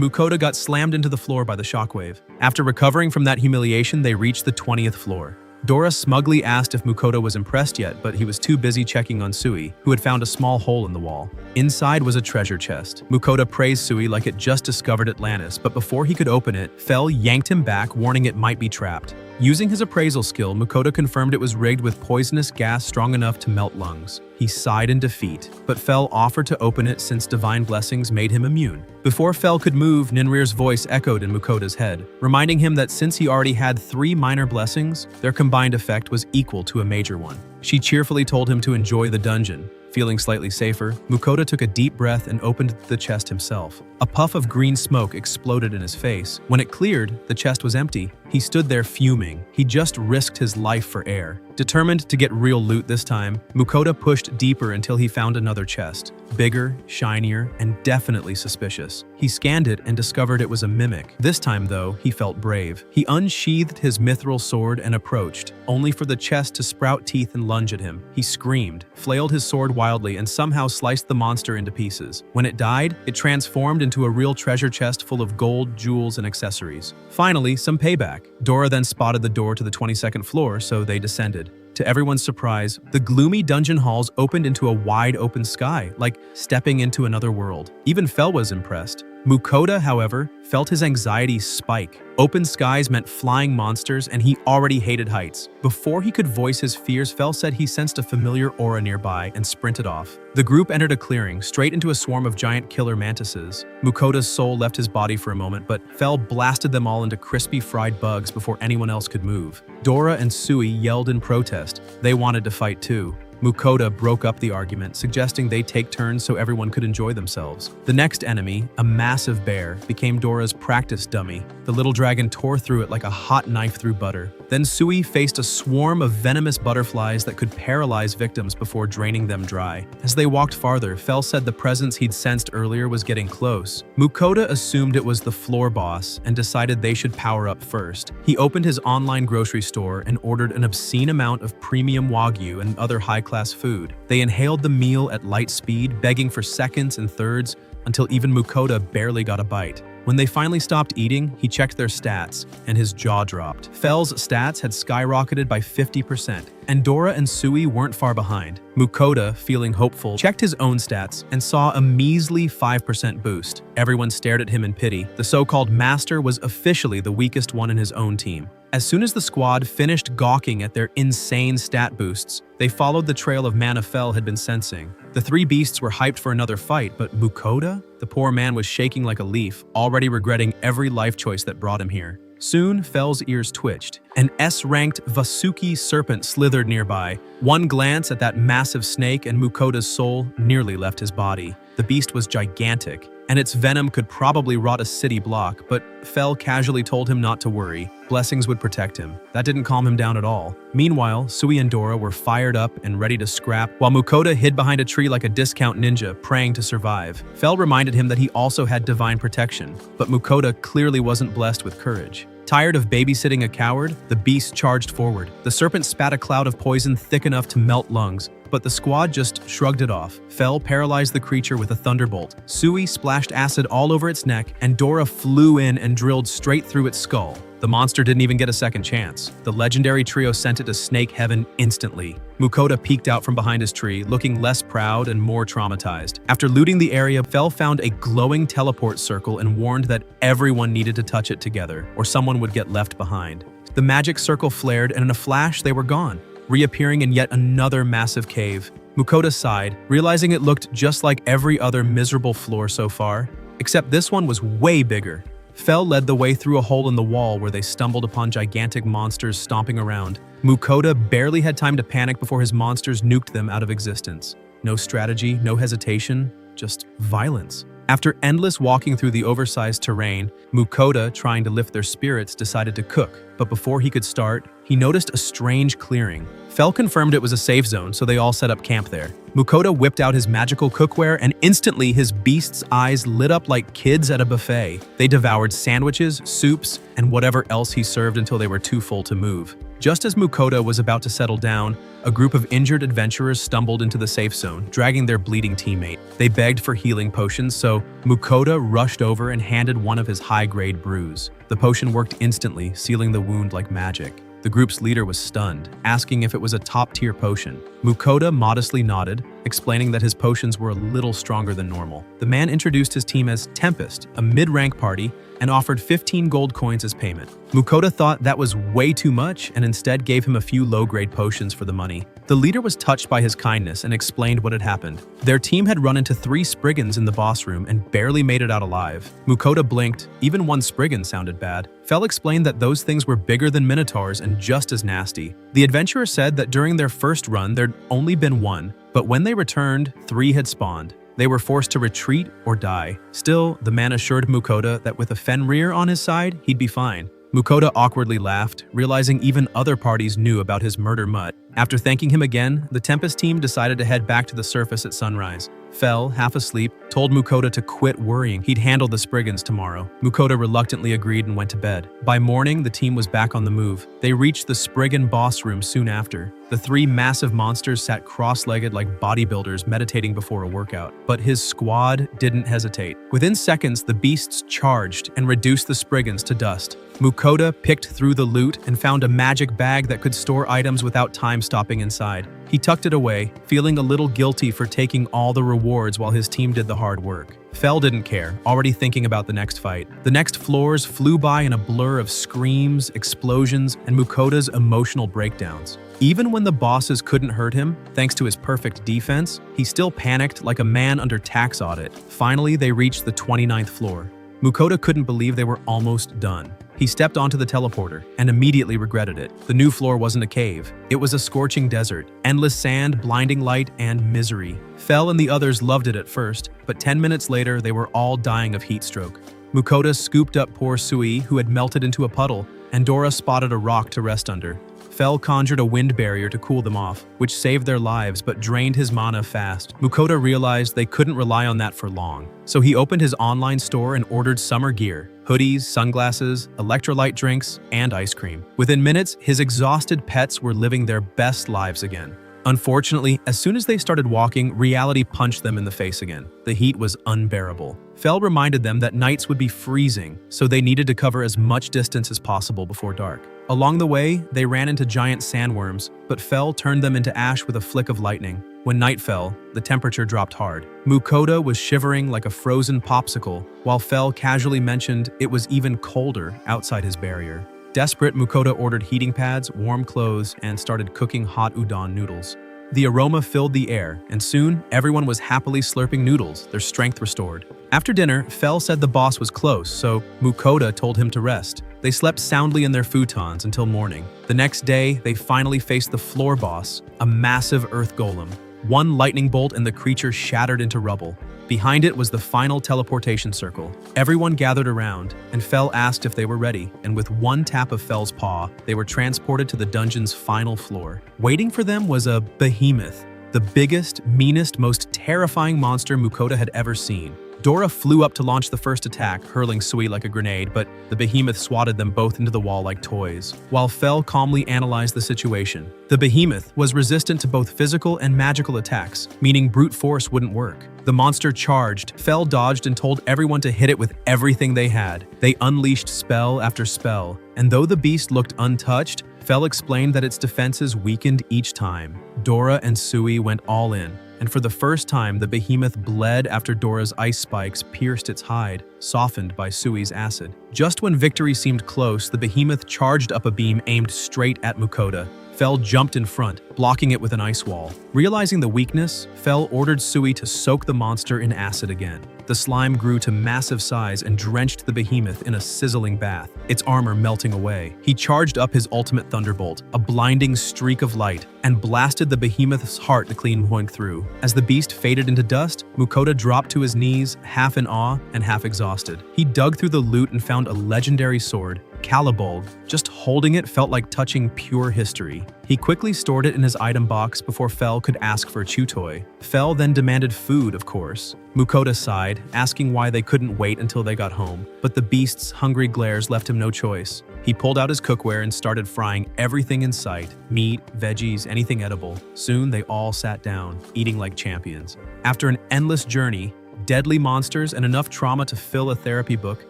Mukoda got slammed into the floor by the shockwave. After recovering from that humiliation, they reached the 20th floor. Dora smugly asked if Mukoda was impressed yet, but he was too busy checking on Sui, who had found a small hole in the wall. Inside was a treasure chest. Mukoda praised Sui like it just discovered Atlantis, but before he could open it, Fel yanked him back, warning it might be trapped. Using his appraisal skill, Mukoda confirmed it was rigged with poisonous gas strong enough to melt lungs. He sighed in defeat, but Fel offered to open it since divine blessings made him immune. Before Fel could move, Ninrir's voice echoed in Mukoda's head, reminding him that since he already had 3 minor blessings, their combined effect was equal to a major one. She cheerfully told him to enjoy the dungeon. Feeling slightly safer, Mukoda took a deep breath and opened the chest himself. A puff of green smoke exploded in his face. When it cleared, the chest was empty. He stood there fuming. He just risked his life for air. Determined to get real loot this time, Mukoda pushed deeper until he found another chest. Bigger, shinier, and definitely suspicious. He scanned it and discovered it was a mimic. This time, though, he felt brave. He unsheathed his mithril sword and approached, only for the chest to sprout teeth and lunge at him. He screamed, flailed his sword wildly, and somehow sliced the monster into pieces. When it died, it transformed into a real treasure chest full of gold, jewels, and accessories. Finally, some payback. Dora then spotted the door to the 22nd floor, so they descended. To everyone's surprise, the gloomy dungeon halls opened into a wide-open sky, like stepping into another world. Even Fel was impressed. Mukoda, however, felt his anxiety spike. Open skies meant flying monsters, and he already hated heights. Before he could voice his fears, Fel said he sensed a familiar aura nearby and sprinted off. The group entered a clearing, straight into a swarm of giant killer mantises. Mukoda's soul left his body for a moment, but Fel blasted them all into crispy fried bugs before anyone else could move. Dora and Sui yelled in protest. They wanted to fight too. Mukoda broke up the argument, suggesting they take turns so everyone could enjoy themselves. The next enemy, a massive bear, became Dora's practice dummy. The little dragon tore through it like a hot knife through butter. Then Sui faced a swarm of venomous butterflies that could paralyze victims before draining them dry. As they walked farther, Fel said the presence he'd sensed earlier was getting close. Mukoda assumed it was the floor boss and decided they should power up first. He opened his online grocery store and ordered an obscene amount of premium wagyu and other high-class food. They inhaled the meal at light speed, begging for seconds and thirds until even Mukoda barely got a bite. When they finally stopped eating, he checked their stats, and his jaw dropped. Fel's stats had skyrocketed by 50%, and Dora and Sui weren't far behind. Mukoda, feeling hopeful, checked his own stats and saw a measly 5% boost. Everyone stared at him in pity. The so-called master was officially the weakest one in his own team. As soon as the squad finished gawking at their insane stat boosts, they followed the trail of mana Fel had been sensing. The 3 beasts were hyped for another fight, but Mukoda? The poor man was shaking like a leaf, already regretting every life choice that brought him here. Soon, Fel's ears twitched. An S-ranked Vasuki serpent slithered nearby. One glance at that massive snake and Mukoda's soul nearly left his body. The beast was gigantic, and its venom could probably rot a city block, but Fel casually told him not to worry. Blessings would protect him. That didn't calm him down at all. Meanwhile, Sui and Dora were fired up and ready to scrap, while Mukoda hid behind a tree like a discount ninja, praying to survive. Fel reminded him that he also had divine protection, but Mukoda clearly wasn't blessed with courage. Tired of babysitting a coward, the beast charged forward. The serpent spat a cloud of poison thick enough to melt lungs, but the squad just shrugged it off. Fel paralyzed the creature with a thunderbolt. Sui splashed acid all over its neck, and Dora flew in and drilled straight through its skull. The monster didn't even get a second chance. The legendary trio sent it to snake heaven instantly. Mukoda peeked out from behind his tree, looking less proud and more traumatized. After looting the area, Fel found a glowing teleport circle and warned that everyone needed to touch it together, or someone would get left behind. The magic circle flared, and in a flash, they were gone, reappearing in yet another massive cave. Mukoda sighed, realizing it looked just like every other miserable floor so far, except this one was way bigger. Fel led the way through a hole in the wall where they stumbled upon gigantic monsters stomping around. Mukoda barely had time to panic before his monsters nuked them out of existence. No strategy, no hesitation, just violence. After endless walking through the oversized terrain, Mukoda, trying to lift their spirits, decided to cook. But before he could start, he noticed a strange clearing. Fel confirmed it was a safe zone, so they all set up camp there. Mukoda whipped out his magical cookware, and instantly his beast's eyes lit up like kids at a buffet. They devoured sandwiches, soups, and whatever else he served until they were too full to move. Just as Mukoda was about to settle down, a group of injured adventurers stumbled into the safe zone, dragging their bleeding teammate. They begged for healing potions, so Mukoda rushed over and handed one of his high-grade brews. The potion worked instantly, sealing the wound like magic. The group's leader was stunned, asking if it was a top-tier potion. Mukoda modestly nodded, explaining that his potions were a little stronger than normal. The man introduced his team as Tempest, a mid-rank party, and offered 15 gold coins as payment. Mukoda thought that was way too much and instead gave him a few low-grade potions for the money. The leader was touched by his kindness and explained what had happened. Their team had run into 3 Spriggans in the boss room and barely made it out alive. Mukoda blinked. Even one Spriggan sounded bad. Fel explained that those things were bigger than minotaurs and just as nasty. The adventurer said that during their first run there'd only been 1, but when they returned, 3 had spawned. They were forced to retreat or die. Still, the man assured Mukoda that with a Fenrir on his side, he'd be fine. Mukoda awkwardly laughed, realizing even other parties knew about his murder mutt. After thanking him again, the Tempest team decided to head back to the surface at sunrise. Fel, half asleep, told Mukoda to quit worrying. He'd handle the Spriggans tomorrow. Mukoda reluctantly agreed and went to bed. By morning, the team was back on the move. They reached the Spriggan boss room soon after. The 3 massive monsters sat cross-legged like bodybuilders meditating before a workout. But his squad didn't hesitate. Within seconds, the beasts charged and reduced the Spriggans to dust. Mukoda picked through the loot and found a magic bag that could store items without time stopping inside. He tucked it away, feeling a little guilty for taking all the rewards while his team did the hard work. Fel didn't care, already thinking about the next fight. The next floors flew by in a blur of screams, explosions, and Mukoda's emotional breakdowns. Even when the bosses couldn't hurt him, thanks to his perfect defense, he still panicked like a man under tax audit. Finally, they reached the 29th floor. Mukoda couldn't believe they were almost done. He stepped onto the teleporter and immediately regretted it. The new floor wasn't a cave. It was a scorching desert, endless sand, blinding light, and misery. Fel and the others loved it at first, but 10 minutes later, they were all dying of heat stroke. Mukoda scooped up poor Sui, who had melted into a puddle, and Dora spotted a rock to rest under. Fel conjured a wind barrier to cool them off, which saved their lives but drained his mana fast. Mukoda realized they couldn't rely on that for long, so he opened his online store and ordered summer gear: hoodies, sunglasses, electrolyte drinks, and ice cream. Within minutes, his exhausted pets were living their best lives again. Unfortunately, as soon as they started walking, reality punched them in the face again. The heat was unbearable. Fel reminded them that nights would be freezing, so they needed to cover as much distance as possible before dark. Along the way, they ran into giant sandworms, but Fel turned them into ash with a flick of lightning. When night fell, the temperature dropped hard. Mukoda was shivering like a frozen popsicle, while Fel casually mentioned it was even colder outside his barrier. Desperate, Mukoda ordered heating pads, warm clothes, and started cooking hot udon noodles. The aroma filled the air, and soon everyone was happily slurping noodles, their strength restored. After dinner, Fel said the boss was close, so Mukoda told him to rest. They slept soundly in their futons until morning. The next day, they finally faced the floor boss, a massive earth golem. One lightning bolt and the creature shattered into rubble. Behind it was the final teleportation circle. Everyone gathered around, and Fel asked if they were ready, and with one tap of Fel's paw, they were transported to the dungeon's final floor. Waiting for them was a behemoth, the biggest, meanest, most terrifying monster Mukoda had ever seen. Dora flew up to launch the first attack, hurling Sui like a grenade, but the behemoth swatted them both into the wall like toys, while Fel calmly analyzed the situation. The behemoth was resistant to both physical and magical attacks, meaning brute force wouldn't work. The monster charged, Fel dodged and told everyone to hit it with everything they had. They unleashed spell after spell, and though the beast looked untouched, Fel explained that its defenses weakened each time. Dora and Sui went all in, and for the first time the behemoth bled after Dora's ice spikes pierced its hide, softened by Sui's acid. Just when victory seemed close, the behemoth charged up a beam aimed straight at Mukoda. Fel jumped in front, blocking it with an ice wall. Realizing the weakness, Fel ordered Sui to soak the monster in acid again. The slime grew to massive size and drenched the behemoth in a sizzling bath, its armor melting away. He charged up his ultimate thunderbolt, a blinding streak of light, and blasted the behemoth's heart a clean point through. As the beast faded into dust, Mukoda dropped to his knees, half in awe and half exhausted. He dug through the loot and found a legendary sword, Calibolg. Just holding it felt like touching pure history. He quickly stored it in his item box before Fel could ask for a chew toy. Fel then demanded food, of course. Mukoda sighed, asking why they couldn't wait until they got home, but the beast's hungry glares left him no choice. He pulled out his cookware and started frying everything in sight, meat, veggies, anything edible. Soon they all sat down, eating like champions. After an endless journey, deadly monsters, and enough trauma to fill a therapy book,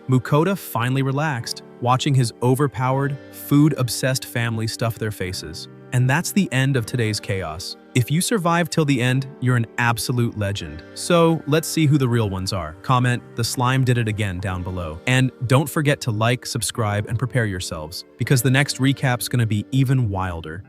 Mukoda finally relaxed, watching his overpowered, food-obsessed family stuff their faces. And that's the end of today's chaos. If you survived till the end, you're an absolute legend. So let's see who the real ones are. Comment, "The slime did it again" down below. And don't forget to like, subscribe, and prepare yourselves, because the next recap's gonna be even wilder.